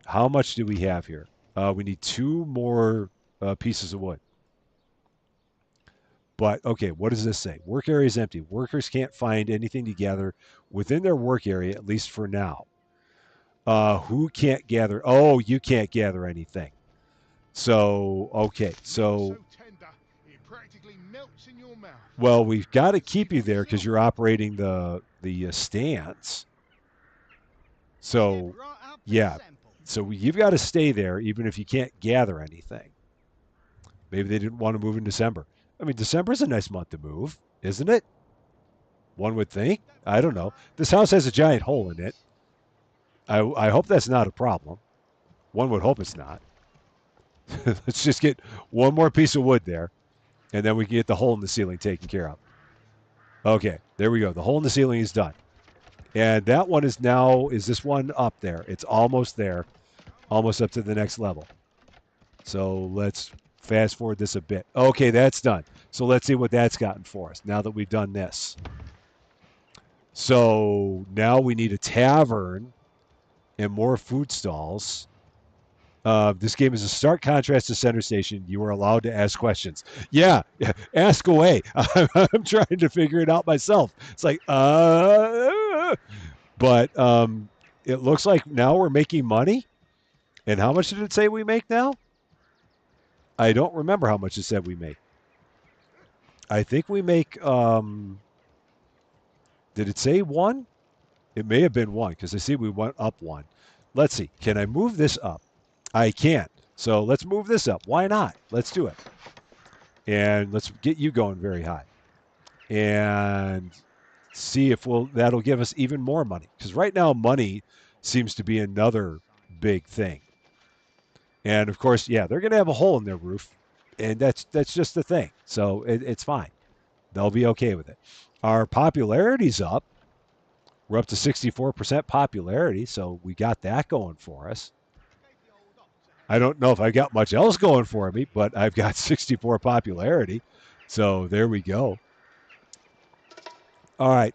How much do we have here? We need 2 more pieces of wood. But, okay, what does this say? Work area is empty. Workers can't find anything to gather within their work area, at least for now. Who can't gather? Oh, you can't gather anything. So, okay, so well, we've got to keep you there because you're operating the stands. So, yeah, so you've got to stay there even if you can't gather anything. Maybe they didn't want to move in December. I mean, December's a nice month to move, isn't it? One would think. I don't know. This house has a giant hole in it. I hope that's not a problem. One would hope it's not. Let's just get one more piece of wood there, and then we can get the hole in the ceiling taken care of. Okay, there we go. The hole in the ceiling is done. And that one is this one up there? It's almost there, almost up to the next level. So let's fast forward this a bit. Okay, that's done. So let's see what that's gotten for us now that we've done this. So now we need a tavern and more food stalls. This game is a stark contrast to Center Station. You are allowed to ask questions. Yeah, ask away. I'm trying to figure it out myself. It's like, but it looks like now we're making money. And how much did it say we make now? I don't remember how much it said we make. I think we make, did it say 1? It may have been 1 because I see we went up 1. Let's see. Can I move this up? I can't. So let's move this up. Why not? Let's do it. And let's get you going very high. And see if that'll give us even more money. Because right now money seems to be another big thing. And of course, yeah, they're going to have a hole in their roof. And that's just the thing. So it's fine. They'll be okay with it. Our popularity's up. We're up to 64% popularity. So we got that going for us. I don't know if I got much else going for me, but I've got 64 popularity. So there we go. All right.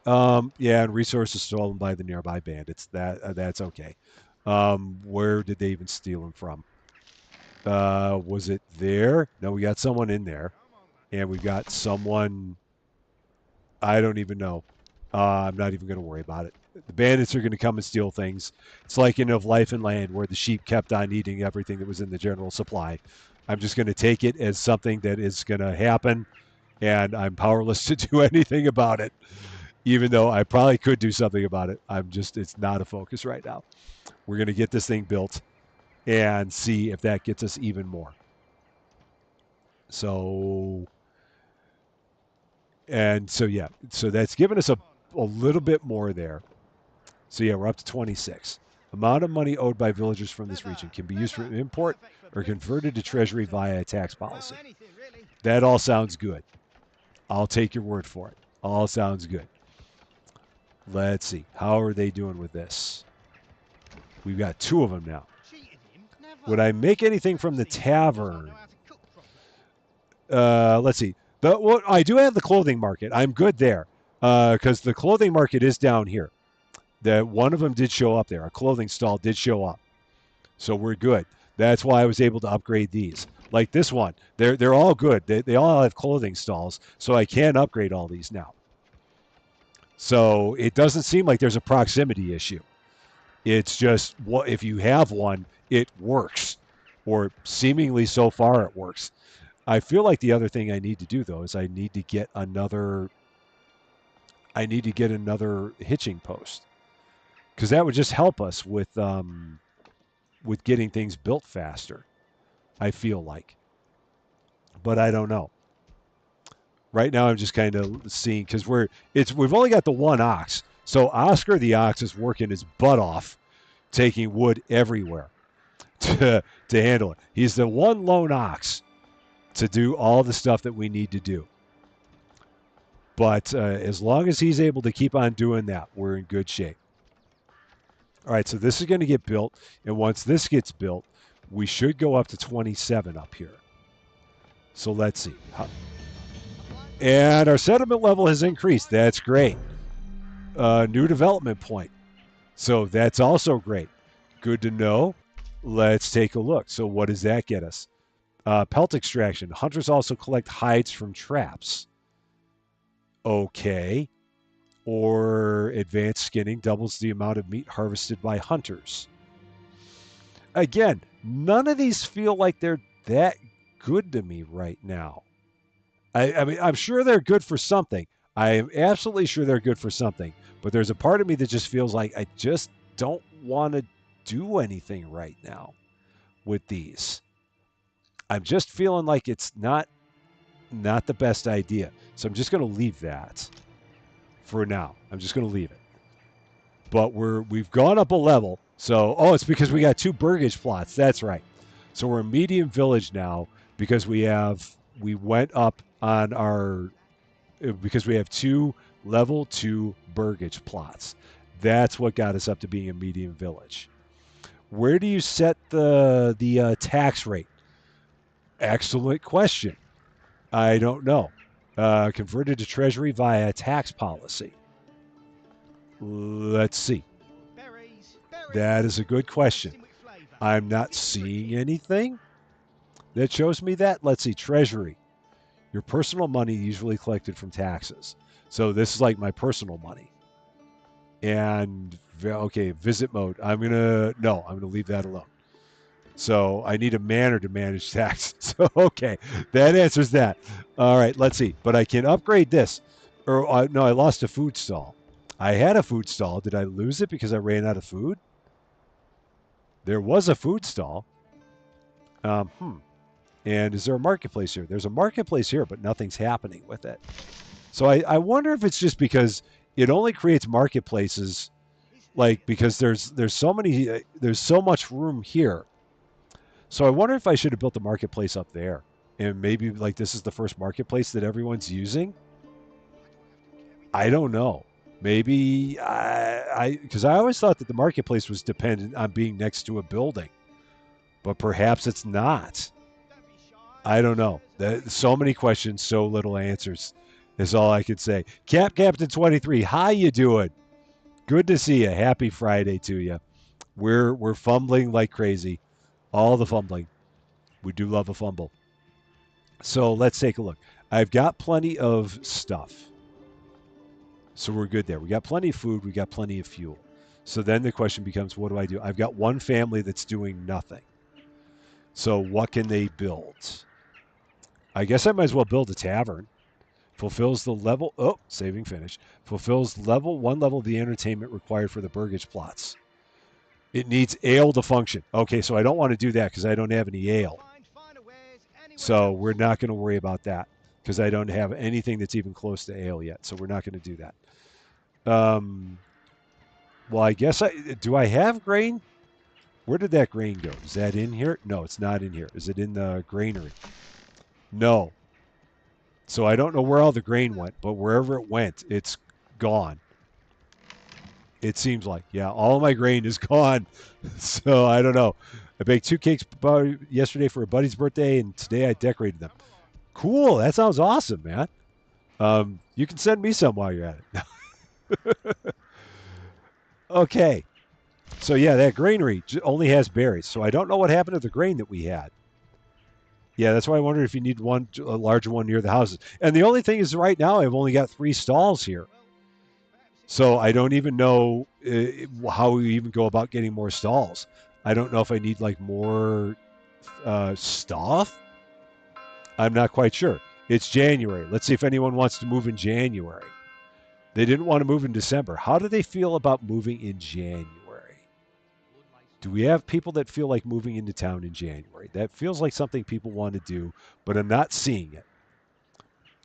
Yeah, and resources stolen by the nearby bandits. That's okay. Where did they even steal them from? Was it there? No, we got someone in there. And we got someone, I don't even know. I'm not even going to worry about it. The bandits are going to come and steal things. It's like in Of Life and Land where the sheep kept on eating everything that was in the general supply. I'm just going to take it as something that is going to happen, and I'm powerless to do anything about it. even though I probably could do something about it. It's not a focus right now. We're going to get this thing built and see if that gets us even more. So, yeah, so that's given us a little bit more there. So yeah, we're up to 26. Amount of money owed by villagers from this region can be used for import or converted to treasury via a tax policy. That all sounds good. I'll take your word for it. All sounds good. Let's see. How are they doing with this? We've got 2 of them now. Would I make anything from the tavern? Let's see. I do have the clothing market. I'm good there because the clothing market is down here. One of them did show up there. A clothing stall did show up, so we're good. That's why I was able to upgrade these. Like this one, they're all good. They all have clothing stalls, so I can upgrade all these now. So it doesn't seem like there's a proximity issue. It's just if you have one, it works, or seemingly so far it works. I feel like the other thing I need to do though is I need to get another hitching post because that would just help us with getting things built faster. I feel like, but I don't know. Right now, I'm just kind of seeing because we've only got the one ox, so Oscar the ox is working his butt off, taking wood everywhere to handle it. He's the one lone ox to do all the stuff that we need to do. But as long as he's able to keep on doing that, we're in good shape. All right, so this is going to get built, and once this gets built, we should go up to 27 up here. So let's see. And our settlement level has increased. That's great. New development point. So that's also great. Good to know. Let's take a look. So what does that get us? Pelt extraction. Hunters also collect hides from traps. Okay. Or advanced skinning doubles the amount of meat harvested by hunters. Again, none of these feel like they're that good to me right now. I mean, I'm sure they're good for something. I am absolutely sure they're good for something. But there's a part of me that just feels like I just don't want to do anything right now with these. I'm just feeling like it's not the best idea. So I'm just going to leave that for now. I'm just going to leave it. But we've gone up a level. So, it's because we got 2 burgage plots. That's right. So we're a medium village now because we went up on because we have 2 level 2 burgage plots. That's what got us up to being a medium village. Where do you set the tax rate? Excellent question. I don't know. Converted to treasury via tax policy. Let's see. That is a good question. I'm not seeing anything that shows me that. Let's see. Treasury. Your personal money usually collected from taxes. So this is like my personal money. And okay, visit mode. I'm gonna leave that alone. So I need a manor to manage taxes. So okay, that answers that. All right, let's see. But I can upgrade this. Or no, I lost a food stall. I had a food stall. Did I lose it because I ran out of food? There was a food stall. And is there a marketplace here? There's a marketplace here, but nothing's happening with it. So I wonder if it's just because it only creates marketplaces, like because there's so much room here. So I wonder if I should have built a marketplace up there, and maybe like this is the first marketplace that everyone's using. I don't know. Maybe because I always thought that the marketplace was dependent on being next to a building, but perhaps it's not. I don't know. So many questions, so little answers is all I could say. Captain 23, how you doing? Good to see you. Happy Friday to you. We're fumbling like crazy. All the fumbling. We do love a fumble. So let's take a look. I've got plenty of stuff. So we're good there. We got plenty of food. We got plenty of fuel. So then the question becomes, what do I do? I've got one family that's doing nothing. So what can they build? I guess I might as well build a tavern Fulfills the level. Oh, saving finish. Fulfills one level of the entertainment required for the burgage plots. It needs ale to function. Okay, so I don't want to do that because I don't have any ale. So we're not going to worry about that because I don't have anything that's even close to ale yet. So we're not going to do that. Well, I guess do I have grain? Where did that grain go? Is that in here? No, it's not in here. Is it in the granary? No. So I don't know where all the grain went, but wherever it went, it's gone. It seems like, yeah, all my grain is gone. So I don't know. I baked 2 cakes yesterday for a buddy's birthday, and today I decorated them. Cool. That sounds awesome, man. You can send me some while you're at it. Okay. So yeah, that granary only has berries. So I don't know what happened to the grain that we had. Yeah, that's why I wondered if you need a larger one near the houses. And the only thing is, right now I've only got 3 stalls here, so I don't even know how we even go about getting more stalls. I don't know if I need like more stuff. I'm not quite sure. It's January. Let's see if anyone wants to move in January. They didn't want to move in December. How do they feel about moving in January? Do we have people that feel like moving into town in January? That feels like something people want to do, but I'm not seeing it.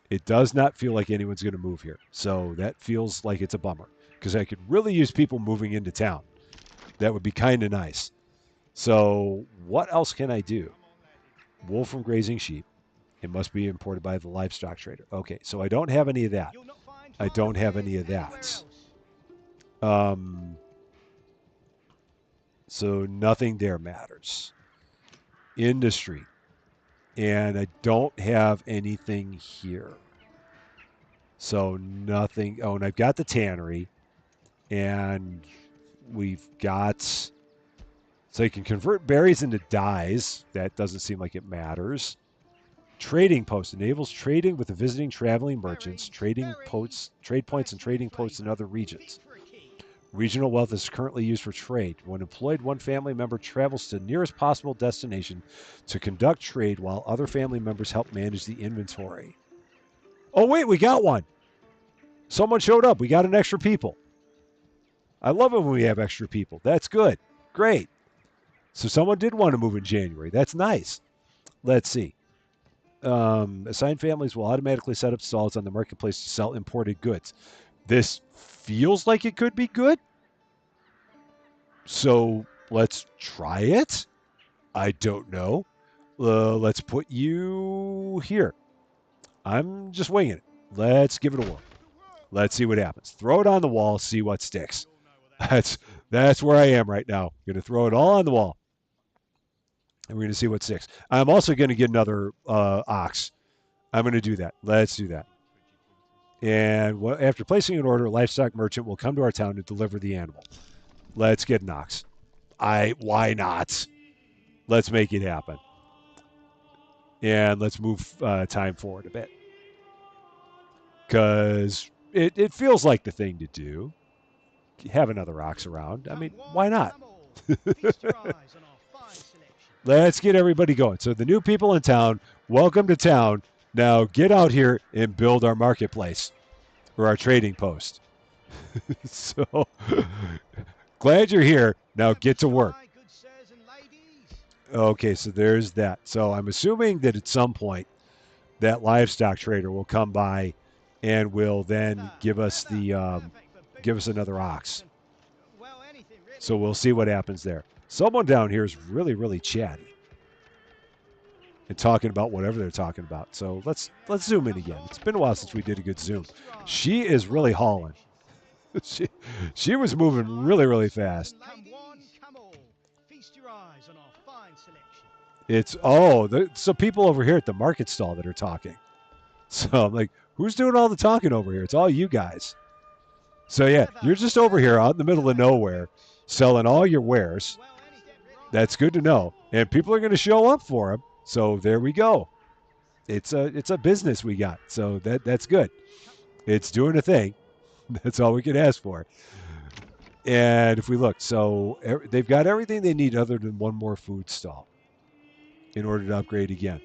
It does not feel like anyone's going to move here. So that feels like it's a bummer because I could really use people moving into town. That would be kind of nice. So what else can I do? Wool from grazing sheep. It must be imported by the livestock trader. Okay, so I don't have any of that. I don't have any of that. So nothing there matters. Industry. And I don't have anything here. So nothing. Oh, and I've got the tannery. And we've got. So you can convert berries into dyes. That doesn't seem like it matters. Trading post enables trading with the visiting traveling merchants, trade points and trading posts in other regions. Regional wealth is currently used for trade. When employed, one family member travels to the nearest possible destination to conduct trade while other family members help manage the inventory. Oh, wait, we got one. Someone showed up. We got an extra people. I love it when we have extra people. That's good. Great. So someone did want to move in January. That's nice. Let's see. Assigned families will automatically set up stalls on the marketplace to sell imported goods. This feels like it could be good. So let's try it. I don't know. Let's put you here. I'm just winging it. Let's give it a whirl. Let's see what happens. Throw it on the wall, see what sticks. That's where I am right now. I'm going to throw it all on the wall. And we're going to see what sticks. I'm also going to get another ox. I'm going to do that. Let's do that. And after placing an order, a livestock merchant will come to our town to deliver the animal. Let's get an ox. Why not? Let's make it happen. And let's move time forward a bit. Because it feels like the thing to do. Have another ox around. I mean, why not? Let's get everybody going. So the new people in town, welcome to town. Now get out here and build our marketplace or our trading post. So glad you're here. Now get to work. Okay, so there's that. So I'm assuming that at some point that livestock trader will come by and will then give us another ox. So we'll see what happens there. Someone down here is really, really chatty and talking about whatever they're talking about. So let's zoom in again. It's been a while since we did a good zoom. She is really hauling. she was moving really, really fast. It's so people over here at the market stall that are talking. So I'm like, who's doing all the talking over here? It's all you guys. So yeah, you're just over here out in the middle of nowhere selling all your wares. That's good to know. And people are going to show up for them. So there we go. It's a business we got. So that's good. It's doing a thing. That's all we can ask for. And if we look, so they've got everything they need other than one more food stall in order to upgrade again.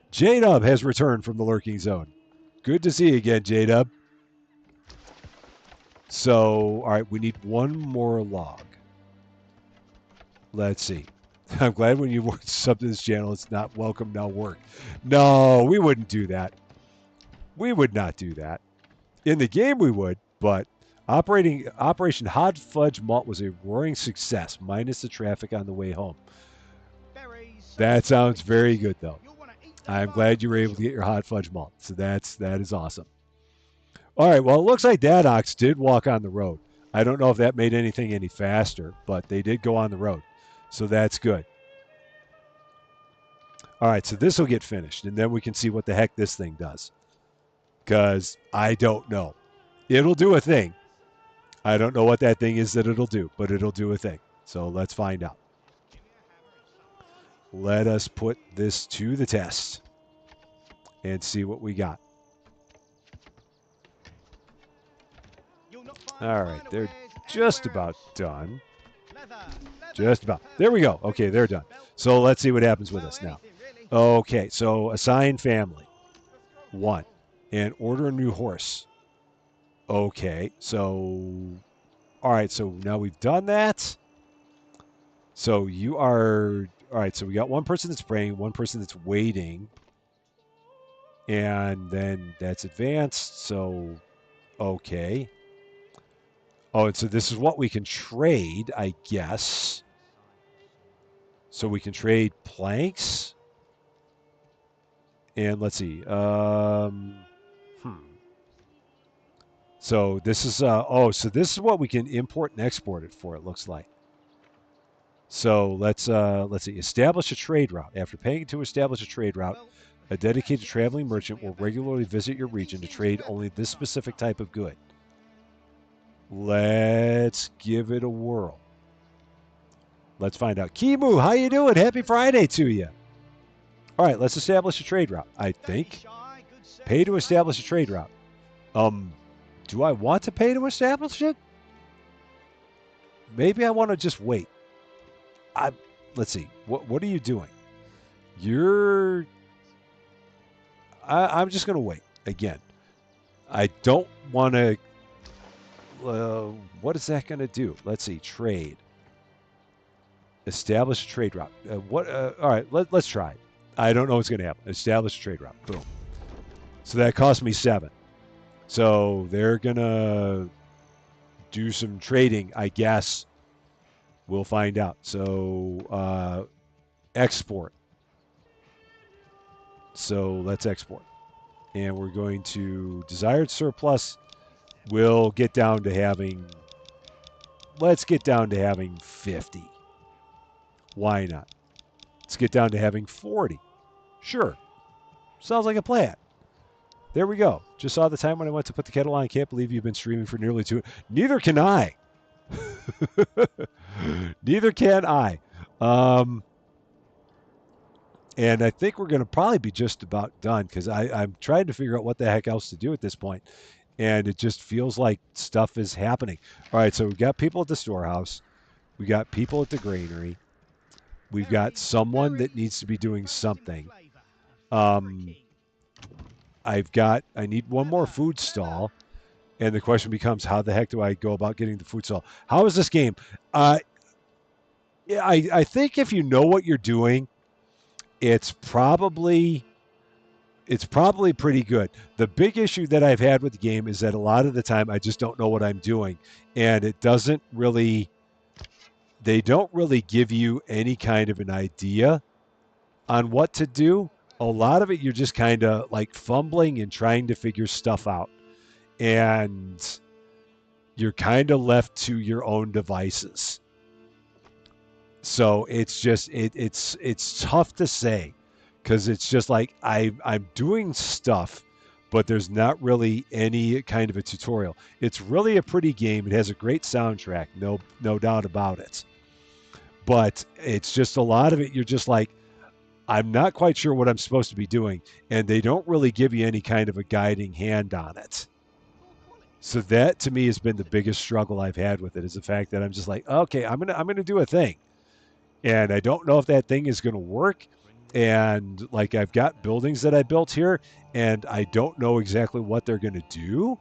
J-Dub has returned from the lurking zone. Good to see you again, J-Dub. So, all right, we need one more log. Let's see. I'm glad when you sub to this channel, it's not welcome now work. No, we wouldn't do that. We would not do that. In the game, we would, but Operation Hot Fudge Malt was a roaring success, minus the traffic on the way home. That sounds very good, though. I'm glad you were able to get your hot fudge malt. So that is awesome. All right. Well, it looks like that ox did walk on the road. I don't know if that made anything any faster, but they did go on the road. So that's good. All right. So this will get finished, and then we can see what the heck this thing does. Because I don't know. It'll do a thing. I don't know what that thing is that it'll do, but it'll do a thing. So let's find out. Let us put this to the test and see what we got. All right, they're just about done. Just about. There we go. Okay, they're done. So let's see what happens with us now. Okay, so assign family. 1. And order a new horse. Okay, so... All right, so now we've done that. So you are... All right, so we got one person that's praying, one person that's waiting. And then that's advanced, so... Okay. Oh, and so this is what we can trade, I guess. So we can trade planks. And let's see. So this is so this is what we can import and export it for, it looks like. So let's see. Establish a trade route. After paying to establish a trade route, a dedicated traveling merchant will regularly visit your region to trade only this specific type of good. Let's give it a whirl. Let's find out. Kimu, how you doing? Happy Friday to you. All right, let's establish a trade route, I think. Pay to establish a trade route. Do I want to pay to establish it? Maybe I want to just wait. Let's see. What are you doing? I'm just going to wait. Again, I don't want to... what is that going to do? Let's see. Trade. Establish a trade route. All right, let's try it. I don't know what's going to happen. Establish a trade route. Boom. So that cost me 7. So they're going to do some trading, I guess. We'll find out. So export. So let's export. And we're going to desired surplus. We'll get down to having, let's get down to having 50. Why not? Let's get down to having 40. Sure. Sounds like a plan. There we go. Just saw the time when I went to put the kettle on. I can't believe you've been streaming for nearly 2. Neither can I. Neither can I. And I think we're going to probably be just about done because I'm trying to figure out what the heck else to do at this point. And it just feels like stuff is happening. All right, so we've got people at the storehouse. We got people at the granary. We've got someone that needs to be doing something. I need one more food stall. And the question becomes, how the heck do I go about getting the food stall? How is this game? Yeah, I think if you know what you're doing, it's probably pretty good. The big issue that I've had with the game is that a lot of the time I just don't know what I'm doing. And they don't really give you any kind of an idea on what to do. A lot of it, you're just kind of like fumbling and trying to figure stuff out. And you're kind of left to your own devices. So it's just, it's tough to say because it's just like I'm doing stuff, but there's not really any kind of a tutorial. It's really a pretty game. It has a great soundtrack, no doubt about it. But it's just a lot of it, you're just like, I'm not quite sure what I'm supposed to be doing, and they don't really give you any kind of a guiding hand on it. So that to me has been the biggest struggle I've had with it, is the fact that I'm just like, okay, I'm gonna do a thing, and I don't know if that thing is gonna work, And like I've got buildings that I built here, and I don't know exactly what they're going to do.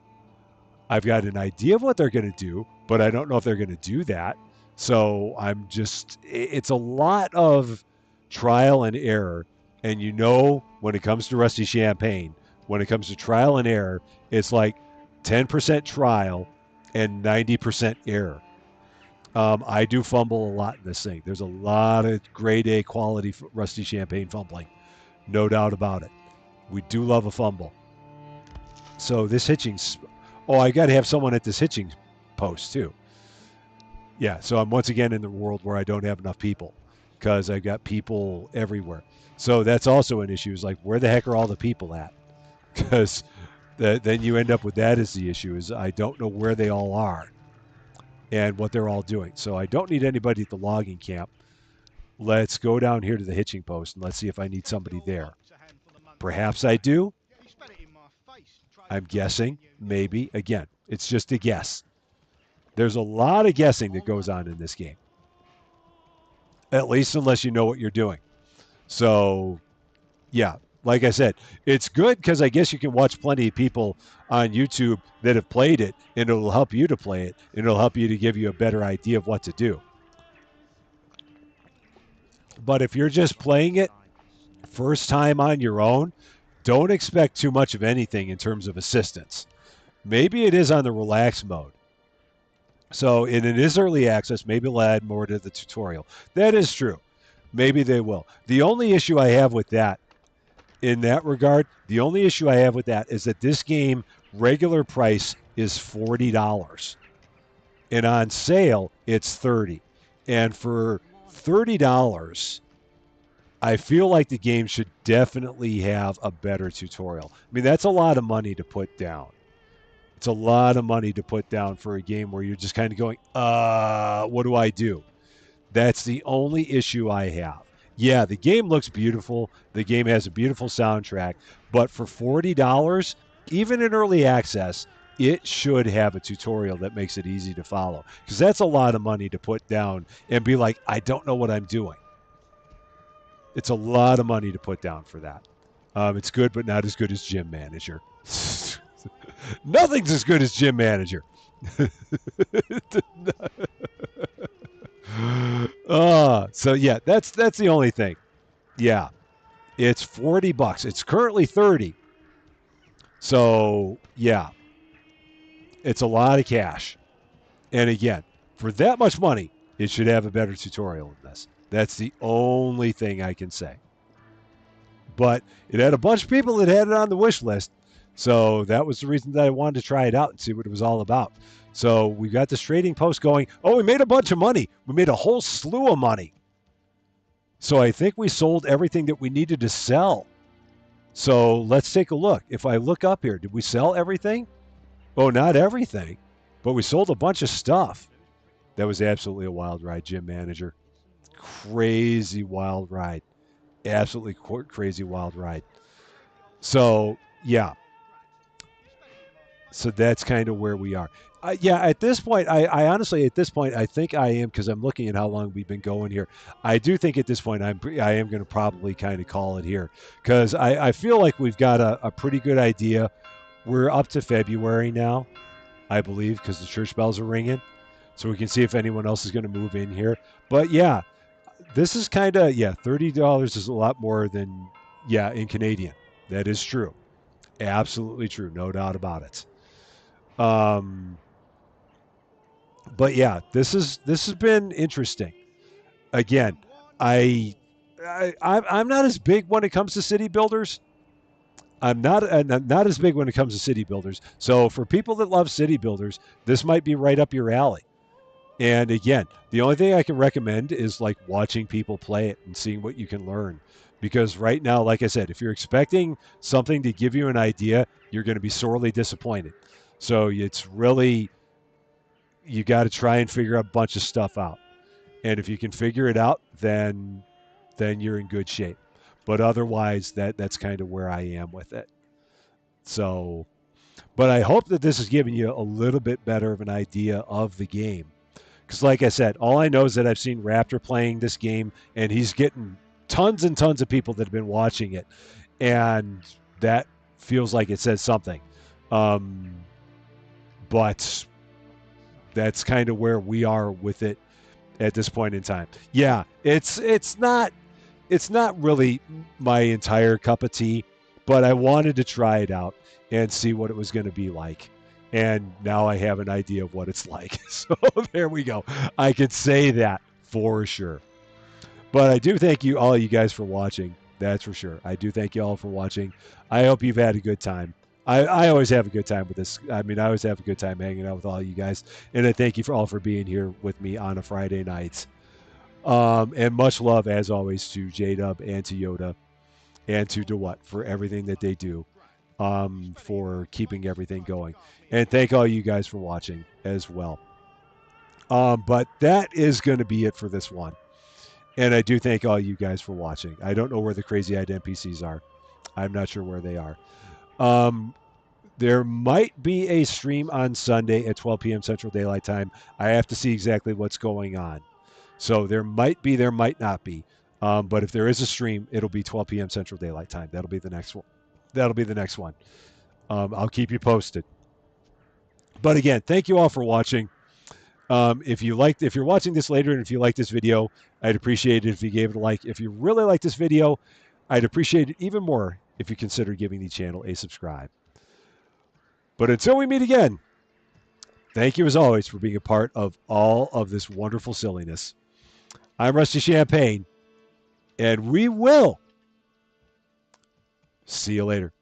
I've got an idea of what they're going to do, but I don't know if they're going to do that. So I'm just, it's a lot of trial and error. And you know, when it comes to Rusty Champagne, when it comes to trial and error, it's like 10% trial and 90% error. I do fumble a lot in this thing. There's a lot of grade A quality Rusty Champagne fumbling, no doubt about it. We do love a fumble. So this hitching, oh, I got to have someone at this hitching post too. Yeah, so I'm once again in the world where I don't have enough people because I've got people everywhere. So that's also an issue. Is like, where the heck are all the people at? Because then you end up with that as the issue. Is I don't know where they all are and what they're all doing. So I don't need anybody at the logging camp. Let's go down here to the hitching post and let's see if I need somebody there. Perhaps I do. I'm guessing. Maybe. Again, it's just a guess. There's a lot of guessing that goes on in this game. At least unless you know what you're doing. So, yeah, like I said, it's good because I guess you can watch plenty of people on YouTube that have played it, and it'll help you to play it, and it'll help you to give you a better idea of what to do. But if you're just playing it first time on your own, don't expect too much of anything in terms of assistance. Maybe it is on the relax mode. So, and it is early access. Maybe they'll add more to the tutorial. That is true. Maybe they will. The only issue I have with that, in that regard, the only issue I have with that is that this game regular price is $40, and on sale it's $30. And for $30, I feel like the game should definitely have a better tutorial. I mean, that's a lot of money to put down. It's a lot of money to put down for a game where you're just kind of going, what do I do? That's the only issue I have. Yeah, the game looks beautiful. The game has a beautiful soundtrack, but for $40, even in early access, it should have a tutorial that makes it easy to follow. Because that's a lot of money to put down and be like, I don't know what I'm doing. It's a lot of money to put down for that. It's good, but not as good as Gym Manager. Nothing's as good as Gym Manager. So yeah, that's the only thing. Yeah, it's $40. It's currently 30. So yeah, it's a lot of cash. And again, for that much money, it should have a better tutorial than this. That's the only thing I can say. But it had a bunch of people that had it on the wish list. So that was the reason that I wanted to try it out and see what it was all about. So we got this trading post going. Oh, we made a bunch of money. We made a whole slew of money. So I think we sold everything that we needed to sell. So let's take a look. If I look up here, did we sell everything? Oh, not everything, but we sold a bunch of stuff. That was absolutely a wild ride, Gym Manager. Crazy wild ride. Absolutely crazy wild ride. So, yeah. So that's kind of where we are. Yeah, at this point, I honestly, at this point, I think I am, because I'm looking at how long we've been going here. I do think at this point, I am going to probably kind of call it here, because I feel like we've got a pretty good idea. We're up to February now, I believe, because the church bells are ringing. So we can see if anyone else is going to move in here. But yeah, this is kind of, yeah, $30 is a lot more than, yeah, in Canadian. That is true. Absolutely true. No doubt about it. Um, but yeah, this has been interesting. Again, I'm not as big when it comes to city builders. I'm not as big when it comes to city builders. So for people that love city builders, this might be right up your alley. And again, the only thing I can recommend is like watching people play it and seeing what you can learn. Because right now, like I said, if you're expecting something to give you an idea, you're going to be sorely disappointed. So it's really, you got to try and figure a bunch of stuff out. And if you can figure it out, then you're in good shape. But otherwise, that's kind of where I am with it. So, but I hope that this is giving you a little bit better of an idea of the game. Because, like I said, all I know is that I've seen Raptor playing this game, and he's getting tons and tons of people that have been watching it, and that feels like it says something. Um, but that's kind of where we are with it at this point in time. Yeah, it's not really my entire cup of tea, but I wanted to try it out and see what it was going to be like. And now I have an idea of what it's like. So there we go. I could say that for sure. But I do thank you all you guys for watching. That's for sure. I do thank you all for watching. I hope you've had a good time. I always have a good time with this. I mean, I always have a good time hanging out with all you guys. And I thank you for all for being here with me on a Friday night. And much love, as always, to J Dub and to Yoda and to DeWatt for everything that they do, for keeping everything going. And thank all you guys for watching as well. But that is going to be it for this one. And I do thank all you guys for watching. I don't know where the crazy eyed NPCs are. I'm not sure where they are. Um, there might be a stream on Sunday at 12 p.m. Central Daylight Time. I have to see exactly what's going on. So there might be, there might not be. But if there is a stream, it'll be 12 p.m. Central Daylight Time. That'll be the next one. That'll be the next one. I'll keep you posted. But again, thank you all for watching. If you're watching this later, and if you like this video, I'd appreciate it if you gave it a like. If you really like this video, I'd appreciate it even more if you consider giving the channel a subscribe. But until we meet again, thank you as always for being a part of all of this wonderful silliness. I'm Rusty Champaign, and we will see you later.